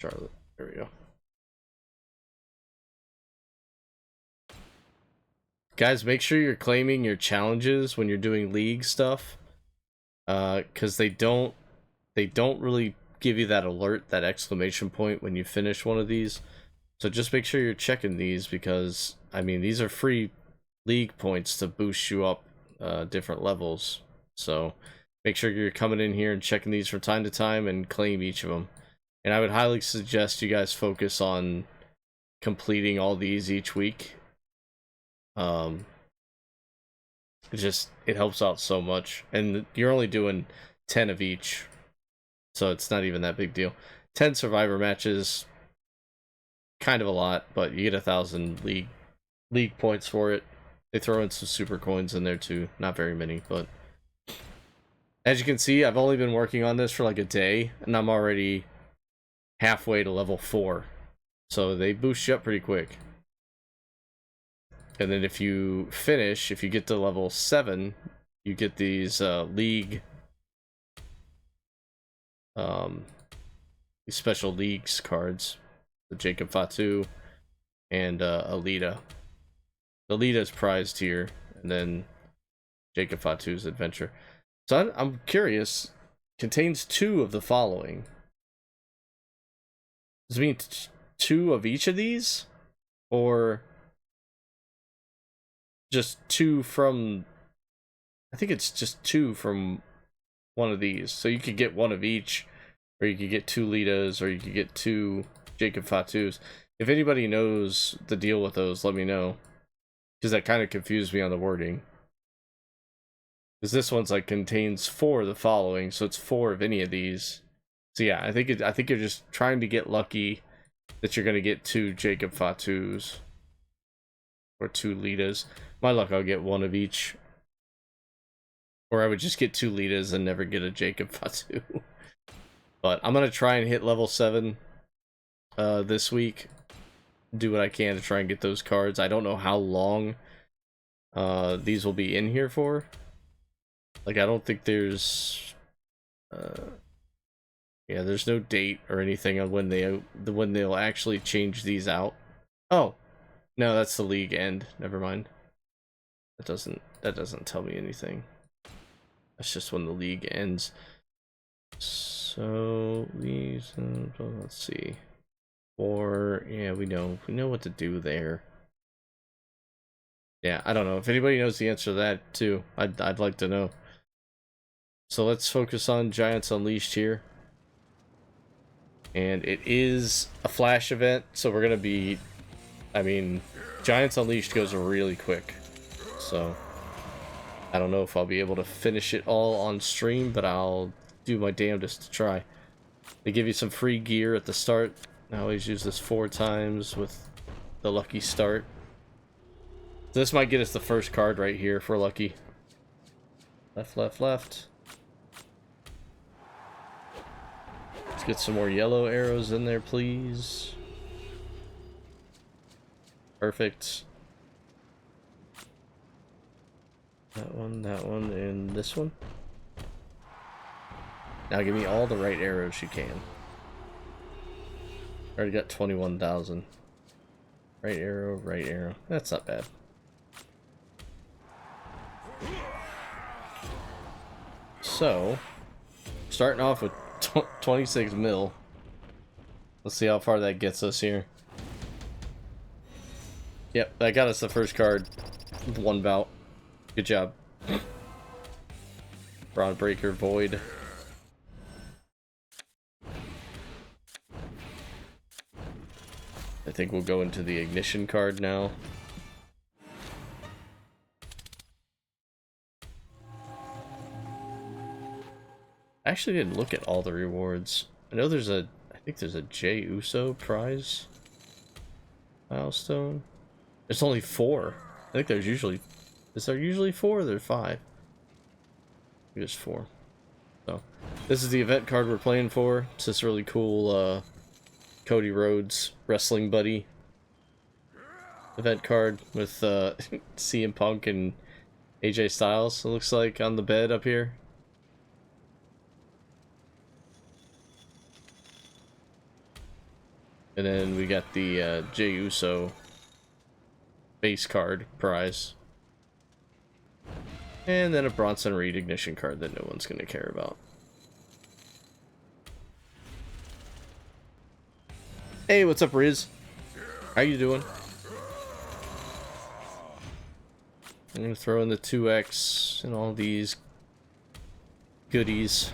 Charlotte. There we go. Guys, make sure you're claiming your challenges when you're doing league stuff. Because they don't really give you that alert, that exclamation point when you finish one of these. So just make sure you're checking these because, I mean, these are free league points to boost you up different levels. So make sure you're coming in here and checking these from time to time and claim each of them. And I would highly suggest you guys focus on completing all these each week. It helps out so much. And you're only doing 10 of each, so it's not even that big deal. 10 survivor matches, kind of a lot, but you get 1,000 league points for it. They throw in some super coins in there too. Not very many, but as you can see, I've only been working on this for like a day, and I'm already halfway to level 4. So they boost you up pretty quick. And then if you get to level 7, you get these league these special leagues cards. The Jacob Fatu and Alita. Alita's prize tier, and then Jacob Fatu's adventure. So I'm curious. Contains 2 of the following. Does it mean 2 of each of these? Or just 2 from... I think it's just 2 from one of these. So you could get 1 of each, or you could get 2 Litas, or you could get 2 Jacob Fatus. If anybody knows the deal with those, let me know. Because that kind of confused me on the wording. Because this one's like contains 4 of the following, so it's 4 of any of these. So yeah, I think you're just trying to get lucky that you're gonna get 2 Jacob Fatus or 2 Litas. My luck, I'll get 1 of each, or I would just get 2 Litas and never get a Jacob Fatu. But I'm gonna try and hit level 7 this week. Do what I can to try and get those cards. I don't know how long these will be in here for. Like, I don't think there's yeah, there's no date or anything on when they'll actually change these out. Oh, no, that's the league end. Never mind. That doesn't tell me anything. That's just when the league ends. So these, let's see. Or yeah, we know what to do there. Yeah, I don't know if anybody knows the answer to that too. I'd like to know. So let's focus on Giants Unleashed here. And it is a flash event, so we're gonna be, I mean, Giants Unleashed goes really quick. So I don't know if I'll be able to finish it all on stream, but I'll do my damnedest to try. They give you some free gear at the start. I always use this 4 times with the lucky start. So this might get us the first card right here if we're lucky. Left, left, left. Let's get some more yellow arrows in there, please. Perfect. That one, and this one. Now give me all the right arrows you can. Already got 21,000. Right arrow, right arrow. That's not bad. So, starting off with 26 mil. Let's see how far that gets us here. Yep, that got us the first card. 1 bout. Good job. Broad Breaker Void. I think we'll go into the ignition card now. I actually didn't look at all the rewards. I know I think there's a Jey Uso prize milestone. There's only 4. I think there's usually, is there usually 4 or there's 5? I think there's 4. So this is the event card we're playing for. It's this really cool Cody Rhodes wrestling buddy event card with CM Punk and AJ Styles, it looks like, on the bed up here. And then we got the Jey Uso base card prize. And then a Bronson Reed ignition card that no one's going to care about. Hey, what's up, Riz? How you doing? I'm going to throw in the 2X and all these goodies.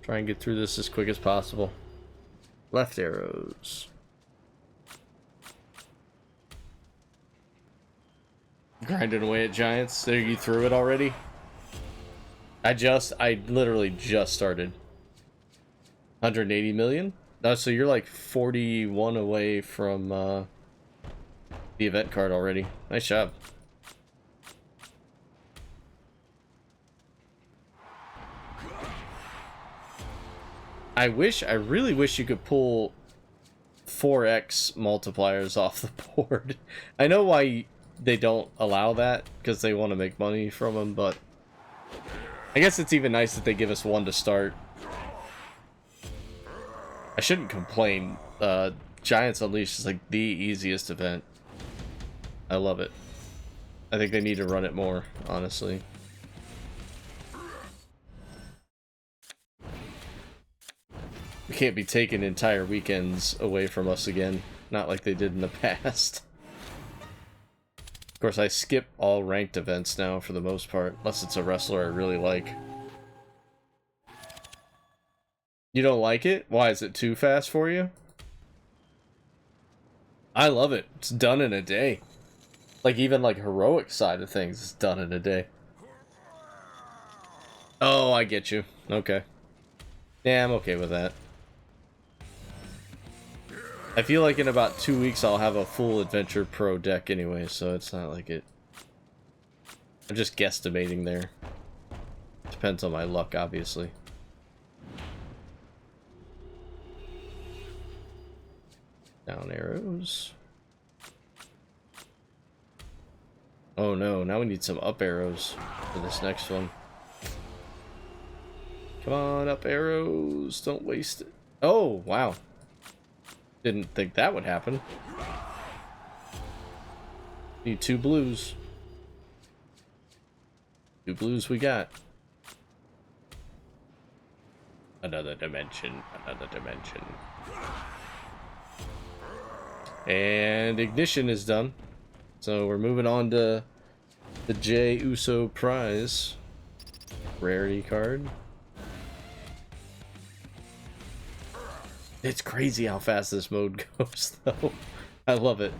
Try and get through this as quick as possible. Left arrows. Grinding away at giants. There, you threw it already? I literally just started. 180 million? Oh, so you're like 41 away from the event card already. Nice job. I really wish you could pull 4x multipliers off the board. I know why they don't allow that, because they want to make money from them, but I guess it's even nice that they give us one to start. I shouldn't complain. Giants Unleashed is like the easiest event. I love it. I think they need to run it more, honestly. We can't be taking entire weekends away from us again. Not like they did in the past. Of course, I skip all ranked events now for the most part, unless it's a wrestler I really like. You don't like it? Why, is it too fast for you? I love it. It's done in a day. Like, even like heroic side of things is done in a day. Oh, I get you. Okay. Yeah, I'm okay with that. I feel like in about 2 weeks I'll have a full Adventure Pro deck anyway, so it's not like it... I'm just guesstimating there. Depends on my luck, obviously. Down arrows. Oh no, now we need some up arrows for this next one. Come on, up arrows. Don't waste it. Oh, wow. Didn't think that would happen. Need 2 blues. 2 blues we got. Another dimension. Another dimension. And ignition is done. So we're moving on to the Jey Uso prize. Rarity card. It's crazy how fast this mode goes, though. I love it.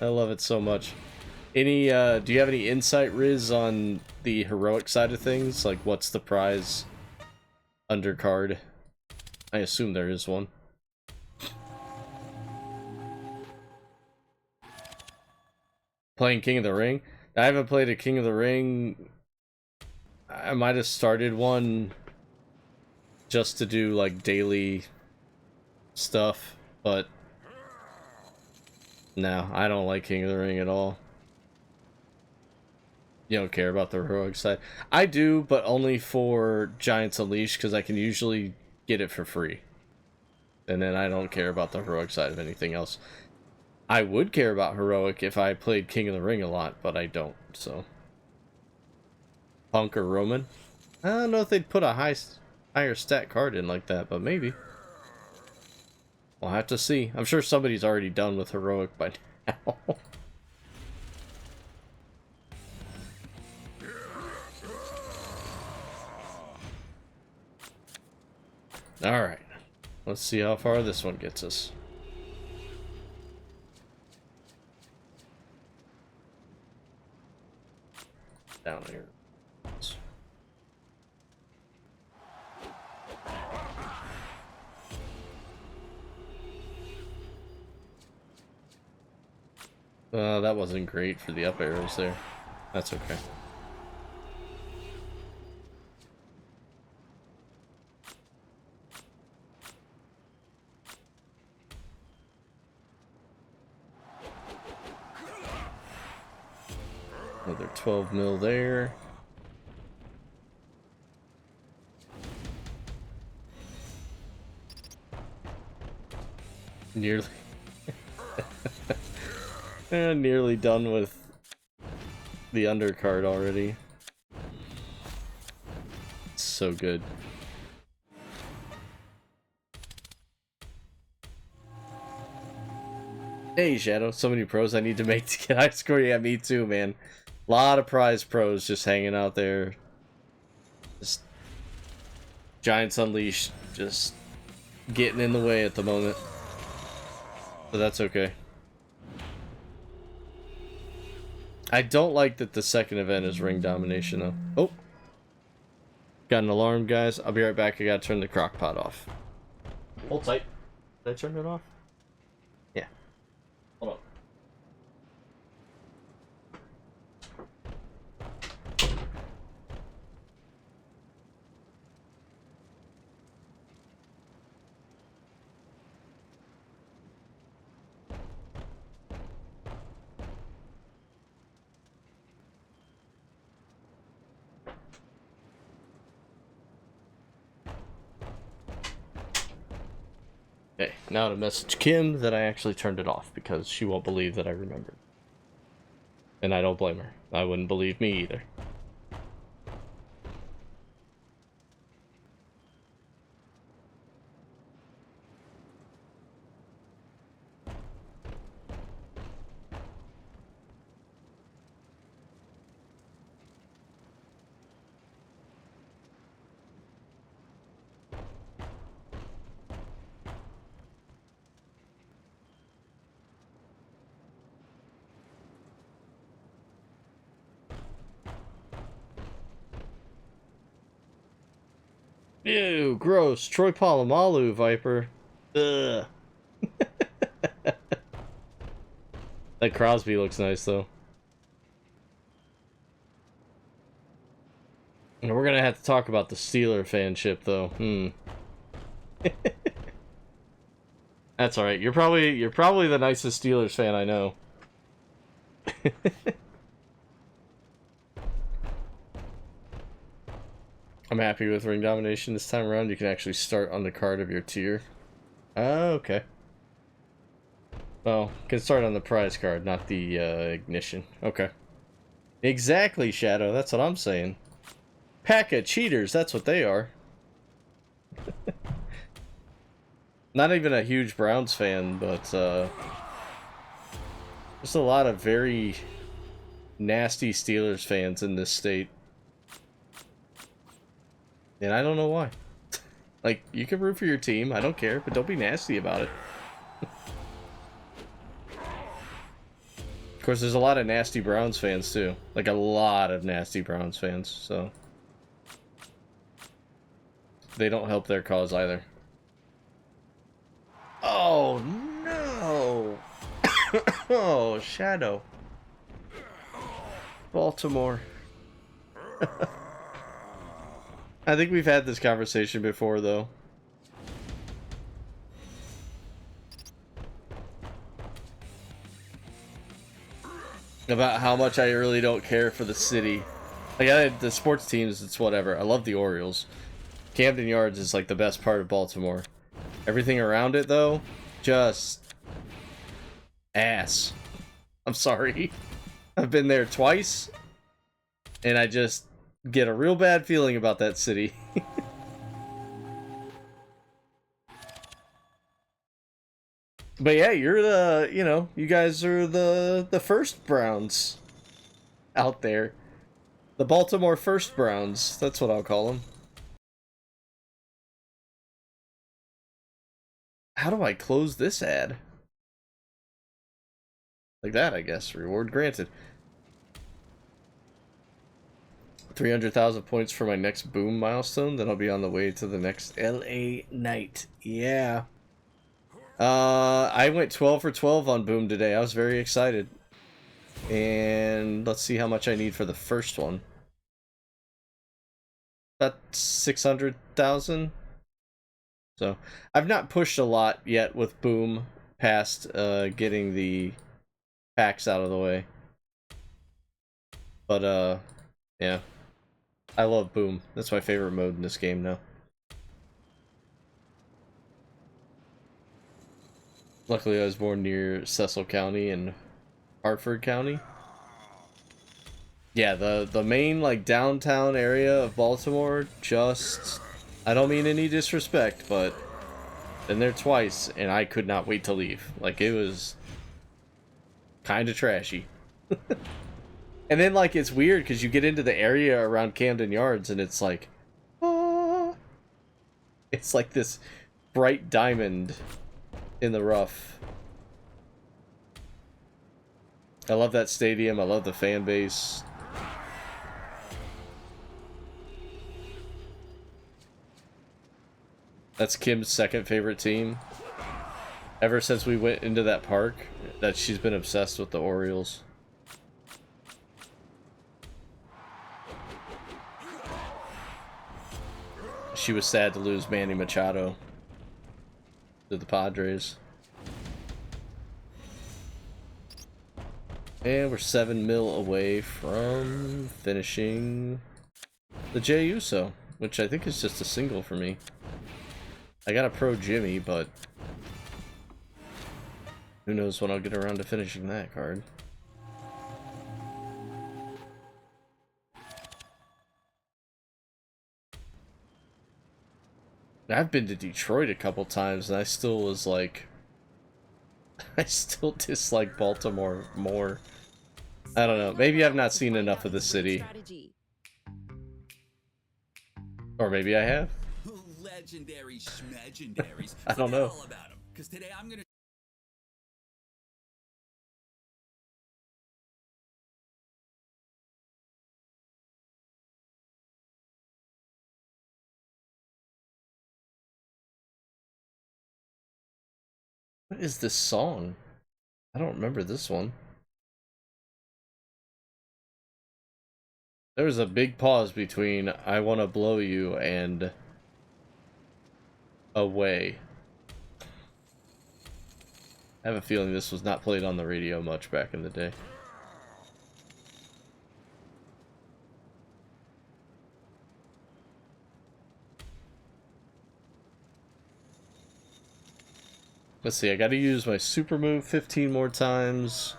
I love it so much. Any, do you have any insight, Riz, on the heroic side of things? Like, what's the prize undercard? I assume there is one. Playing King of the Ring? I haven't played a King of the Ring. I might have started one just to do, like, daily stuff, but no, I don't like King of the Ring at all. You don't care about the heroic side? I do, but only for Giants Unleashed, because I can usually get it for free. And then I don't care about the heroic side of anything else. I would care about heroic if I played King of the Ring a lot, but I don't, so. Punk or Roman? I don't know if they'd put a higher stat card in like that, but maybe. We'll have to see. I'm sure somebody's already done with heroic by now. Alright. Let's see how far this one gets us. Down here. That wasn't great for the up arrows there. That's okay. Another 12 mil there. Nearly. Nearly done with the undercard already. It's so good. Hey Shadow, so many pros I need to make to get high score. Yeah, me too, man. A lot of prize pros just hanging out there. Just Giants Unleashed, just getting in the way at the moment. But that's okay. I don't like that the second event is ring domination, though. Oh! Got an alarm, guys. I'll be right back. I gotta turn the crock pot off. Hold tight. Did I turn it off? Yeah. Hold on. Okay, now to message Kim that I actually turned it off because she won't believe that I remembered. And I don't blame her. I wouldn't believe me either. Ew, gross. Troy Polamalu, Viper. Ugh. That Crosby looks nice, though. And we're gonna have to talk about the Steeler fanship, though. That's alright. You're probably the nicest Steelers fan I know. I'm happy with ring domination this time around. You can actually start on the card of your tier. Oh, okay. Well, you can start on the prize card, not the ignition. Okay. Exactly, Shadow. That's what I'm saying. Pack of cheaters. That's what they are. Not even a huge Browns fan, but there's a lot of very nasty Steelers fans in this state. And I don't know why. Like, you can root for your team, I don't care, but don't be nasty about it. Of course, there's a lot of nasty Browns fans, too. Like, a lot of nasty Browns fans, so... they don't help their cause, either. Oh, no! Oh, Shadow. Baltimore. I think we've had this conversation before, though. About how much I really don't care for the city. Like, the sports teams, it's whatever. I love the Orioles. Camden Yards is, like, the best part of Baltimore. Everything around it, though, just... ass. I'm sorry. I've been there twice, and I just... get a real bad feeling about that city. But yeah, you're the, you know, you guys are the first Browns out there. The Baltimore First Browns, that's what I'll call them. How do I close this ad? Like that, I guess. Reward granted. 300,000 points for my next Boom milestone, then I'll be on the way to the next LA night. Yeah. I went 12 for 12 on Boom today. I was very excited. And let's see how much I need for the first one. About 600,000. So, I've not pushed a lot yet with Boom past getting the packs out of the way. But, yeah. I love Boom. That's my favorite mode in this game now. Luckily, I was born near Cecil County and Hartford County. Yeah, the main, like, downtown area of Baltimore, just... I don't mean any disrespect, but... been there twice, and I could not wait to leave. Like, it was... kinda trashy. And then, like, it's weird, because you get into the area around Camden Yards, and it's like... ah. It's like this bright diamond in the rough. I love that stadium. I love the fan base. That's Kim's second favorite team. Ever since we went into that park, that she's been obsessed with the Orioles. She was sad to lose Manny Machado to the Padres. And we're 7 mil away from finishing the Jey Uso, which I think is just a single for me. I got a pro Jimmy, but who knows when I'll get around to finishing that card. I've been to Detroit a couple times, and I still was like, I still dislike Baltimore more. I don't know. Maybe I've not seen enough of the city. Or maybe I have. Legendary schmegendaries. I don't know. All about 'em, 'cause today I'm gonna. What is this song? I don't remember this one. There was a big pause between I Wanna Blow You and Away. I have a feeling this was not played on the radio much back in the day. Let's see, I gotta use my super move 15 more times.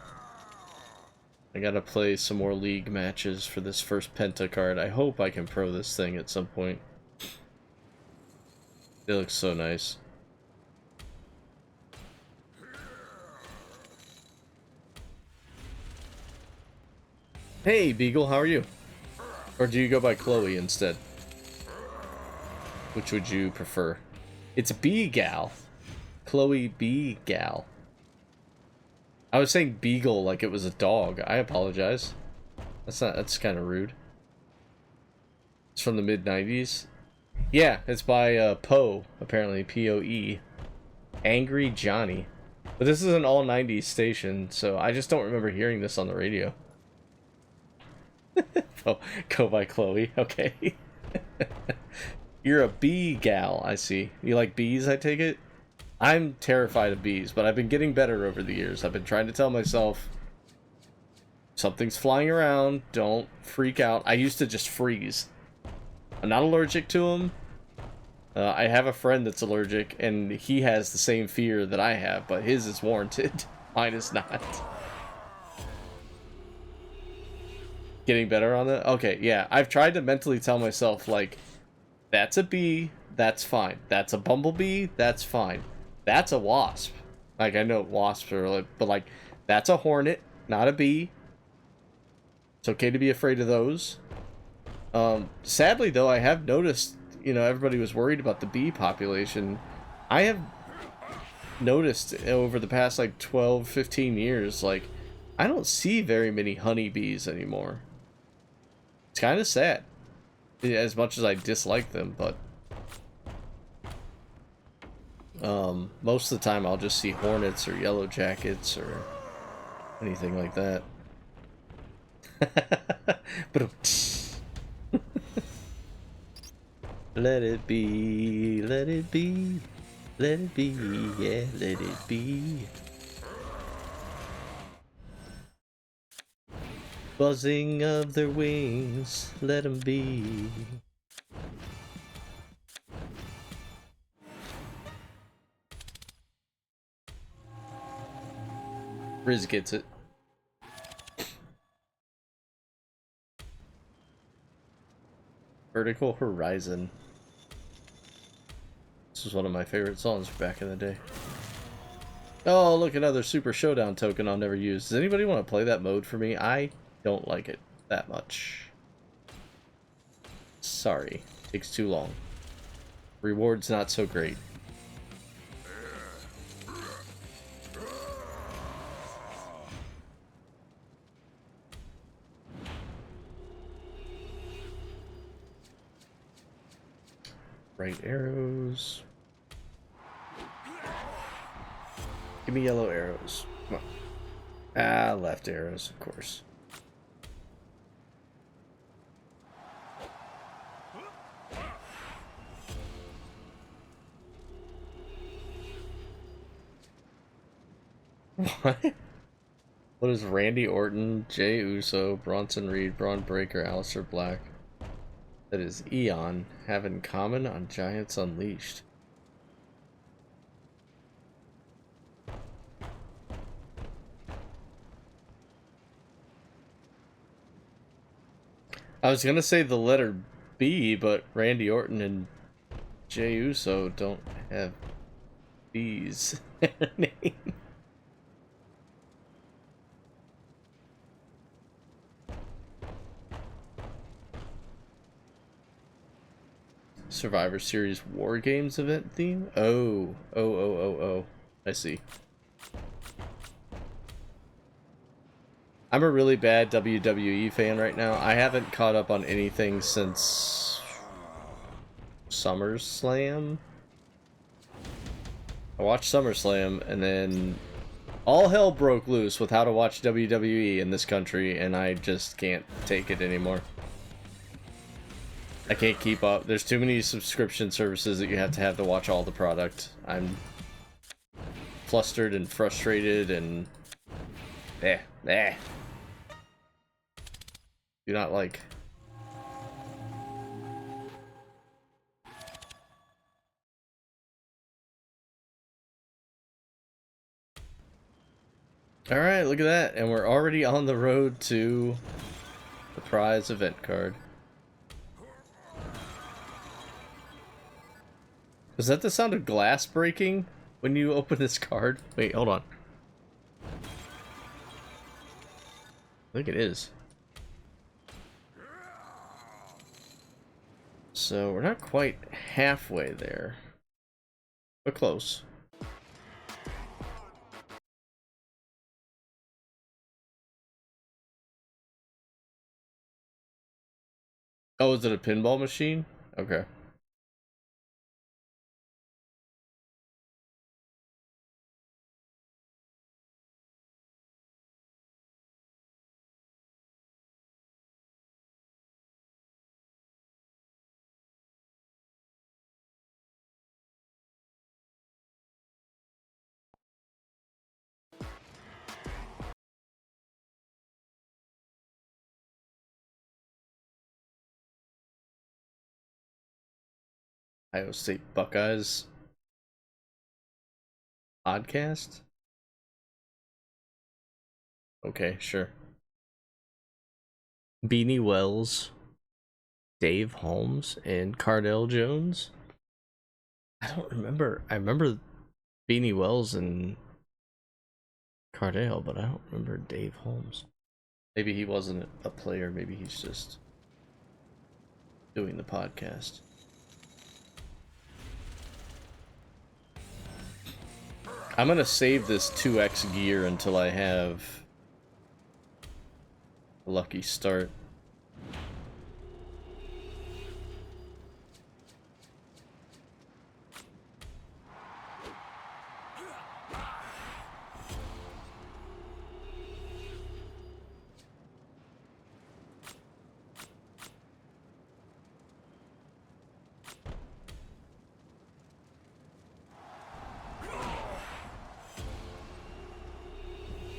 I gotta play some more league matches for this first Penta card. I hope I can pro this thing at some point. It looks so nice. Hey, Beagle, how are you? Or do you go by Chloe instead? Which would you prefer? It's B-Gal. Chloe B-Gal. I was saying beagle like it was a dog. I apologize. That's kind of rude. It's from the mid-90s. Yeah, it's by Poe, apparently. P-O-E. Angry Johnny. But this is an all-90s station, so I just don't remember hearing this on the radio. Oh, go by Chloe. Okay. You're a bee gal, I see. You like bees, I take it? I'm terrified of bees, but I've been getting better over the years. I've been trying to tell myself, something's flying around, don't freak out. I used to just freeze. I'm not allergic to them. I have a friend that's allergic, and he has the same fear that I have, but his is warranted. Mine is not. Getting better on that? Okay, yeah. I've tried to mentally tell myself, like, that's a bee, that's fine. That's a bumblebee, that's fine. That's a wasp. Like, I know wasps are, like, but, like, that's a hornet, not a bee. It's okay to be afraid of those. Sadly, though, I have noticed, you know, everybody was worried about the bee population. I have noticed over the past, like, 12, 15 years, like, I don't see very many honeybees anymore. It's kind of sad. As much as I dislike them, but... most of the time I'll just see hornets or yellow jackets or anything like that. But let it be, let it be, let it be, yeah, let it be. Buzzing of their wings, let them be. Riz gets it. Vertical Horizon. This was one of my favorite songs back in the day. Oh, look, another Super Showdown token I'll never use. Does anybody want to play that mode for me? I don't like it that much. Sorry. Takes too long. Reward's not so great. Right arrows. Give me yellow arrows. Come on. Ah, left arrows, of course. What? What is Randy Orton, Jey Uso, Bronson Reed, Braun Breaker, Aleister Black? That is Eon have in common on Giants Unleashed. I was gonna say the letter B, but Randy Orton and Jey Uso don't have B's in their name. Survivor Series War Games event theme? Oh. I see. I'm a really bad WWE fan right now. I haven't caught up on anything since SummerSlam. I watched SummerSlam and then all hell broke loose with how to watch WWE in this country, and I just can't take it anymore. I can't keep up. There's too many subscription services that you have to watch all the product. I'm flustered and frustrated and do not like. Alright, look at that. And we're already on the road to the prize event card. Is that the sound of glass breaking when you open this card? Wait, hold on. I think it is. So we're not quite halfway there, but close. Oh, is it a pinball machine? Okay. Iowa State Buckeyes podcast? Okay, sure. Beanie Wells, Dave Holmes, and Cardell Jones? I don't remember. I remember Beanie Wells and Cardell, but I don't remember Dave Holmes. Maybe he wasn't a player, maybe he's just doing the podcast. I'm gonna save this 2x gear until I have a lucky start.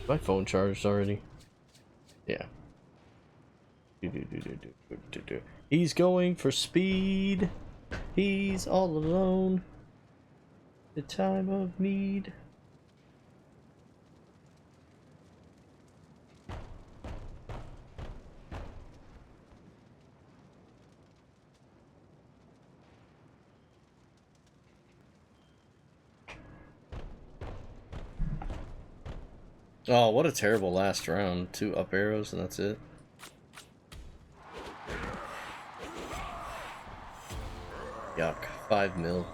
My phone charged already? Yeah. He's going for speed. He's all alone. The time of need. Oh, what a terrible last round. 2 up arrows and that's it. Yuck. 5 mil.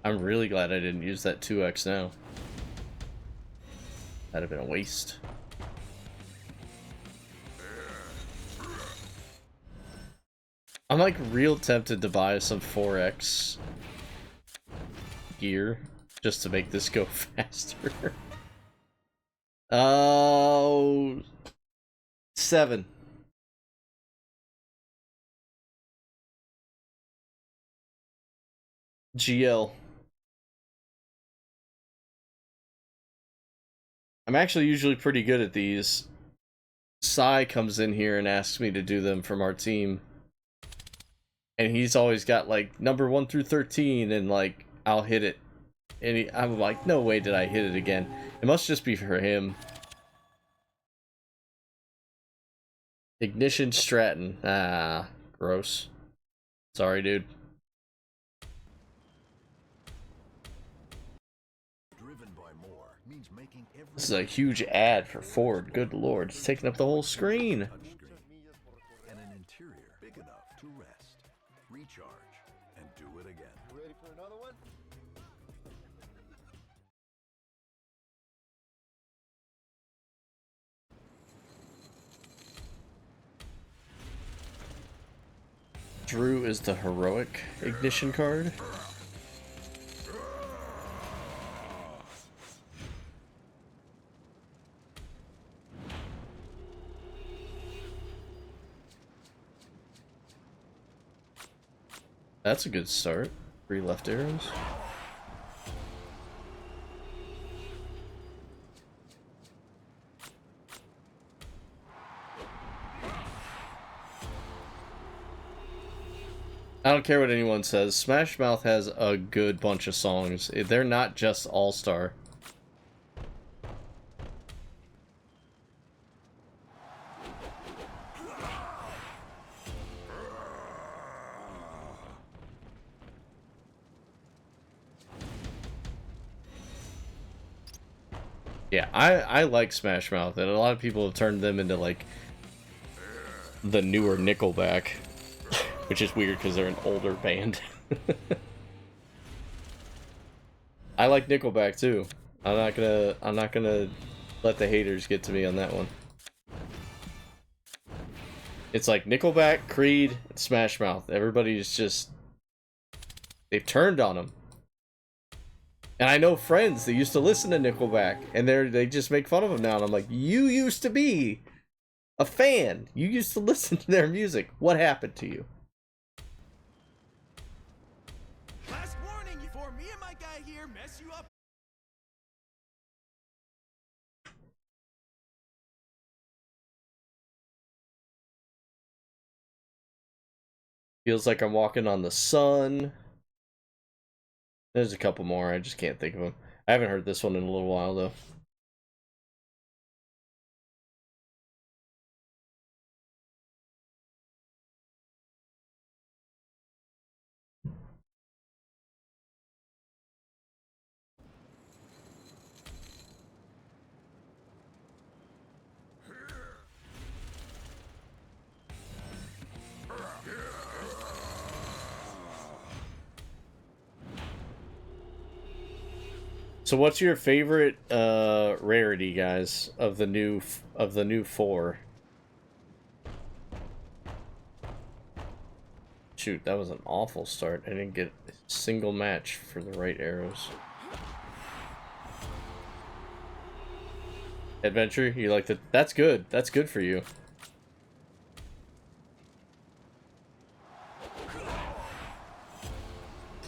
I'm really glad I didn't use that 2x now. That'd have been a waste. I'm like real tempted to buy some 4X gear just to make this go faster. Oh, 7. GL. I'm actually usually pretty good at these. Sai comes in here and asks me to do them from our team. And he's always got like number 1 through 13 and like I'll hit it. And I'm like, no way did I hit it again. It must just be for him. Ignition Stratton. Ah, gross. Sorry, dude. This is a huge ad for Ford. Good lord, it's taking up the whole screen. And an interior big enough to rest, recharge, and do it again. Ready for another one? Drew is the heroic ignition card. That's a good start. 3 left arrows. I don't care what anyone says. Smash Mouth has a good bunch of songs. They're not just All-Star. Yeah, I like Smash Mouth, and a lot of people have turned them into like the newer Nickelback, which is weird because they're an older band. I like Nickelback too. I'm not gonna let the haters get to me on that one. It's like Nickelback, Creed, and Smash Mouth. Everybody's just, they've turned on them. And I know friends that used to listen to Nickelback, and they just make fun of them now. And I'm like, you used to be a fan. You used to listen to their music. What happened to you? Last warning before me and my guy here mess you up. Feels like I'm walking on the sun. There's a couple more. I just can't think of them. I haven't heard this one in a little while, though. So what's your favorite rarity, guys, of the new 4? Shoot, that was an awful start. I didn't get a single match for the right arrows. Adventure, you like that? That's good. That's good for you.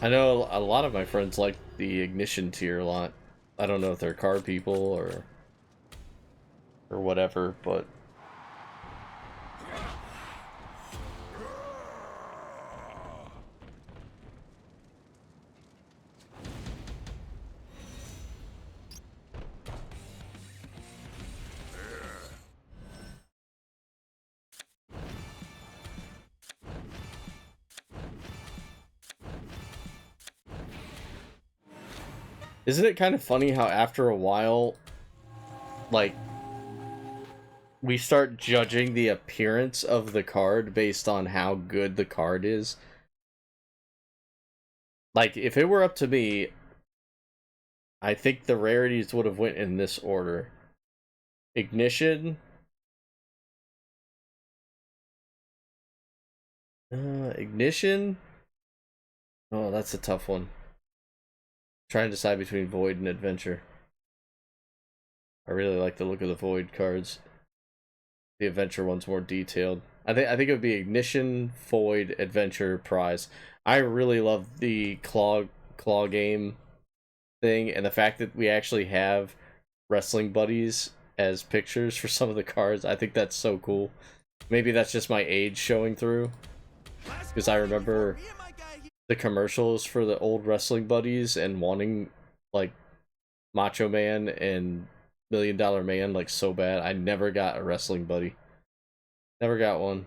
I know a lot of my friends like the Ignition tier a lot. I don't know if they're card people or whatever, but isn't it kind of funny how after a while, like, we start judging the appearance of the card based on how good the card is? Like, if it were up to me, I think the rarities would have went in this order. Ignition. Ignition. Oh, that's a tough one. Trying to decide between Void and Adventure. I really like the look of the Void cards. The Adventure one's more detailed. I think it would be Ignition, Void, Adventure, Prize. I really love the claw game thing, and the fact that we actually have wrestling buddies as pictures for some of the cards. I think that's so cool. Maybe that's just my age showing through, because I remember the commercials for the old wrestling buddies and wanting like Macho Man and $1 Million Man like so bad. I never got a wrestling buddy. Never got one.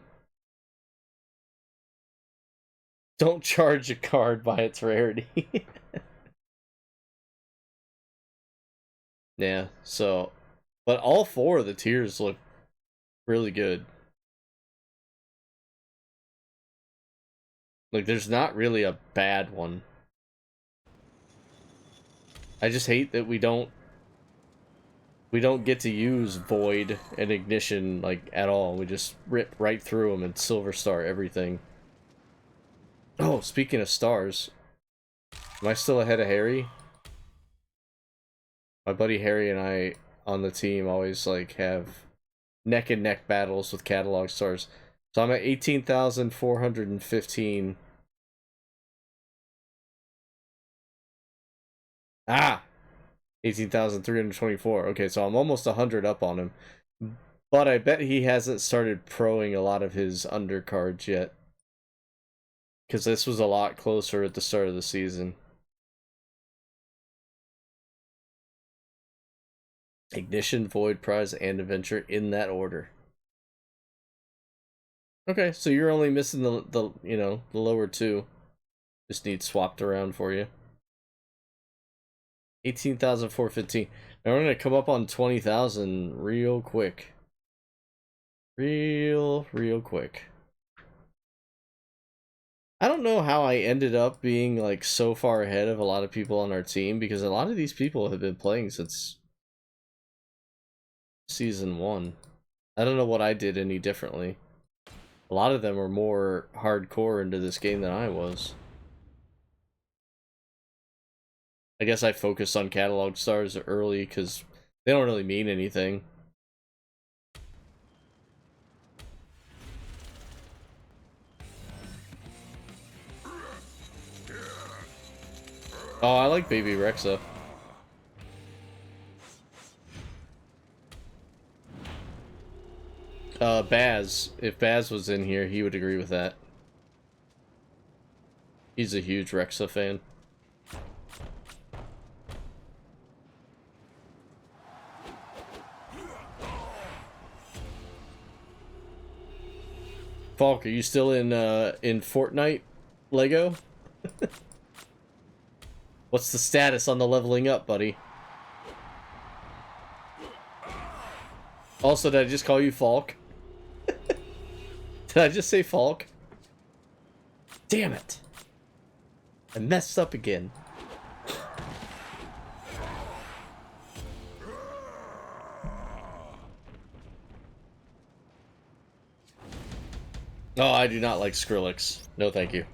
Don't charge a card by its rarity. Yeah, so, but all 4 of the tiers look really good. Like, there's not really a bad one. I just hate that we don't get to use Void and Ignition, like, at all. We just rip right through them and Silver Star everything. Oh, speaking of stars, am I still ahead of Harry? My buddy Harry and I on the team always, like, have neck and neck battles with catalog stars. So I'm at 18,415. Ah! 18,324. Okay, so I'm almost 100 up on him. But I bet he hasn't started proing a lot of his undercards yet. Because this was a lot closer at the start of the season. Ignition, Void, Prize, and Adventure in that order. Okay, so you're only missing the lower 2. Just need swapped around for you. 18,415. Now we're gonna come up on 20,000 real quick. Real quick. I don't know how I ended up being like so far ahead of a lot of people on our team, because a lot of these people have been playing since Season 1. I don't know what I did any differently. A lot of them are more hardcore into this game than I was. I guess I focused on catalog stars early because they don't really mean anything. Oh, I like Baby Rexa. Baz. If Baz was in here, he would agree with that. He's a huge Rexa fan. Falk, are you still in Fortnite Lego? What's the status on the leveling up, buddy? Also, did I just call you Falk? Did I just say Falk? Damn it. I messed up again. Oh, I do not like Skrillex. No, thank you.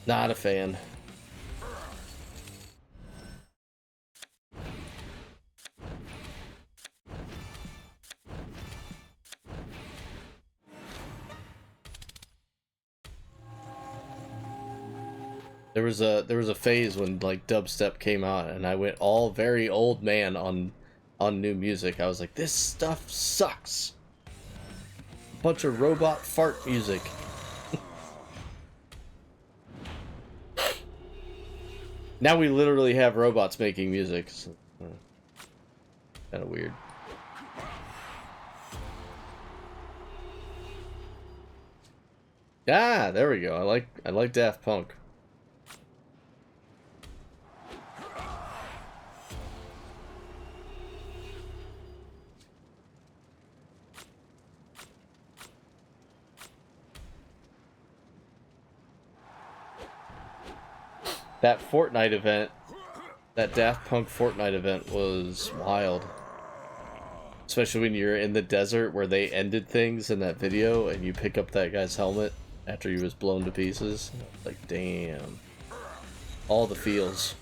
Not a fan. There was a phase when like dubstep came out and I went all very old man on new music. I was like, this stuff sucks. Bunch of robot fart music. Now we literally have robots making music. So, kind of weird. Ah, there we go. I like Daft Punk. That Fortnite event, that Daft Punk Fortnite event was wild. Especially when you're in the desert where they ended things in that video and you pick up that guy's helmet after he was blown to pieces. Like, damn. All the feels.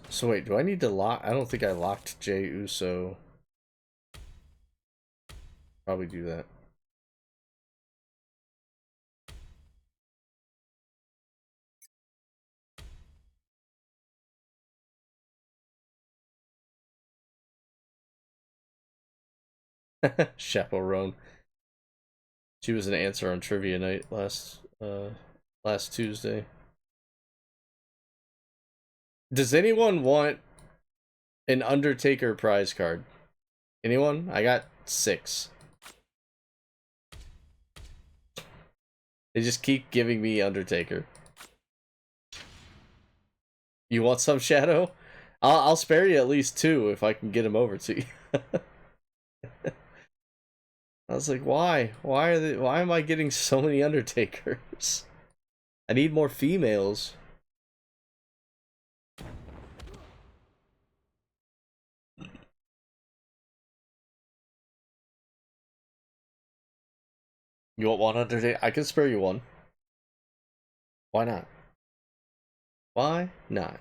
So wait, do I need to lock? I don't think I locked Jey Uso. Probably do that. Chaperone. She was an answer on trivia night last Tuesday. Does anyone want an Undertaker prize card? Anyone? I got 6. They just keep giving me Undertaker. You want some, Shadow? I'll spare you at least 2 if I can get him over to you. I was like, why? Why am I getting so many Undertakers? I need more females. You want one Undertaker? I can spare you one. Why not? Why not?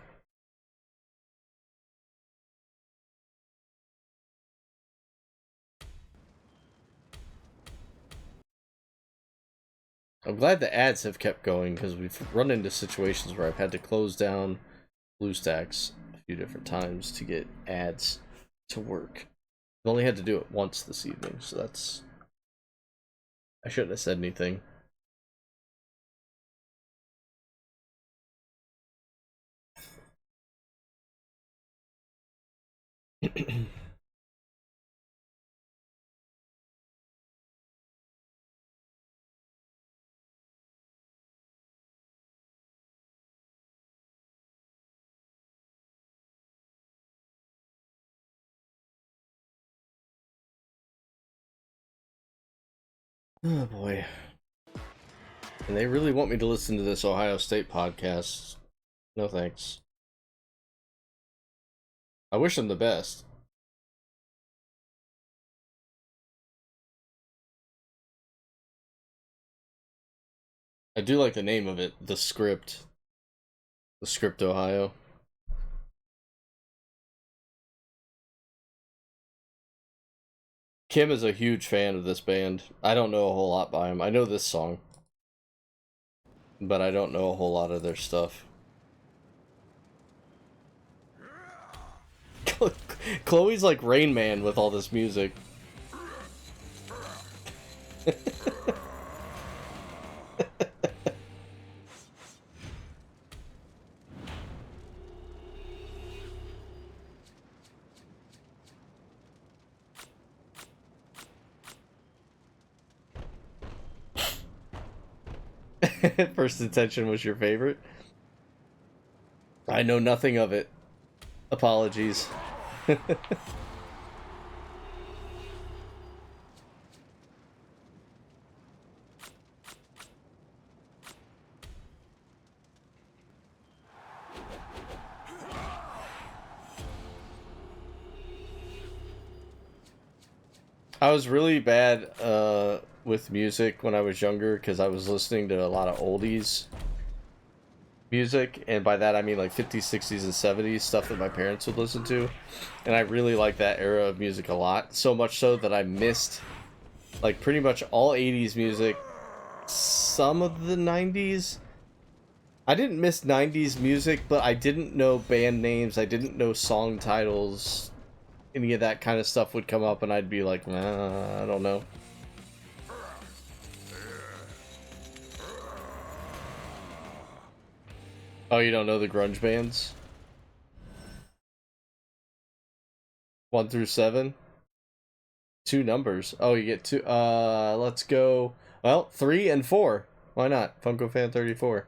I'm glad the ads have kept going because we've run into situations where I've had to close down BlueStacks a few different times to get ads to work. I've only had to do it once this evening, so that's... I shouldn't have said anything. Oh boy. And they really want me to listen to this Ohio State podcast. No thanks. I wish them the best. I do like the name of it, The Script. The Script Ohio. Kim is a huge fan of this band. I don't know a whole lot by him. I know this song, but I don't know a whole lot of their stuff. Chloe's like Rain Man with all this music. First Intention was your favorite? I know nothing of it. Apologies. I was really bad with music when I was younger because I was listening to a lot of oldies music, and by that I mean like 50s, 60s, and 70s stuff that my parents would listen to, and I really liked that era of music a lot, so much so that I missed like pretty much all 80s music, some of the 90s. I didn't miss 90s music, but I didn't know band names, I didn't know song titles. Any of that kind of stuff would come up and I'd be like, I don't know. Oh, you don't know the grunge bands? 1 through 7? 2 numbers. Oh, you get 2. Let's go. Well, 3 and 4. Why not? Funko Fan 34.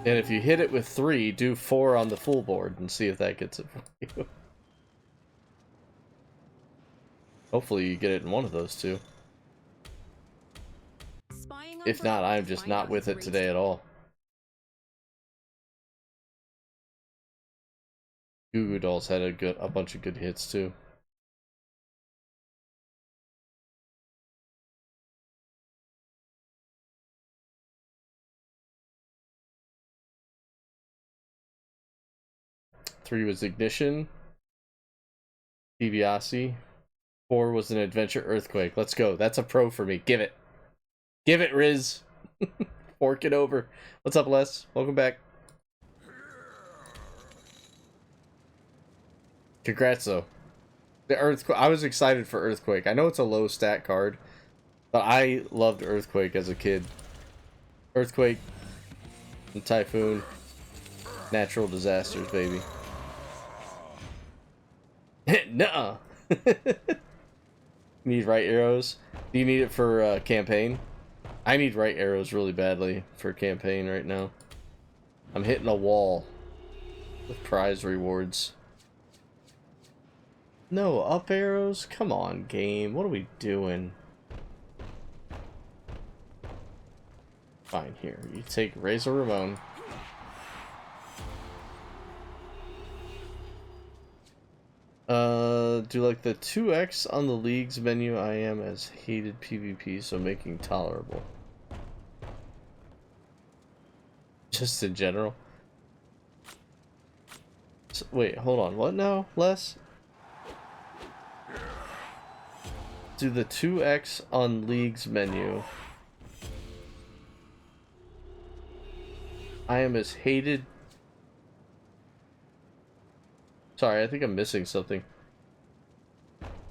And if you hit it with 3, do 4 on the full board and see if that gets it for you. Hopefully you get it in one of those two. If not, I'm just not with it today at all. Goo Goo Dolls had a bunch of good hits too. Three was Ignition. DiBiase. 4 was an Adventure Earthquake. Let's go. That's a pro for me. Give it. Give it, Riz. Fork it over. What's up, Les? Welcome back. Congrats, though. The Earthquake. I was excited for Earthquake. I know it's a low stat card, but I loved Earthquake as a kid. Earthquake and Typhoon. Natural disasters, baby. Nuh-uh. Need right arrows? Do you need it for campaign? I need right arrows really badly for campaign right now. I'm hitting a wall with prize rewards. No up arrows? Come on, game. What are we doing? Fine, here. You take Razor Ramon. Do like the 2x on the league's menu. I am as hated PvP, so making tolerable. Just in general. So, wait, hold on. What now, Les? Do the 2x on league's menu. I am as hated. Sorry, I think I'm missing something.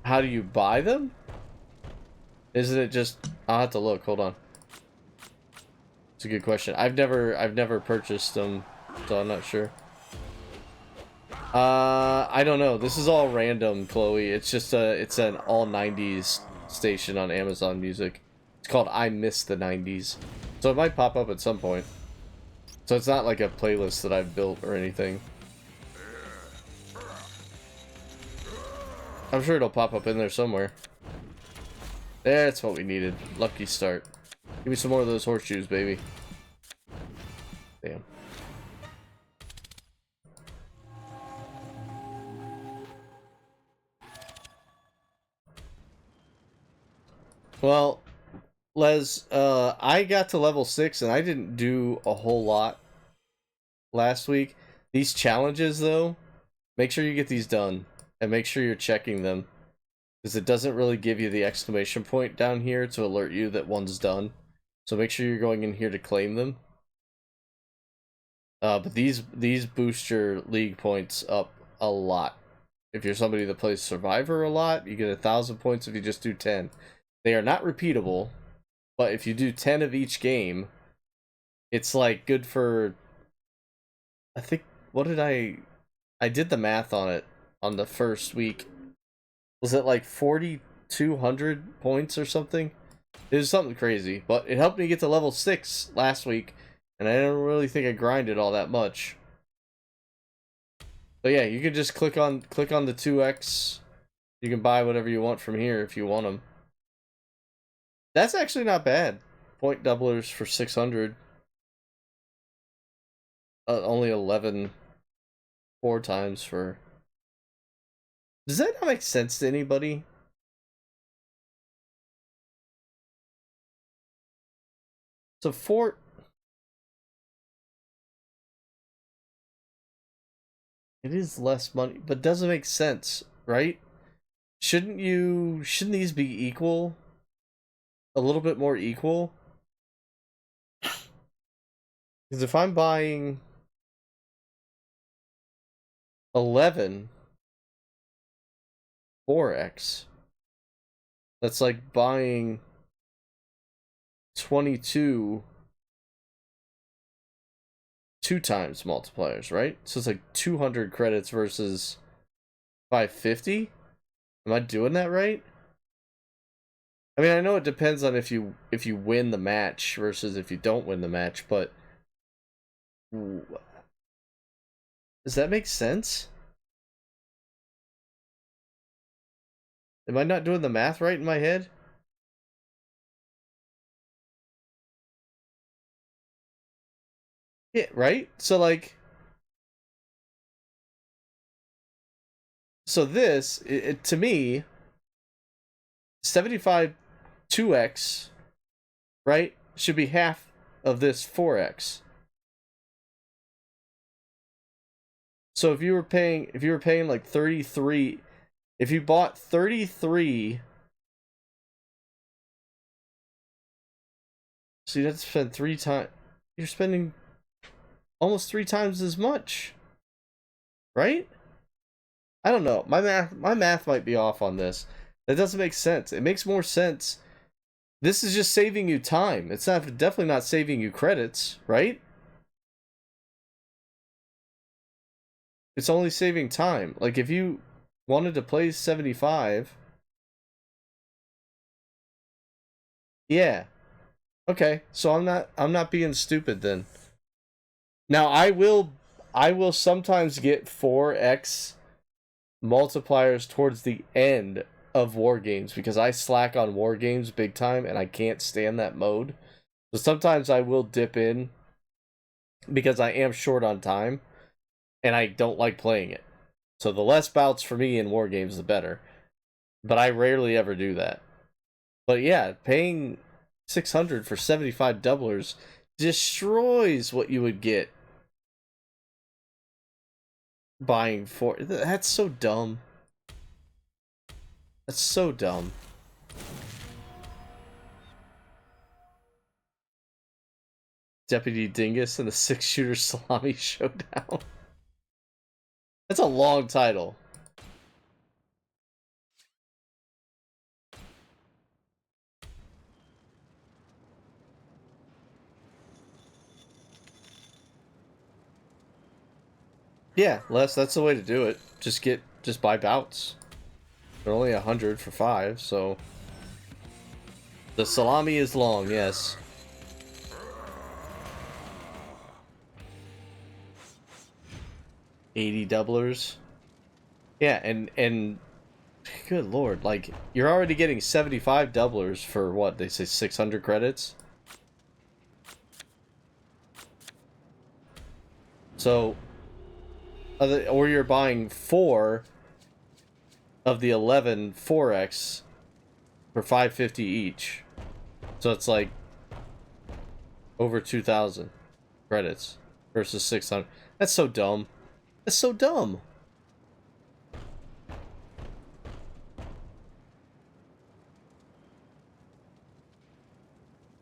How do you buy them? Isn't it just... I'll have to look, hold on. It's a good question. I've never purchased them, so I'm not sure. I don't know. This is all random, Chloe. It's just it's an all 90s station on Amazon Music. It's called I Miss the 90s. So it might pop up at some point. So it's not like a playlist that I've built or anything. I'm sure it'll pop up in there somewhere. That's what we needed. Lucky start. Give me some more of those horseshoes, baby. Damn. Well, Les, I got to level 6 and I didn't do a whole lot last week. These challenges, though, make sure you get these done. And make sure you're checking them, because it doesn't really give you the exclamation point down here to alert you that one's done. So make sure you're going in here to claim them. But these boost your league points up a lot. If you're somebody that plays Survivor a lot, you get 1,000 points if you just do 10. They are not repeatable, but if you do 10 of each game, it's like good for... I think... What did I did the math on it. On the first week, was it like 4,200 points or something? It was something crazy, but it helped me get to level 6 last week, and I don't really think I grinded all that much. But yeah, you can just click on the 2x. You can buy whatever you want from here if you want them. That's actually not bad. Point doublers for 600. Only 11 4 times for... Does that not make sense to anybody? So 4... It is less money, but doesn't make sense, right? Shouldn't these be equal? A little bit more equal? Because if I'm buying 11 4x, that's like buying 22 2 times multipliers, right? So it's like 200 credits versus 550. Am I doing that right? I mean, I know it depends on if you win the match versus if you don't win the match, but Ooh. Does that make sense? Am I not doing the math right in my head? Yeah, right? So like, so this, to me, 75 2x, right, should be half of this 4x. So if you were paying like 33, if you bought 33, so you'd have to spend 3 times, you're spending almost 3 times as much, right? I don't know. My math might be off on this. That doesn't make sense. It makes more sense. This is just saving you time. It's not definitely not saving you credits, right? It's only saving time. Like if you wanted to play 75, yeah. Okay. So I'm not being stupid then. Now I will sometimes get 4x multipliers towards the end of war games because I slack on war games big time and I can't stand that mode. So sometimes I will dip in because I am short on time and I don't like playing it. So the less bouts for me in war games the better. But I rarely ever do that. But yeah, paying 600 for 75 doublers destroys what you would get buying 4. That's so dumb. That's so dumb. Deputy Dingus and the 6-shooter salami showdown. That's a long title. Yeah, Les, that's the way to do it. Just buy bouts. They're only 100 for 5, so the salami is long, yes. $80 doublers. Yeah, and good lord, like you're already getting 75 doublers for what they say 600 credits. So, or you're buying 4 of the 11 4x for 550 each. So it's like over 2,000 credits versus 600. That's so dumb. That's so dumb.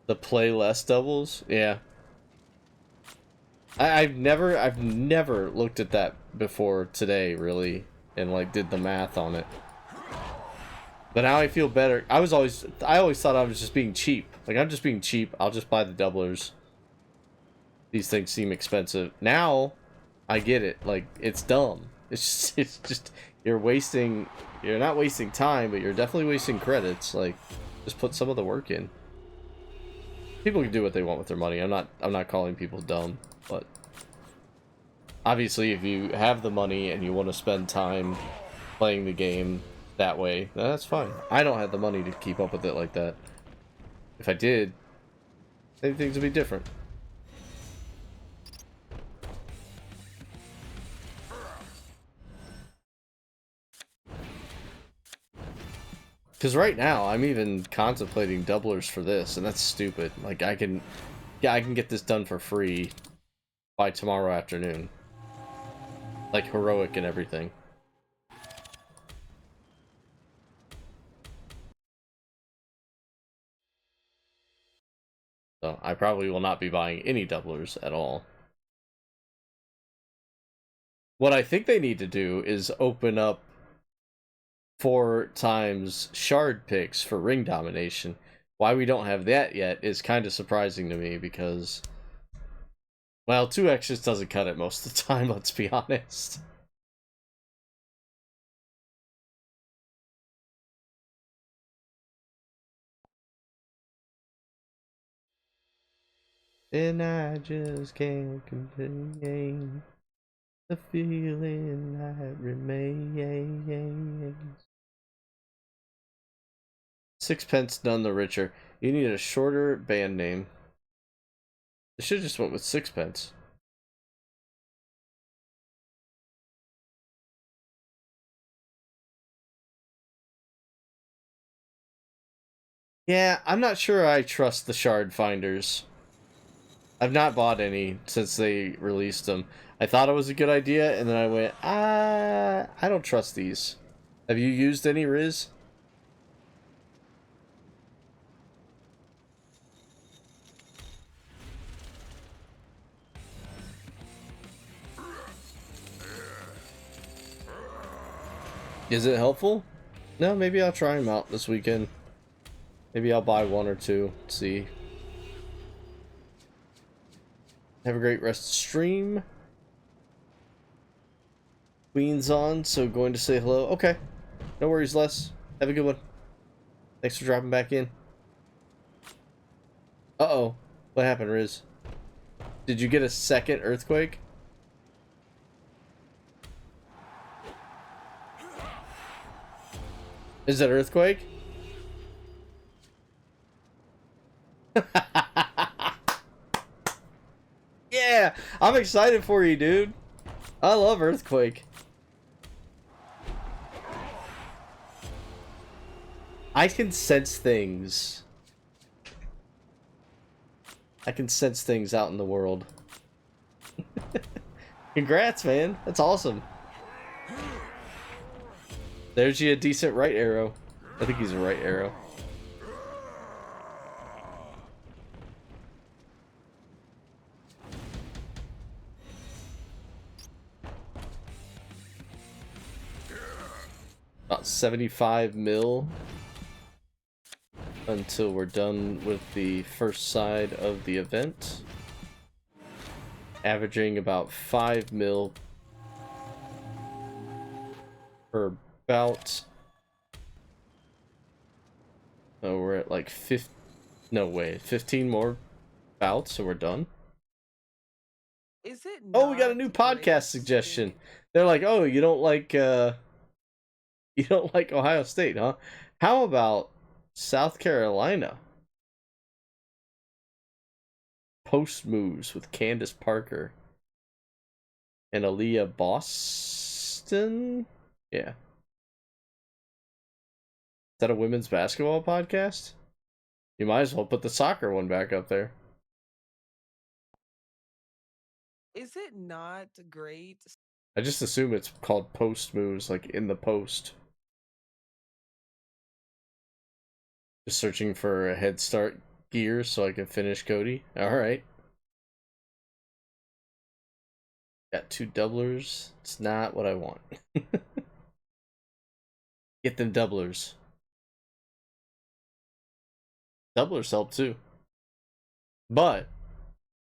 The play less doubles? Yeah. I've never looked at that before today, really, and like did the math on it. But now I feel better. I always thought I was just being cheap. Like I'm just being cheap. I'll just buy the doublers. These things seem expensive. Now I get it. Like it's dumb. It's just you're not wasting time, but you're definitely wasting credits. Like just put some of the work in. People can do what they want with their money. I'm not calling people dumb, but obviously if you have the money and you want to spend time playing the game that way, that's fine. I don't have the money to keep up with it like that. If I did, maybe things would be different. Because right now, I'm even contemplating doublers for this, and that's stupid. Like, I can get this done for free by tomorrow afternoon. Like, heroic and everything. So, I probably will not be buying any doublers at all. What I think they need to do is open up 4 times shard picks for ring domination. Why we don't have that yet is kind of surprising to me because, well, 2x just doesn't cut it most of the time, let's be honest. and I just can't contain the feeling that remains. Sixpence none the richer. You need a shorter band name. They should have just went with Sixpence. Yeah, I'm not sure I trust the shard finders. I've not bought any since they released them. I thought it was a good idea, and then I went, I don't trust these. Have you used any, Riz? Is it helpful? No, maybe I'll try them out this weekend. Maybe I'll buy one or two. See. Have a great rest of the stream. Queen's on, so going to say hello. Okay. No worries, Les. Have a good one. Thanks for dropping back in. Uh-oh. What happened, Riz? Did you get a second earthquake? Is it earthquake? Yeah, I'm excited for you, dude. I love earthquake. I can sense things. I can sense things out in the world. Congrats, man. That's awesome. There's you a decent right arrow. I think he's a right arrow. About 75 mil until we're done with the first side of the event. Averaging about 5 mil per bout. Oh, we're at like 50. No way, 15 more bouts, so we're done. Is it? Oh, we got a new podcast suggestion. They're like, oh, you don't like Ohio State, huh? How about South Carolina? Post moves with Candace Parker and Aaliyah Boston. Yeah. Is that a women's basketball podcast? You might as well put the soccer one back up there. Is it not great? I just assume it's called post moves, like in the post. Just searching for a head start gear so I can finish Cody. Alright. Got 2 doublers. It's not what I want. Get them doublers. Doublers help too. But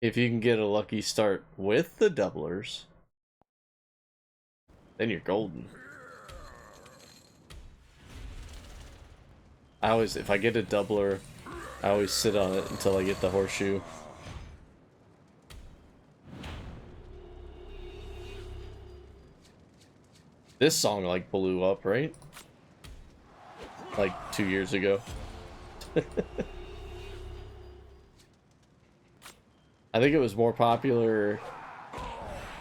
if you can get a lucky start with the doublers, then you're golden. If I get a doubler, I always sit on it until I get the horseshoe. This song like blew up, right? Like 2 years ago. I think it was more popular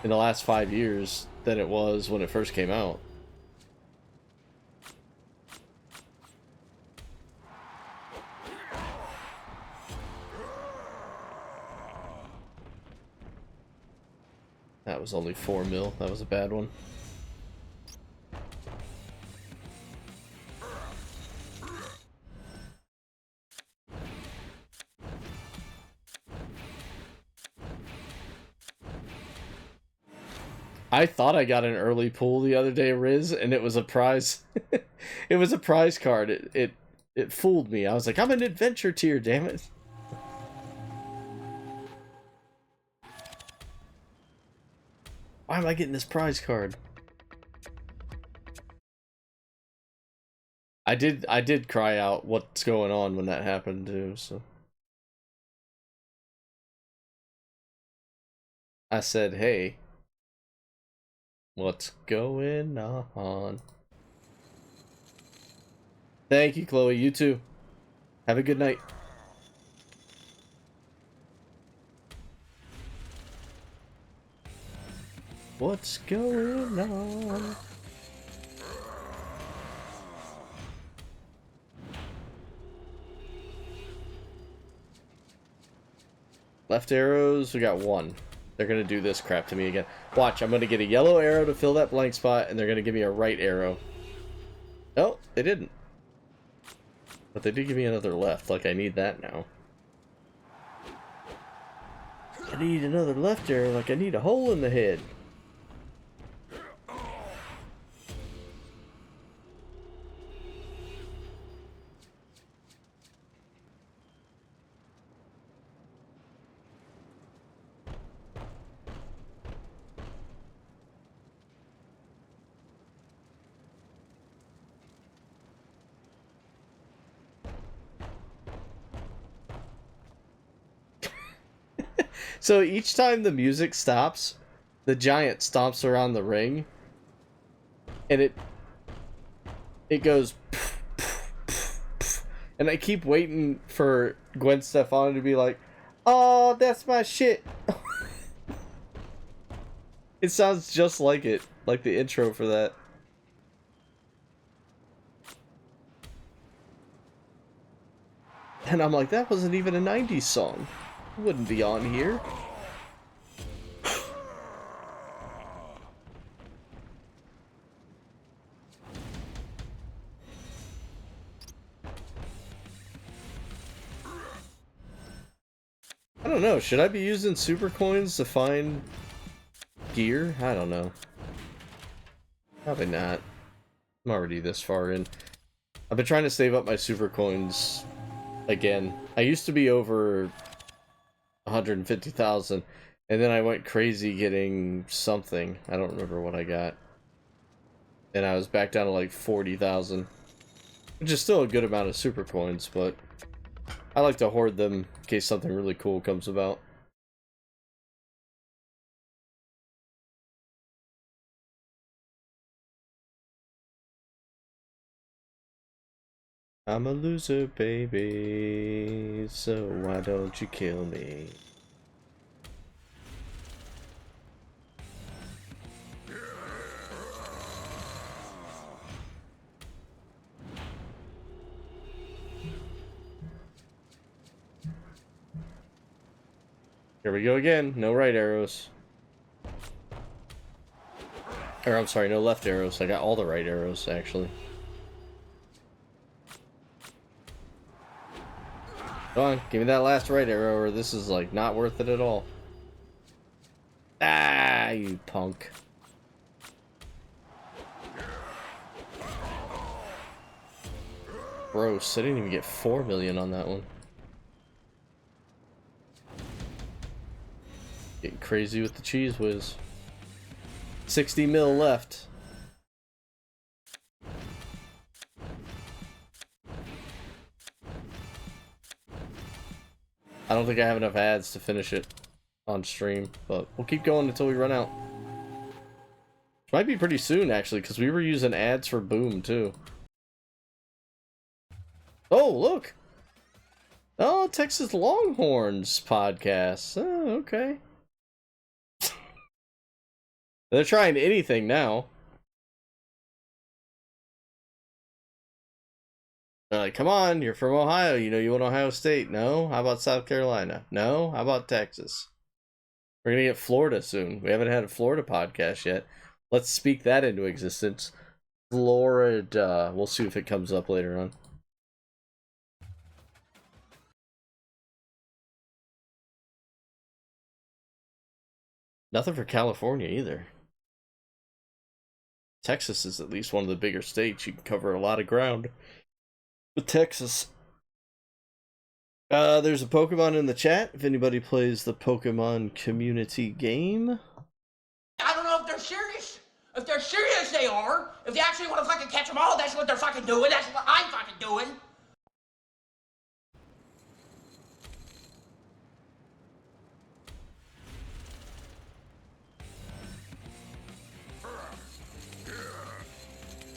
in the last 5 years than it was when it first came out. That was only 4 mil. That was a bad one. I thought I got an early pull the other day, Riz, and it was a prize. It was a prize card. It fooled me. I was like, I'm an adventure tier, damn it. Why am I getting this prize card? I did cry out what's going on when that happened too, so I said, hey, what's going on? Thank you, Chloe. You too. Have a good night. What's going on? Left arrows, we got one. They're gonna do this crap to me again. Watch, I'm gonna get a yellow arrow to fill that blank spot, and they're gonna give me a right arrow. No, they didn't. But they did give me another left, like I need that now. I need another left arrow, like I need a hole in the head. So each time the music stops, the giant stomps around the ring, and it goes, and I keep waiting for Gwen Stefani to be like, "Oh, that's my shit." It sounds just like it, like the intro for that. And I'm like, that wasn't even a 90s song. It wouldn't be on here. I don't know, should I be using super coins to find gear? I don't know. Probably not. I'm already this far in. I've been trying to save up my super coins again. I used to be over 150,000, and then I went crazy getting something. I don't remember what I got. And I was back down to like 40,000. Which is still a good amount of super coins, but I like to hoard them in case something really cool comes about. I'm a loser, baby, so why don't you kill me? Here we go again. No right arrows. Or, I'm sorry, no left arrows. I got all the right arrows, actually. Come on, give me that last right arrow, or this is, like, not worth it at all. Ah, you punk. Gross, I didn't even get 4 million on that one. Getting crazy with the cheese whiz. 60 mil left. I don't think I have enough ads to finish it on stream, but we'll keep going until we run out. Which might be pretty soon, actually, because we were using ads for Boom, too. Oh, look! Oh, Texas Longhorns podcast. Oh, okay. They're trying anything now. They're like, come on, you're from Ohio. You know you want Ohio State. No? How about South Carolina? No? How about Texas? We're going to get Florida soon. We haven't had a Florida podcast yet. Let's speak that into existence. Florida. We'll see if it comes up later on. Nothing for California either. Texas is at least one of the bigger states. You can cover a lot of ground with Texas. There's a Pokemon in the chat. If anybody plays the Pokemon community game. I don't know if they're serious. If they're serious, they are. If they actually want to fucking catch them all, that's what they're fucking doing. That's what I'm fucking doing.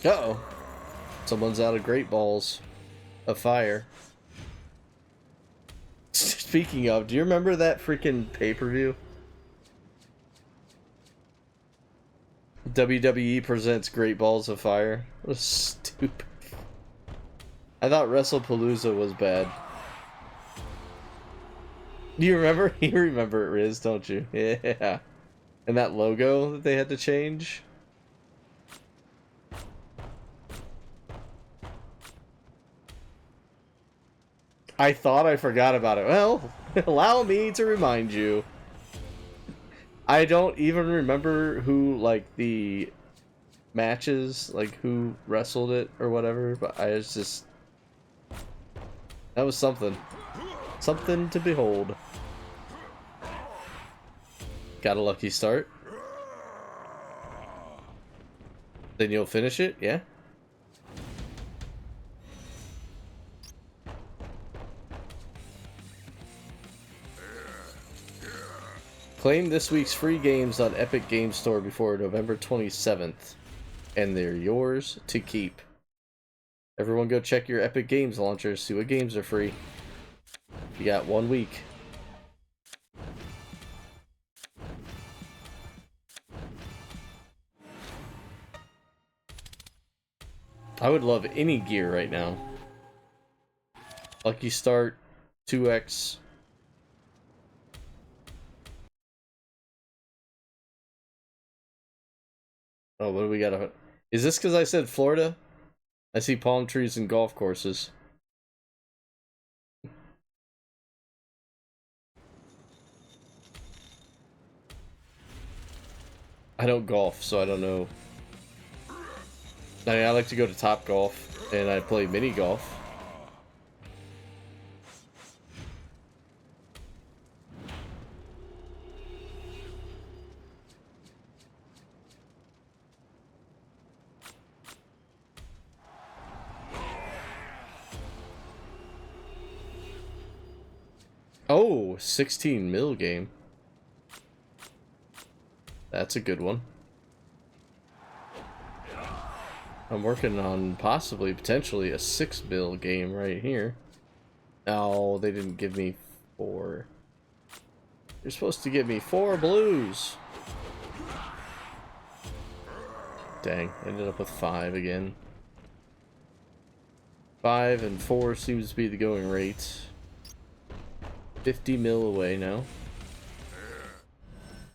Uh-oh. Someone's out of Great Balls of Fire. Speaking of, do you remember that freaking pay-per-view? WWE presents Great Balls of Fire. It was stupid. I thought WrestlePalooza was bad. Do you remember? You remember it, Riz, don't you? Yeah. And that logo that they had to change? I thought I forgot about it. Well, allow me to remind you. I don't even remember who, like, the matches, like, who wrestled it or whatever, but I was just... That was something. Something to behold. Got a lucky start. Then you'll finish it, yeah? Claim this week's free games on Epic Games Store before November 27th, and they're yours to keep. Everyone go check your Epic Games launchers, see what games are free. You got 1 week. I would love any gear right now. Lucky Start, 2x. Oh, what do we got? Is this because I said Florida? I see palm trees and golf courses. I don't golf, so I don't know. I mean, I like to go to Top Golf, and I play mini golf. Oh, 16 mil game. That's a good one. I'm working on possibly, potentially, a 6 mil game right here. No, they didn't give me 4. You're supposed to give me 4 blues. Dang, ended up with 5 again. 5 and 4 seems to be the going rate. 50 mil away now.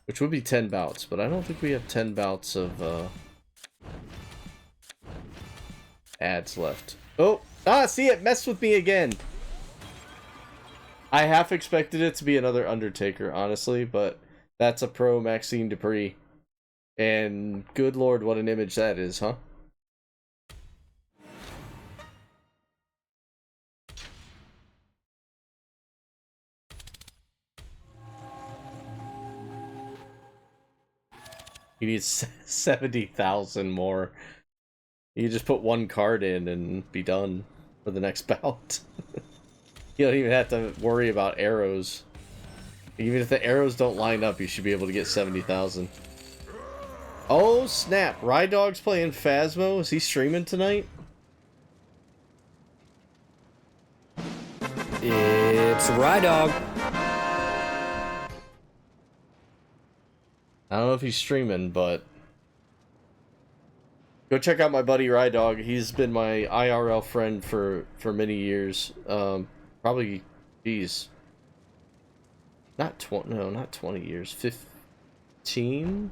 Which would be 10 bouts, but I don't think we have 10 bouts of ads left. Oh! Ah, see, it messed with me again! I half expected it to be another Undertaker, honestly, but that's a pro Maxine Dupree. And good lord, what an image that is, huh? He needs 70,000 more. You just put 1 card in and be done for the next bout. You don't even have to worry about arrows. Even if the arrows don't line up, you should be able to get 70,000. Oh snap! Rydog's playing Phasmo. Is he streaming tonight? It's Rydog. I don't know if he's streaming, but go check out my buddy Rydog. He's been my IRL friend for many years. Probably, geez, not 20 years, 15?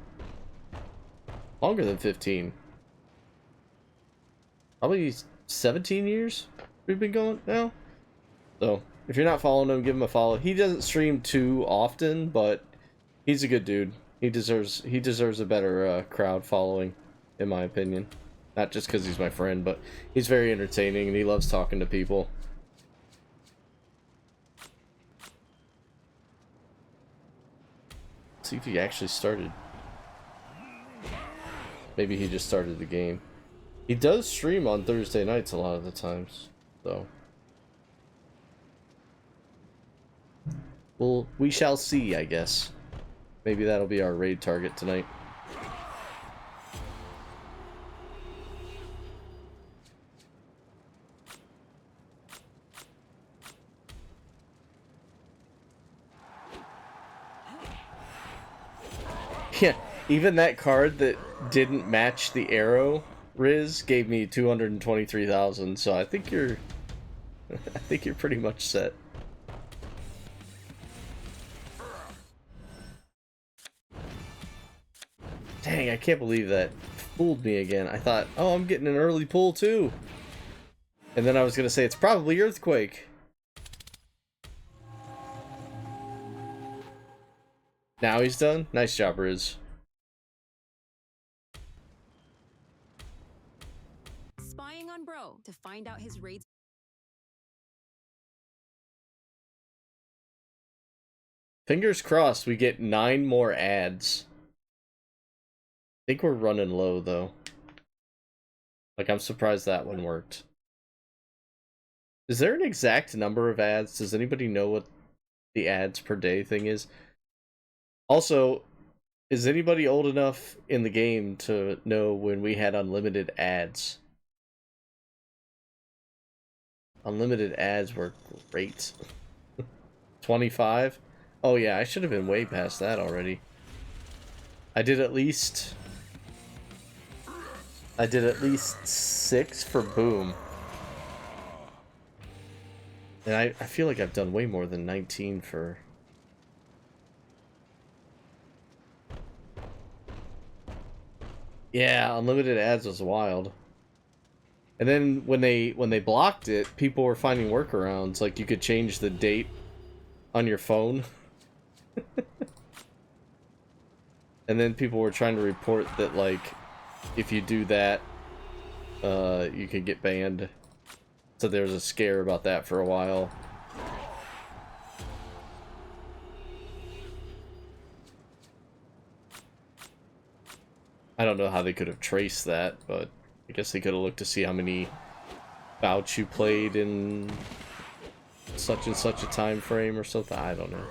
Longer than 15. Probably 17 years we've been going now. So, if you're not following him, give him a follow. He doesn't stream too often, but he's a good dude. He deserves a better crowd following, in my opinion. Not just because he's my friend, but he's very entertaining and he loves talking to people. Let's see if he actually started. Maybe he just started the game. He does stream on Thursday nights a lot of the times, so. Well, we shall see, I guess. Maybe that'll be our raid target tonight. Yeah, even that card that didn't match the arrow Riz gave me 223,000, so I think you're I think you're pretty much set. Dang, I can't believe that fooled me again. I thought, oh, I'm getting an early pull too. And then I was gonna say it's probably Earthquake. Now he's done? Nice job, Riz. Spying on Bro to find out his rates. Fingers crossed we get 9 more ads. I think we're running low, though. Like, I'm surprised that one worked. Is there an exact number of ads? Does anybody know what the ads per day thing is? Also, is anybody old enough in the game to know when we had unlimited ads? Unlimited ads were great. 25? Oh yeah, I should have been way past that already. I did at least 6 for Boom. And I feel like I've done way more than 19 for... Yeah, unlimited ads was wild. And then when they blocked it, people were finding workarounds. Like, you could change the date on your phone. And then people were trying to report that, like, if you do that, you could get banned. So there was a scare about that for a while. I don't know how they could have traced that, but I guess they could have looked to see how many bouts you played in such and such a time frame or something. I don't know.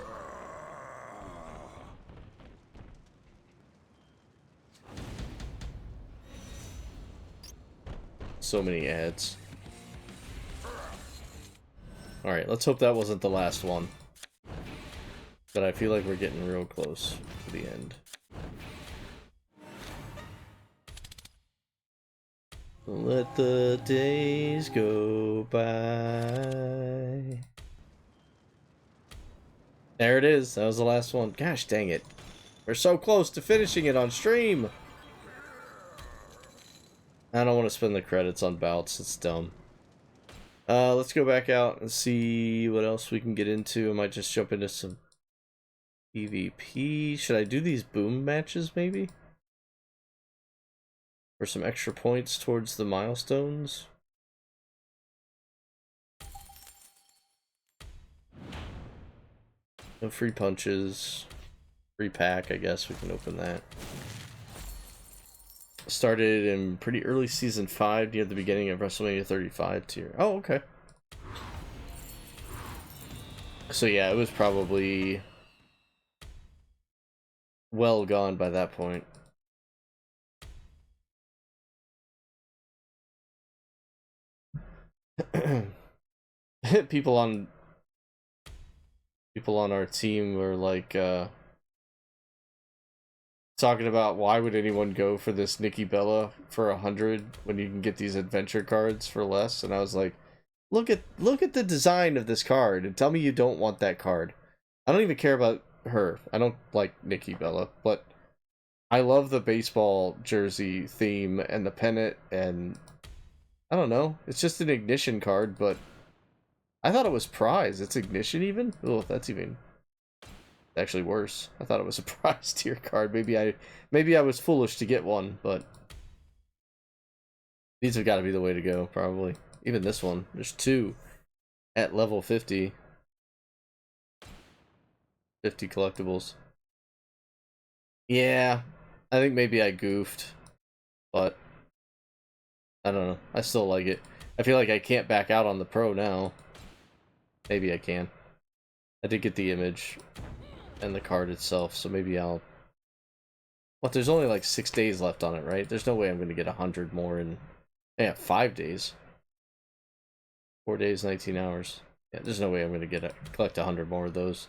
So many ads. Alright, let's hope that wasn't the last one. But I feel like we're getting real close to the end. Let the days go by. There it is. That was the last one. Gosh dang it. We're so close to finishing it on stream. I don't want to spend the credits on bouts. It's dumb. Let's go back out and see what else we can get into. I might just jump into some PvP. Should I do these Boom matches maybe? For some extra points towards the milestones. No free punches. Free pack, I guess we can open that. Started in pretty early season 5, near the beginning of WrestleMania 35 tier. Oh, okay. So yeah, it was probably well gone by that point. people on our team were like talking about why would anyone go for this Nikki Bella for 100 when you can get these adventure cards for less, and I was like, look at the design of this card and tell me you don't want that card. I don't even care about her. I don't like Nikki Bella, but I love the baseball jersey theme and the pennant, and I don't know, it's just an Ignition card, but I thought it was prize. It's Ignition even? Oh, that's even actually worse. I thought it was a prize tier card. Maybe I was foolish to get one, but these have got to be the way to go, probably. Even this one. There's 2 at level 50. 50 collectibles. Yeah, I think maybe I goofed, but I don't know. I still like it. I feel like I can't back out on the pro now. Maybe I can. I did get the image and the card itself, so maybe I'll... What, there's only like 6 days left on it, right? There's no way I'm going to get 100 more in... Yeah, 5 days. 4 days, 19 hours. Yeah, there's no way I'm going to collect 100 more of those.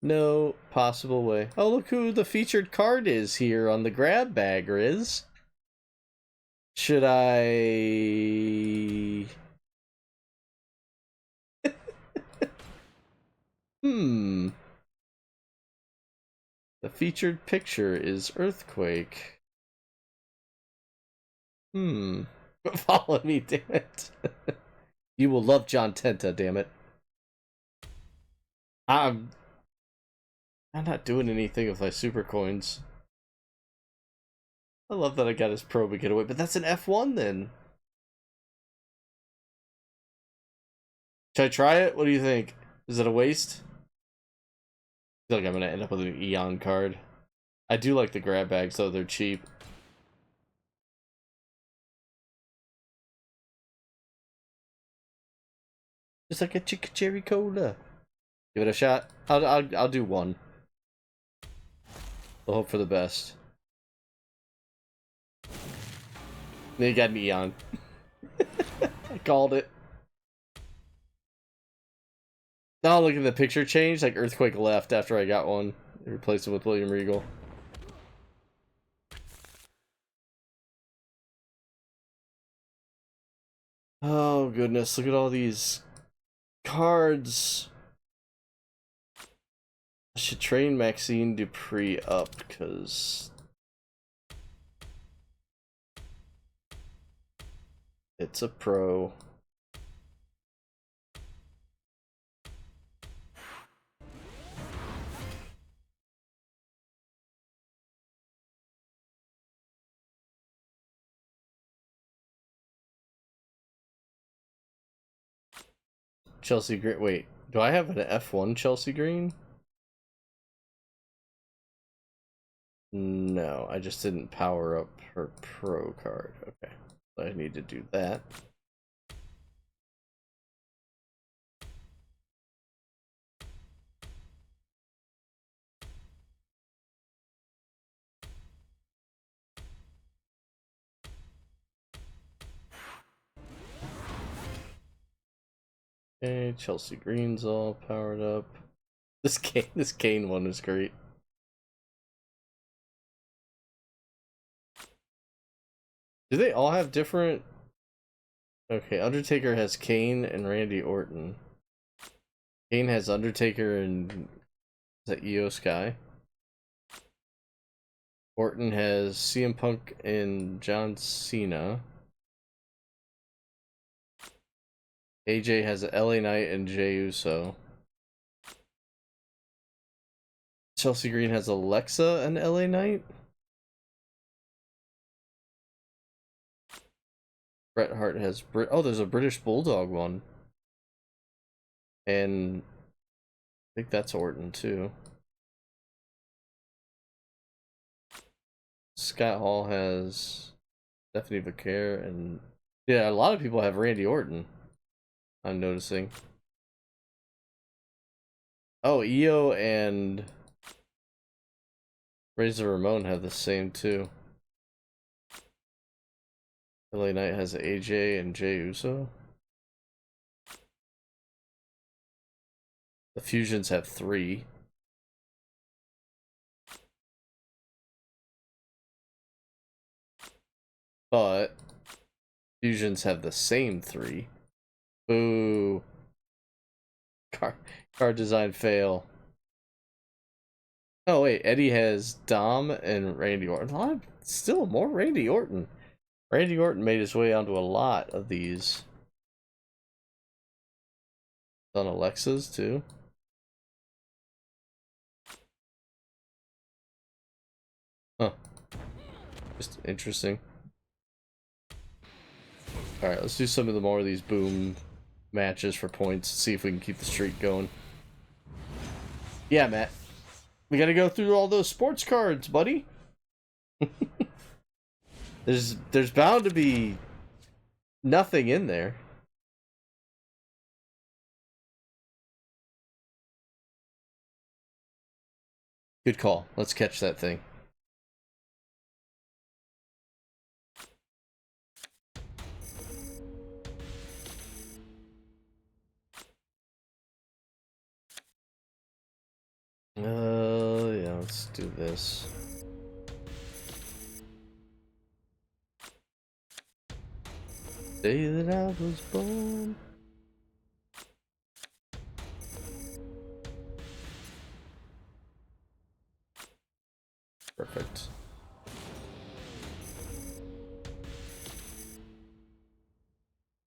No possible way. Oh, look who the featured card is here on the grab bag, Riz. Should I... The featured picture is Earthquake. Follow me, damn it. You will love John Tenta, damn it. I'm not doing anything with my super coins. I love that I got his probe getaway, but that's an F1 then. Should I try it? What do you think? Is it a waste? I feel like I'm gonna end up with an Eon card. I do like the grab bags though, they're cheap. Just like a cherry cola. Give it a shot. I'll do one. I'll hope for the best. Then you got an Eon. I called it. Now look at the picture change. Like Earthquake left after I got one. They replaced him with William Regal. Oh goodness, look at all these cards. I should train Maxine Dupree up because it's a pro. Chelsea Green. Wait, do I have an F1 Chelsea Green? No, I just didn't power up her pro card. Okay, so I need to do that. Okay, Chelsea Green's all powered up. This Kane one is great. Do they all have different? Okay, Undertaker has Kane and Randy Orton. Kane has Undertaker and is that Io Sky? Orton has CM Punk and John Cena. AJ has LA Knight and Jey Uso. Chelsea Green has Alexa and LA Knight. Bret Hart has oh, there's a British Bulldog one. And I think that's Orton too. Scott Hall has Stephanie Vaquer, and yeah, a lot of people have Randy Orton. I'm noticing. Oh, Io and Razor Ramon have the same too. LA Knight has AJ and Jey Uso. The Fusions have 3. But Fusions have the same 3. Boo. Card design fail. Oh wait, Eddie has Dom and Randy Orton. Still more Randy Orton. Randy Orton made his way onto a lot of these. On Alexa's too. Huh. Just interesting. Alright, let's do some of the more of these boom matches for points. See if we can keep the streak going. Yeah, Matt. We gotta go through all those sports cards, buddy. There's bound to be nothing in there. Good call. Let's catch that thing. let's do this. Day that I was born. Perfect.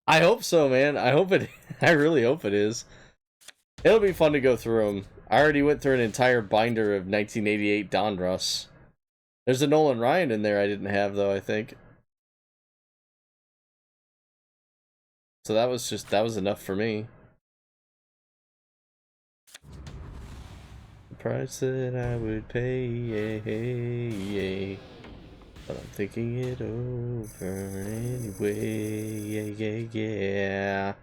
I hope so, man. I hope it. I really hope it is. It'll be fun to go through them. I already went through an entire binder of 1988 Donruss. There's a Nolan Ryan in there I didn't have though, I think. So that was enough for me. The price that I would pay, yeah. But I'm thinking it over anyway, yeah.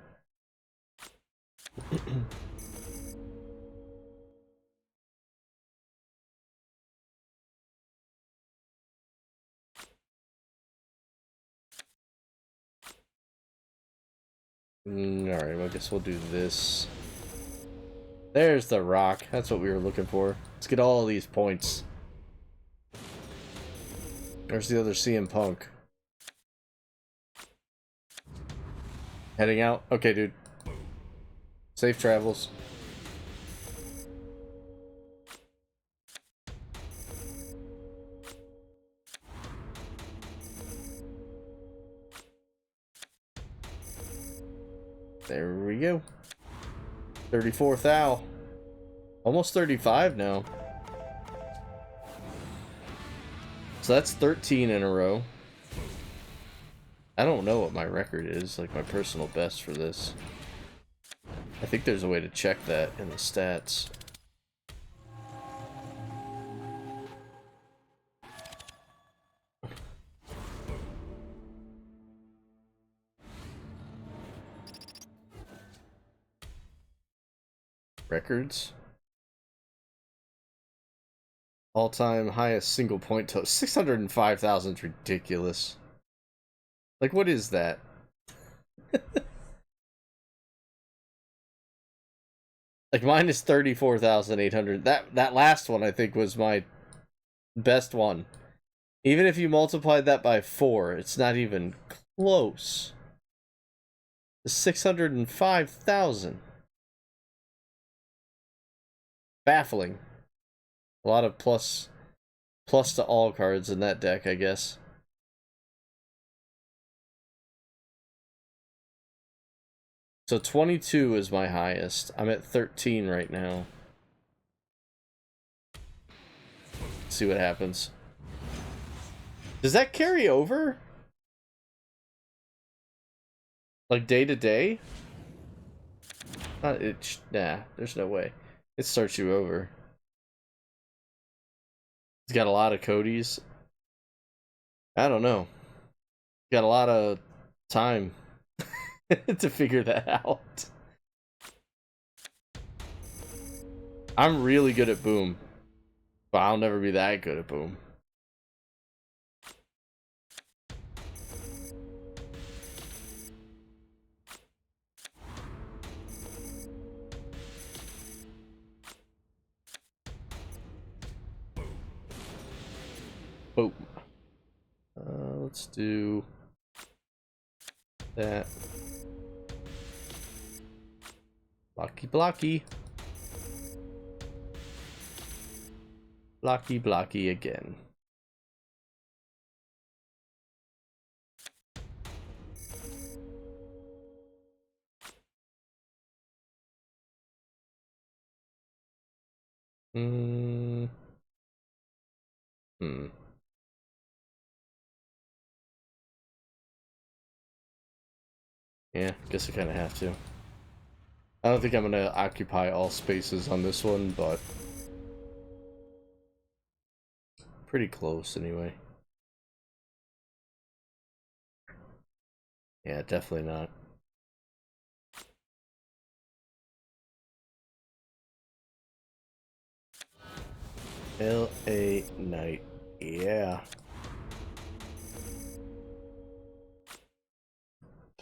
Alright, well, I guess we'll do this. There's the rock. That's what we were looking for. Let's get all of these points. There's the other CM Punk. Heading out? Okay, dude. Safe travels. There we go. 34th thou. Almost 35 now. So that's 13 in a row. I don't know what my record is, like my personal best for this. I think there's a way to check that in the stats. Records. All-time highest single point total. 605,000 is ridiculous. Like, what is that? Like, mine is 34,800. That last one, I think, was my best one. Even if you multiplied that by 4, it's not even close. 605,000. Baffling. A lot of plus to all cards in that deck, I guess. So 22 is my highest. I'm at 13 right now. Let's see what happens. Does that carry over? Like day to day? Nah, there's no way. It starts you over. He's got a lot of Cody's. I don't know. Got a lot of time to figure that out. I'm really good at Boom, but I'll never be that good at Boom. Boom. Let's do that. Blocky, blocky. Blocky, blocky again. Yeah, guess I kind of have to. I don't think I'm gonna occupy all spaces on this one, but pretty close anyway. Yeah, definitely not. LA Knight, yeah.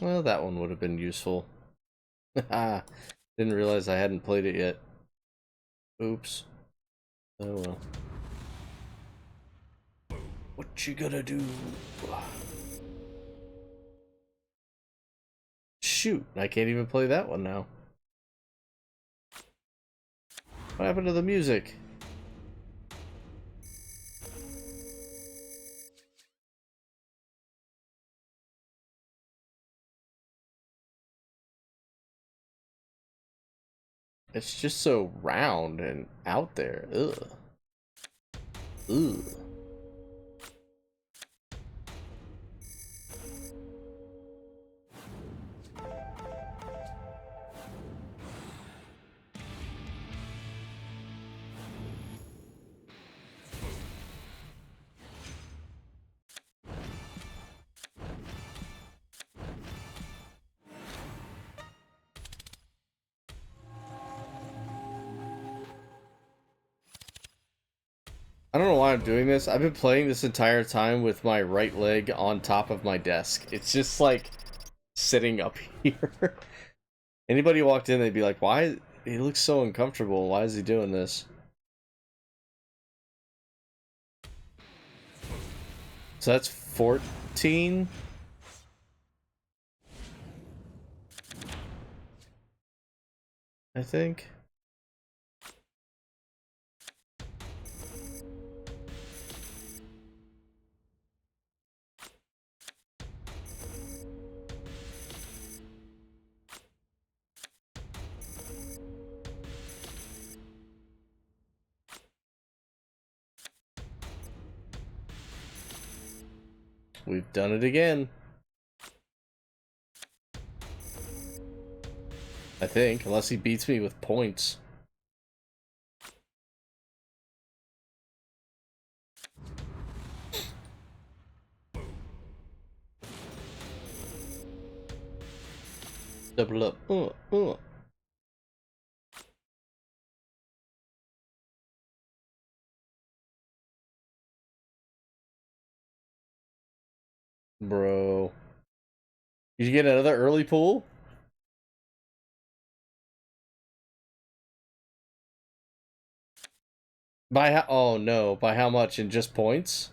Well, that one would have been useful. Didn't realize I hadn't played it yet. Oops. Oh well. What you gonna do? Shoot, I can't even play that one now. What happened to the music? It's just so round and out there. Ugh. Ugh. I don't know why I'm doing this. I've been playing this entire time with my right leg on top of my desk. It's just like sitting up here. Anybody walked in, they'd be like, why? He looks so uncomfortable. Why is he doing this? So that's 14. I think. We've done it again. I think, unless he beats me with points. Double up. Bro. Did you get another early pull? By how? Oh no, by how much? In just points?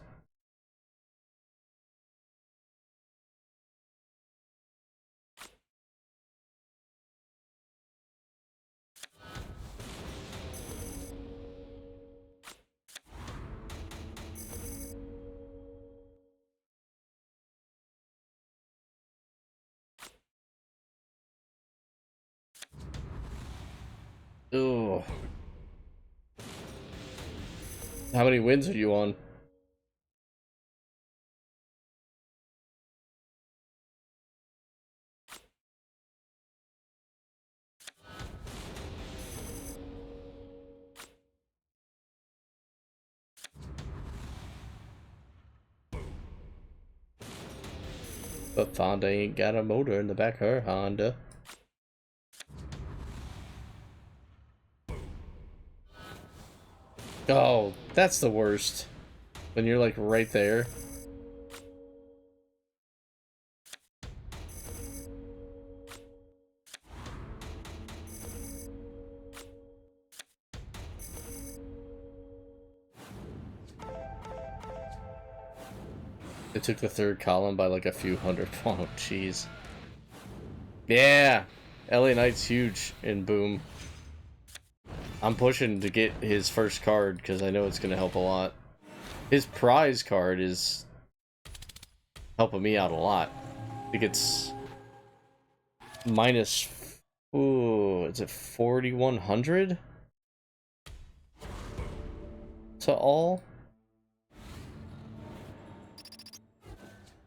Ugh. How many wins are you on? But Fonda ain't got a motor in the back of her Honda. Oh, that's the worst. When you're like right there. It took the third column by like a few hundred. Oh, jeez. Yeah! LA Knight's huge in Boom. I'm pushing to get his first card because I know it's going to help a lot. His prize card is helping me out a lot. I think it's minus... Ooh, is it 4,100? To all?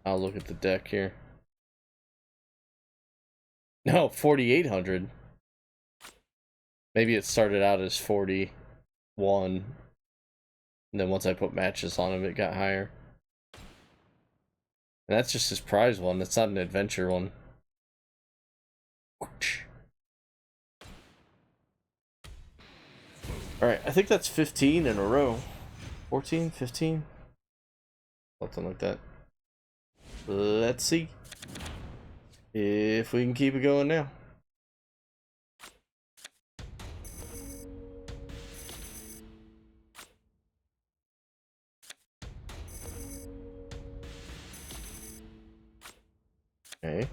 I'll look at the deck here. No, 4,800. Maybe it started out as 41. And then once I put matches on him, it got higher. And that's just his prize one. That's not an adventure one. Alright, I think that's 15 in a row. 14, 15? Something like that. Let's see if we can keep it going now. Okay.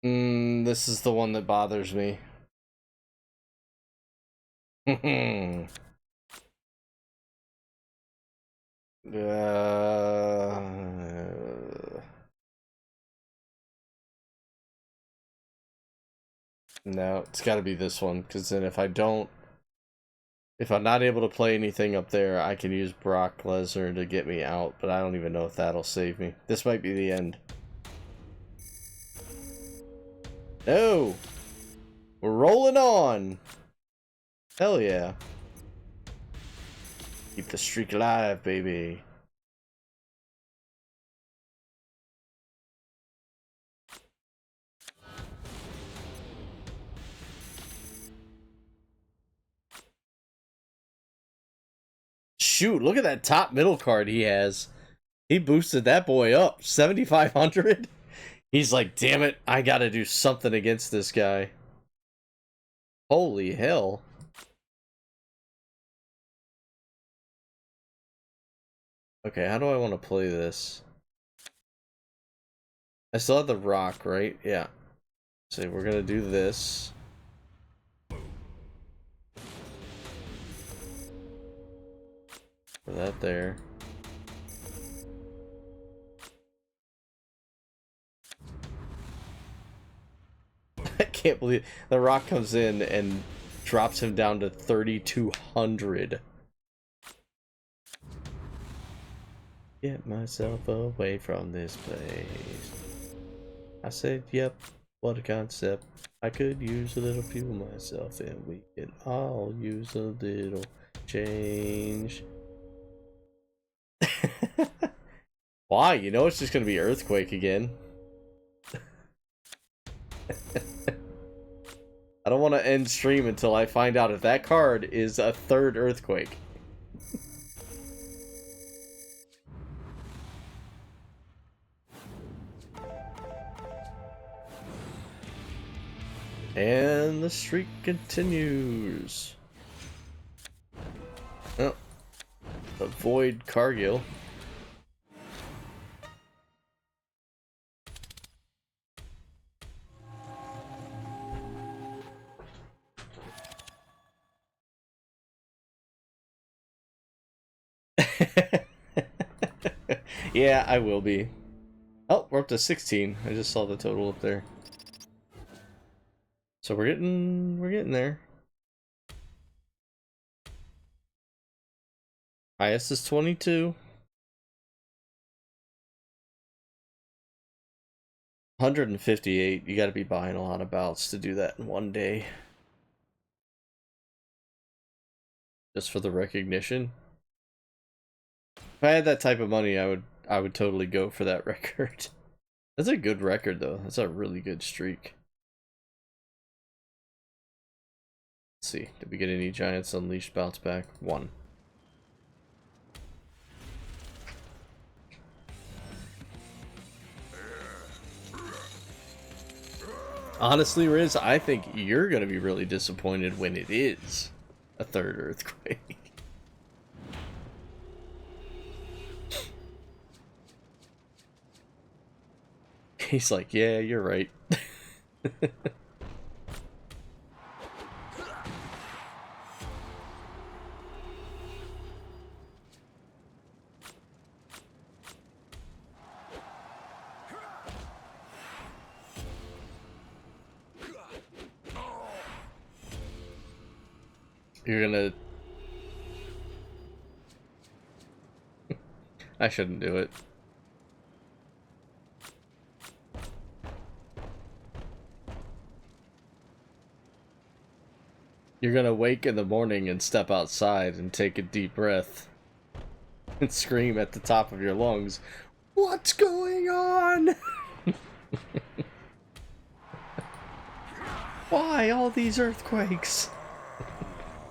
This is the one that bothers me. No, it's got to be this one, because then if I'm not able to play anything up there, I can use Brock Lesnar to get me out, but I don't even know if that'll save me. This might be the end. No! We're rolling on! Hell yeah. Keep the streak alive, baby. Shoot, look at that top middle card he has. He boosted that boy up. 7,500? He's like, damn it, I gotta do something against this guy. Holy hell. Okay, how do I want to play this? I still have the rock, right? Yeah. So we're gonna do this. Put that there. I can't believe the rock comes in and drops him down to 3,200. Get myself away from this place. I said, yep, what a concept. I could use a little fuel myself, and we can all use a little change. Why? You know it's just gonna be Earthquake again. I don't want to end stream until I find out if that card is a third Earthquake. And the streak continues. Oh, avoid Cargill. Yeah, I will be. Oh, we're up to 16. I just saw the total up there. So we're getting there. Highest is 22. 158. You got to be buying a lot of bouts to do that in one day. Just for the recognition. If I had that type of money, I would totally go for that record. That's a good record though. That's a really good streak. Let's see. Did we get any Giants Unleashed bounce back? 1. Honestly, Riz, I think you're gonna be really disappointed when it is a third Earthquake. He's like, yeah, you're right. You're gonna... I shouldn't do it. You're gonna wake in the morning and step outside and take a deep breath and scream at the top of your lungs, "What's going on? Why all these earthquakes?"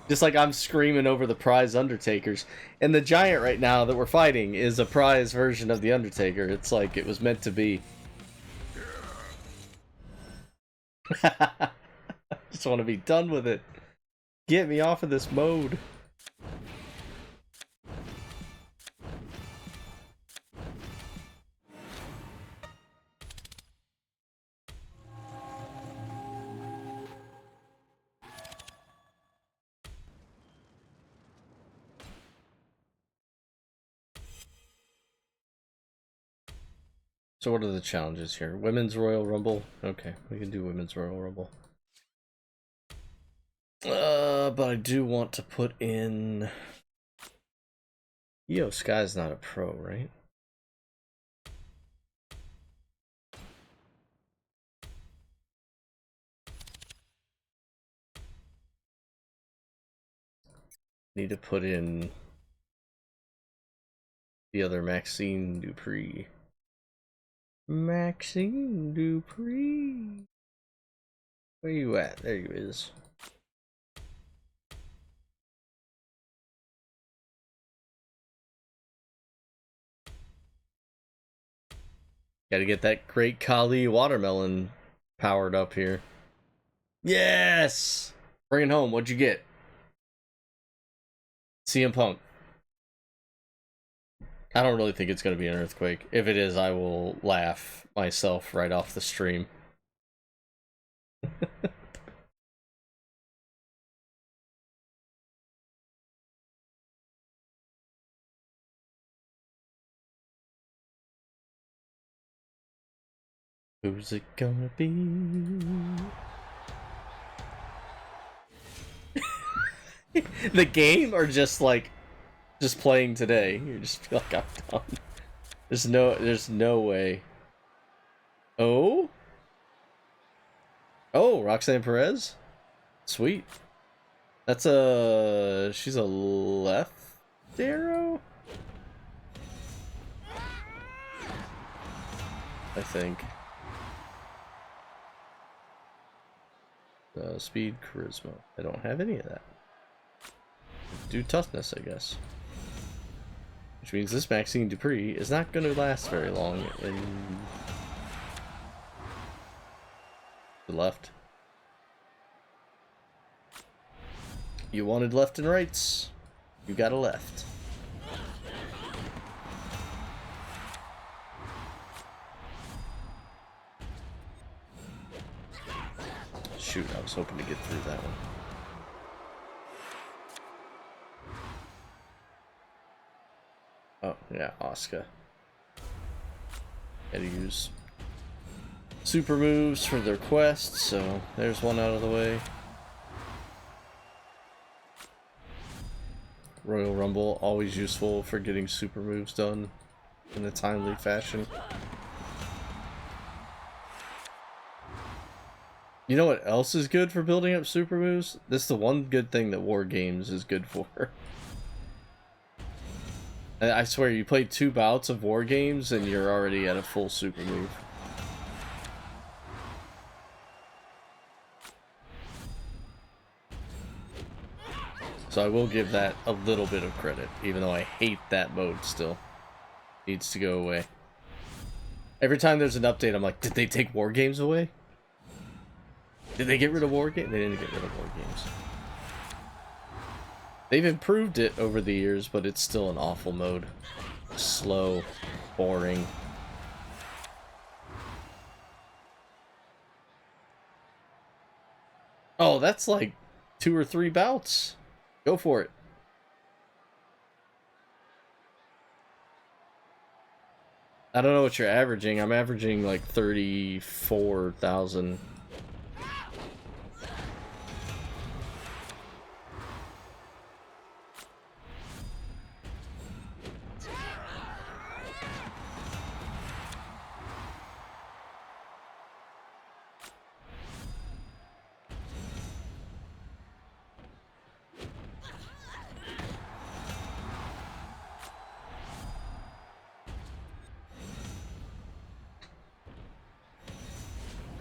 Just like I'm screaming over the prize Undertakers. And the giant right now that we're fighting is a prize version of the Undertaker. It's like it was meant to be. Just want to be done with it. Get me off of this mode. So what are the challenges here? Women's Royal Rumble? Okay, we can do Women's Royal Rumble. But I do want to put in... Io Sky's not a pro, right? Need to put in the other Maxine Dupree. Maxine Dupree. Where you at? There you is. Gotta get that Great Kali watermelon powered up here. Yes! Bring it home. What'd you get? CM Punk. I don't really think it's going to be an earthquake. If it is, I will laugh myself right off the stream. Who's it gonna be? The game, or just like just playing today? You just feel like I'm done. There's no way. Oh, Roxanne Perez, sweet. That's she's a left arrow, I think. Speed, charisma. I don't have any of that. Do toughness, I guess. Which means this Maxine Dupree is not going to last very long in the left. You wanted left and rights. You got a left. Shoot, I was hoping to get through that one. Oh, yeah, Asuka. Gotta use super moves for their quest, so there's one out of the way. Royal Rumble, always useful for getting super moves done in a timely fashion. You know what else is good for building up super moves? This is the one good thing that War Games is good for. I swear, you play 2 bouts of War Games and you're already at a full super move. So I will give that a little bit of credit, even though I hate that mode still. Needs to go away. Every time there's an update, I'm like, did they take War Games away? Did they get rid of War Games? They didn't get rid of War Games. They've improved it over the years, but it's still an awful mode. Slow, boring. Oh, that's like 2 or 3 bouts. Go for it. I don't know what you're averaging. I'm averaging like 34,000.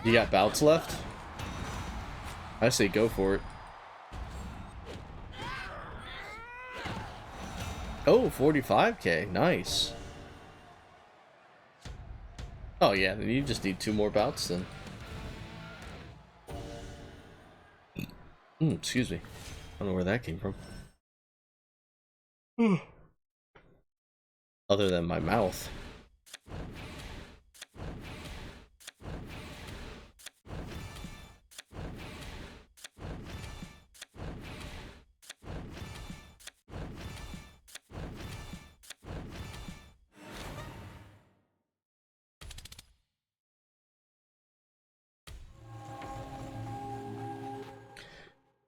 You got bouts left? I say go for it. Oh, 45k. Nice. Oh yeah, then you just need 2 more bouts then. Excuse me. I don't know where that came from. Other than my mouth.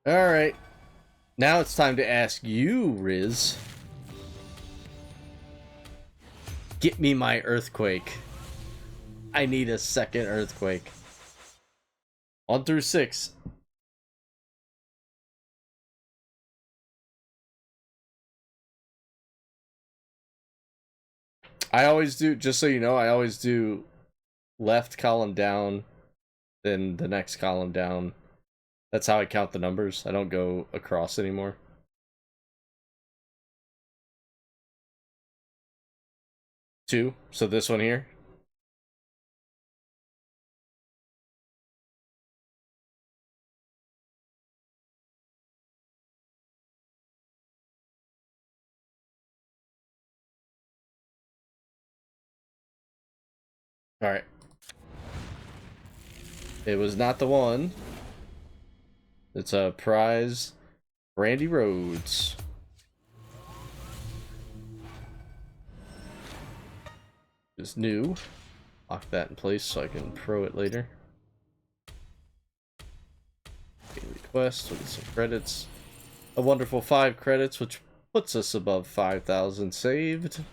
Alright. Now it's time to ask you, Riz. Get me my earthquake. I need a second earthquake. 1 through 6. I always do, just so you know, I always do left column down, then the next column down. That's how I count the numbers. I don't go across anymore. 2. So this one here. Alright. It was not the one. It's a prize. Randy Rhodes. Is new. Lock that in place so I can pro it later. Daily quest, we'll get some credits. A wonderful 5 credits, which puts us above 5,000 saved.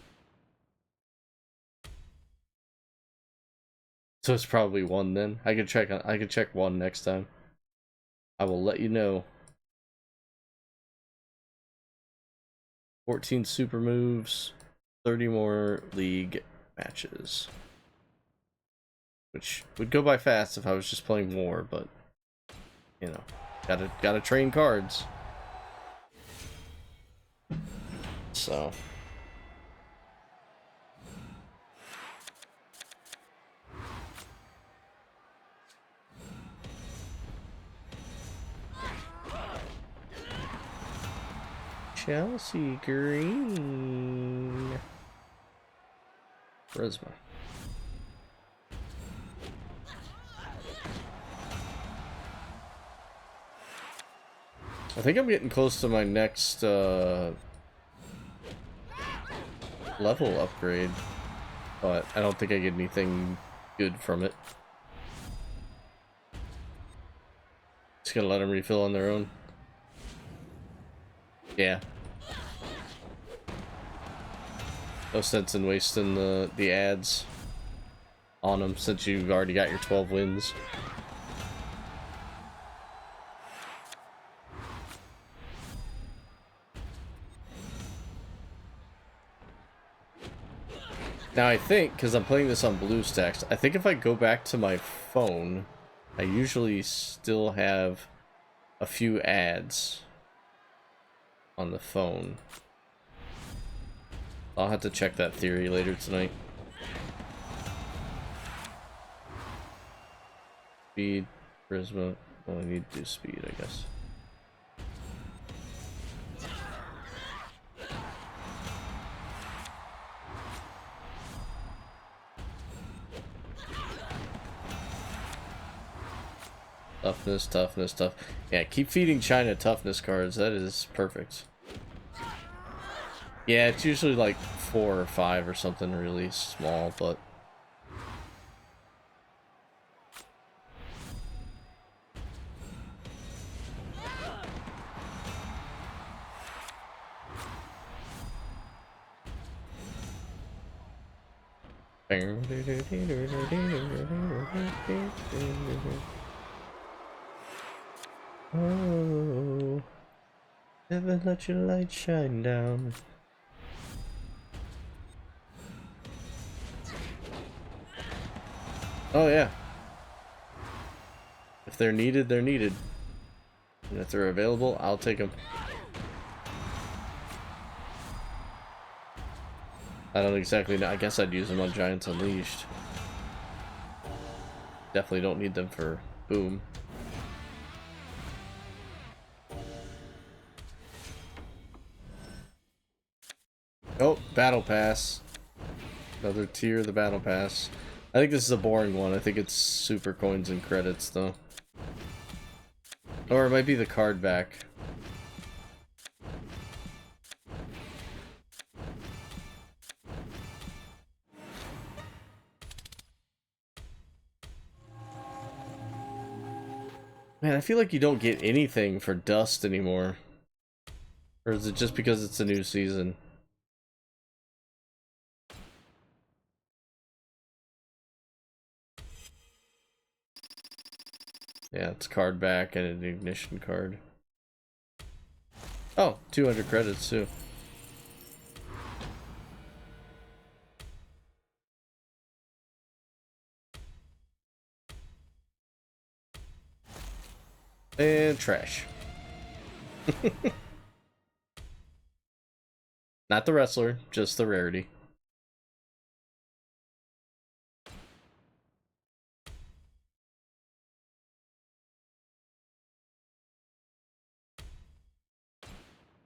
So it's probably 1 then. I can check 1 next time. I will let you know. 14 super moves, 30 more league matches. Which would go by fast if I was just playing war, but you know, gotta train cards. So Chelsea Green. Charisma. I think I'm getting close to my next level upgrade, but I don't think I get anything good from it. Just gonna let them refill on their own. Yeah. No sense in wasting the ads on them since you've already got your 12 wins. Now I think, because I'm playing this on BlueStacks, I think if I go back to my phone, I usually still have a few ads on the phone. I'll have to check that theory later tonight. Speed, charisma. Well, I need to do speed, I guess. Toughness, toughness, tough. Yeah, keep feeding China toughness cards. That is perfect. Yeah, it's usually like 4 or 5 or something really small, but oh, never let your light shine down. Oh yeah. If they're needed, they're needed. And if they're available, I'll take them. I don't exactly know. I guess I'd use them on Giants Unleashed. Definitely don't need them for Boom. Oh, Battle Pass. Another tier of the Battle Pass. I think this is a boring one. I think it's super coins and credits, though. Or it might be the card back. Man, I feel like you don't get anything for Dust anymore. Or is it just because it's a new season? Yeah, it's card back and an ignition card. Oh, 200 credits too. And trash. Not the wrestler, just the rarity.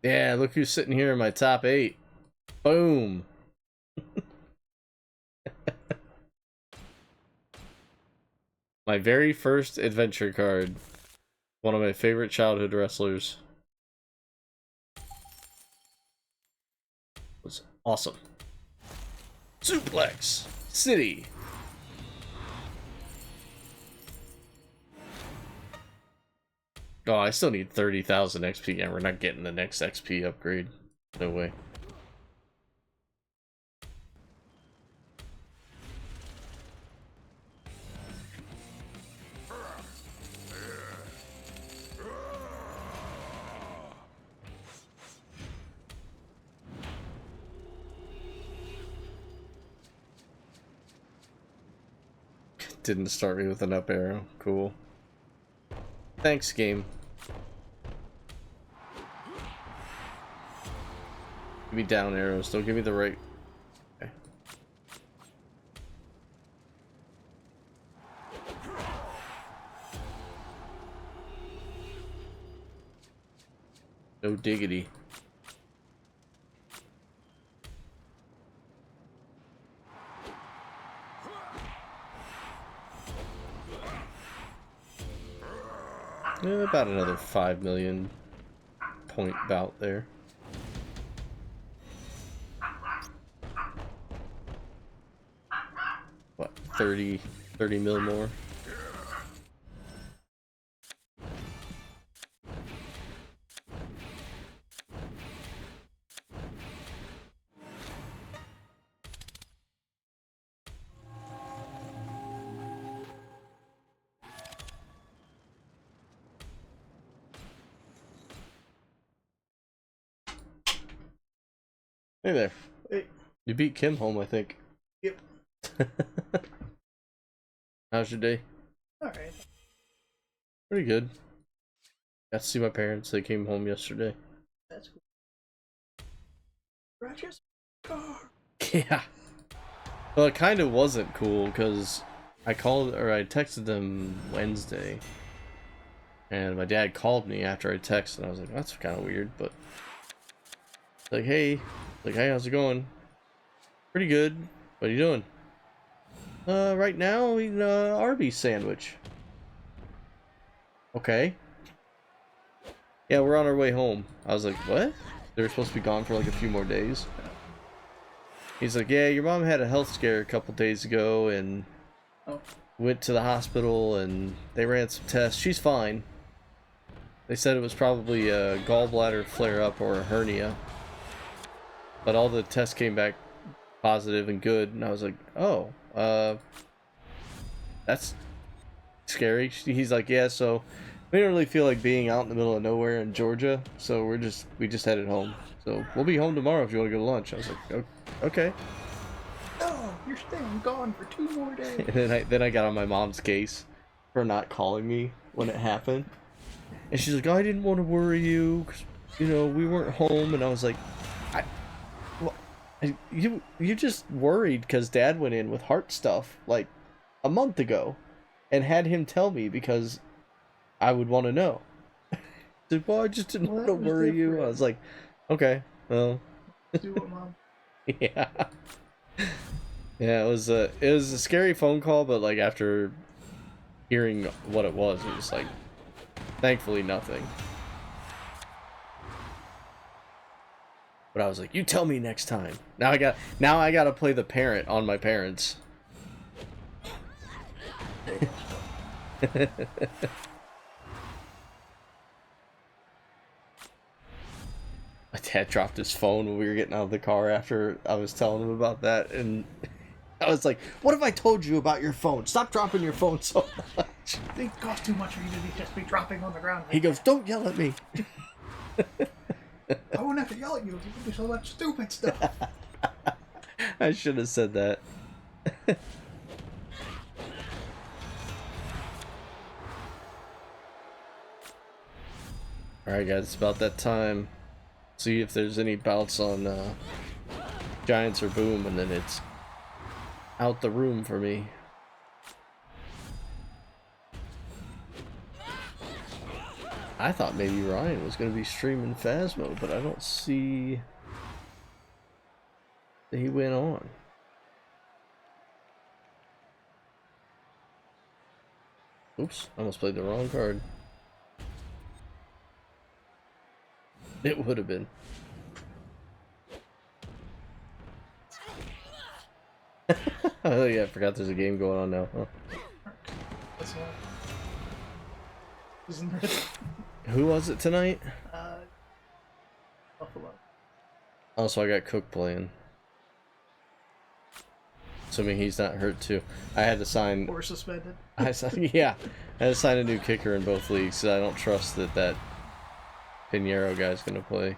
Yeah, look who's sitting here in my top 8. Boom. My very first adventure card. One of my favorite childhood wrestlers. Was awesome. Suplex City. Oh, I still need 30,000 XP, and we're not getting the next XP upgrade. No way. Didn't start me with an up arrow. Cool. Thanks, game. Give me down arrows. Don't give me the right. Okay. No diggity. About another 5 million point bout there. What, 30 mil more? Hey there. Hey. You beat Kim home, I think. Yep. How's your day? Alright. Pretty good. Got to see my parents. They came home yesterday. That's cool. Roger's car. Yeah. Well, it kind of wasn't cool because I texted them Wednesday. And my dad called me after I texted. And I was like, that's kind of weird, but... Like, hey, how's it going? Pretty good. What are you doing? Right now, eating a Arby's sandwich. Okay. Yeah, we're on our way home. I was like, what? They were supposed to be gone for like a few more days. He's like, yeah, your mom had a health scare a couple days ago and went to the hospital and they ran some tests. She's fine. They said it was probably a gallbladder flare-up or a hernia. But all the tests came back positive and good, and I was like, oh, that's scary. He's like, yeah, so we don't really feel like being out in the middle of nowhere in Georgia, so we just headed home. So we'll be home tomorrow if you want to go to lunch. I was like, okay. Oh, you're staying gone for 2 more days. And then I got on my mom's case for not calling me when it happened. And she's like, oh, I didn't want to worry you, 'cause, you know, we weren't home. And I was like, you just worried because Dad went in with heart stuff like a month ago and had him tell me because I would want to know. Like, well, I just didn't want to worry you. I was like, okay, well. Do it, Mom. Yeah. Yeah, it was a scary phone call, but like after hearing what it was like, thankfully nothing. But I was like, you tell me next time. Now I gotta play the parent on my parents. My dad dropped his phone when we were getting out of the car after I was telling him about that, and I was like, "What have I told you about your phone? Stop dropping your phone so much." They cost too much for you to just be dropping on the ground. He goes, "Don't yell at me." I won't have to yell at you if you do so much stupid stuff. I should have said that. Alright guys, it's about that time. See if there's any bouts on Giants or Boom, and then it's out the room for me. I thought maybe Ryan was going to be streaming Phasmo, but I don't see that he went on. Oops, I almost played the wrong card. It would have been. Oh yeah, I forgot there's a game going on now. Huh? That's not. Isn't it? Who was it tonight? Buffalo. Oh, so I got Cook playing. Assuming he's not hurt too. I had to sign. Or suspended. Yeah, I had to sign a new kicker in both leagues, so I don't trust that Pinheiro guy's gonna play.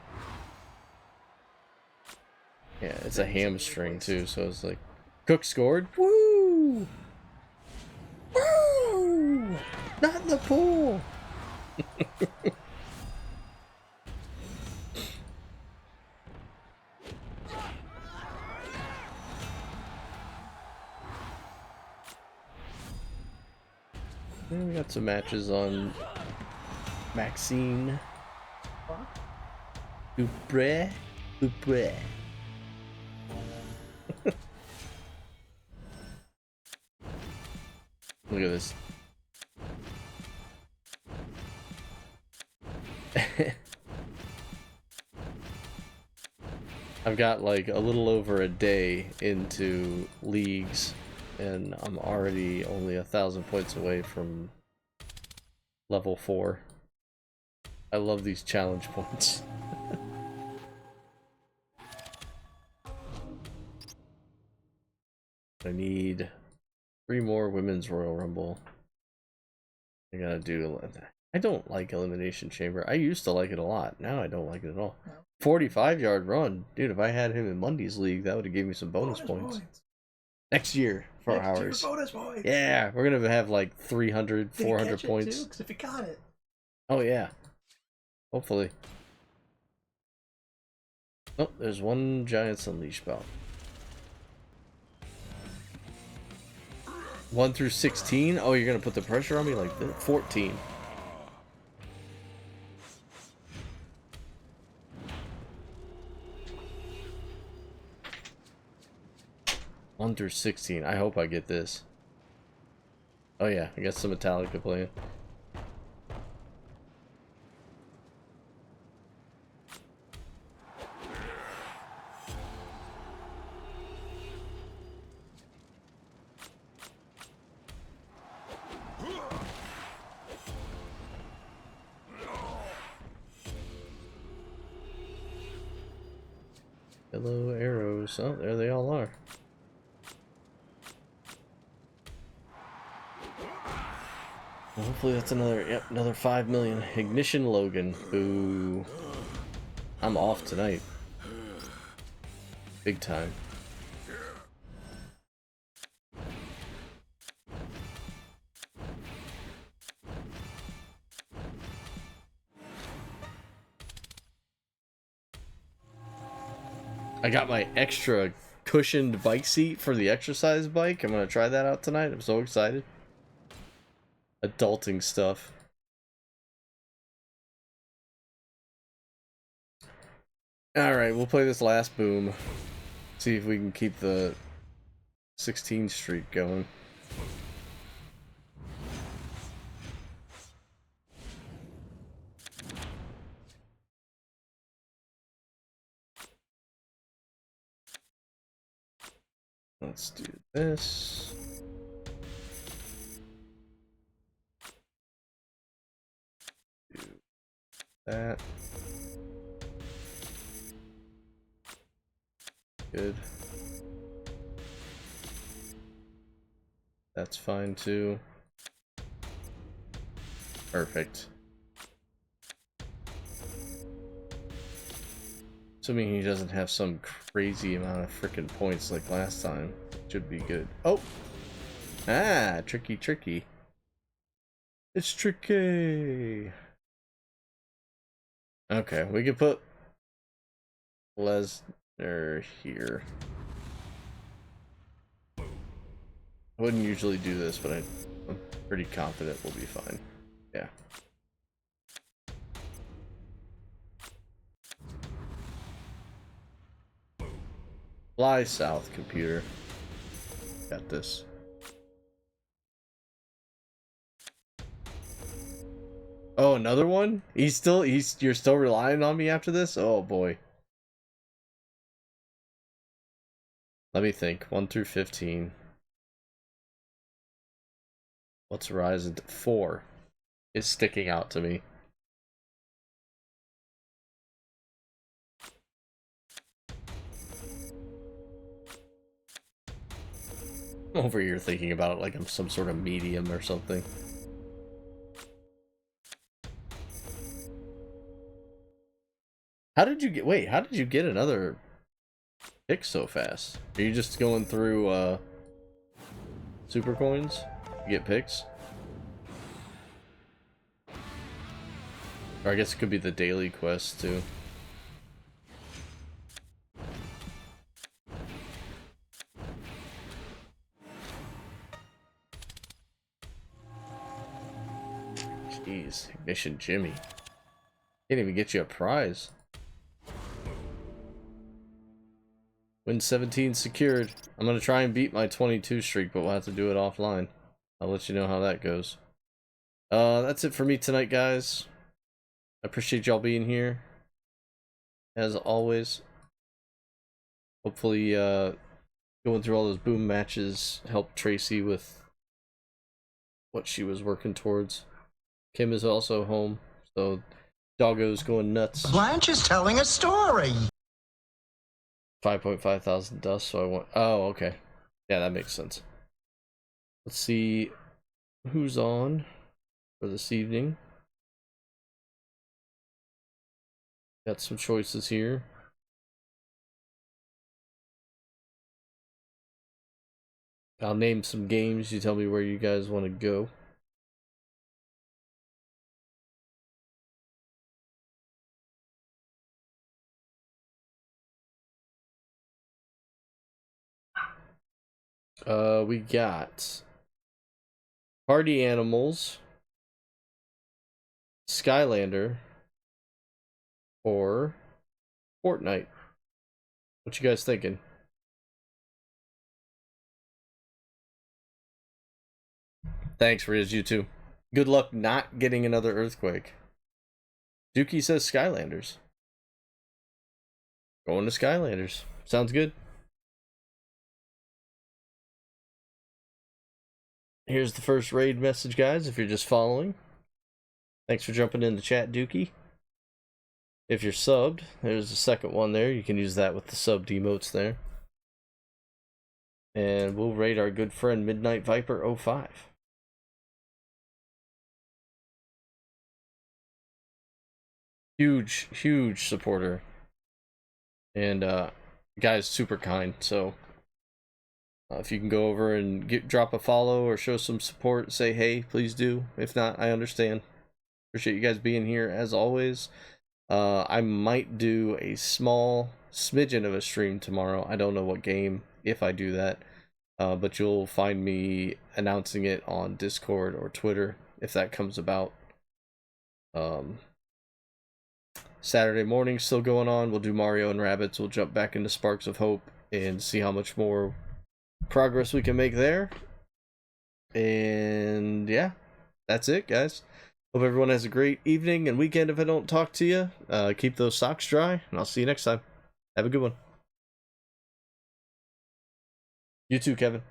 Yeah, it's a hamstring too, so it's like Cook scored. Woo! Woo! Not in the pool. And we got some matches on Maxine. Dupré. Dupré. Look at this. I've got like a little over a day into leagues, and I'm already only 1,000 points away from level 4. I love these challenge points. I need 3 more Women's Royal Rumble. I gotta do. I don't like Elimination Chamber. I used to like it a lot. Now I don't like it at all. 45-yard run. Dude, if I had him in Monday's league, that would have given me some bonus points. Next year for ours. Bonus points. Yeah, we're gonna have like 300, 400 points. Because if you got it. Oh yeah. Hopefully. Oh, there's one Giants Unleashed bout. 1 through 16? Oh, you're gonna put the pressure on me like this? 14. One through 16. I hope I get this. Oh yeah, I got some Metallica playing. Hello, arrows. Oh, there they all are. Well, hopefully that's another 5 million. Ignition Logan. Boo. I'm off tonight. Big time. I got my extra cushioned bike seat for the exercise bike. I'm gonna try that out tonight. I'm so excited. Adulting stuff. Alright, we'll play this last boom. See if we can keep the 16 streak going. Let's do this. Do that. Good. That's fine too. Perfect. Assuming he doesn't have some crazy amount of freaking points like last time. Should be good. Oh! Ah! Tricky, tricky. It's tricky! Okay, we can put Lesnar here. I wouldn't usually do this, but I'm pretty confident we'll be fine. Yeah. Fly south, computer. Got this. Oh, another one? You're still relying on me after this? Oh boy. Let me think. 1 through 15. What's Horizon 4 is sticking out to me. I'm over here thinking about it like I'm some sort of medium or something. How did you get another pick so fast? Are you just going through super coins to get picks? Or I guess it could be the daily quest too. Jeez, Ignition Jimmy. Can't even get you a prize. Win 17 secured. I'm gonna try and beat my 22 streak, but we'll have to do it offline. I'll let you know how that goes. That's it for me tonight, guys. I appreciate y'all being here. As always. Hopefully, going through all those boom matches helped Tracy with what she was working towards. Kim is also home, so Doggo's going nuts. Blanche is telling a story. 5.5 thousand dust, so I want. Oh, okay. Yeah, that makes sense. Let's see who's on for this evening. Got some choices here. I'll name some games. You tell me where you guys want to go. We got Party Animals, Skylander, or Fortnite. What you guys thinking? Thanks, Riz, you too. Good luck not getting another earthquake. Dookie says Skylanders. Going to Skylanders. Sounds good. Here's the first raid message, guys, if you're just following. Thanks for jumping in the chat, Dookie. If you're subbed, there's the second one there. You can use that with the subbed emotes there. And we'll raid our good friend Midnight Viper 05. Huge supporter. And guy's super kind, so if you can go over and drop a follow or show some support, say hey, please do. If not, I understand. Appreciate you guys being here as always. I might do a small smidgen of a stream tomorrow. I don't know what game if I do that, but you'll find me announcing it on Discord or Twitter if that comes about. Saturday morning still going on. We'll do Mario and Rabbids. We'll jump back into Sparks of Hope and see how much more progress we can make there. And yeah, that's it, guys. Hope everyone has a great evening and weekend. If I don't talk to you, keep those socks dry, and I'll see you next time. Have a good one. You too, Kevin.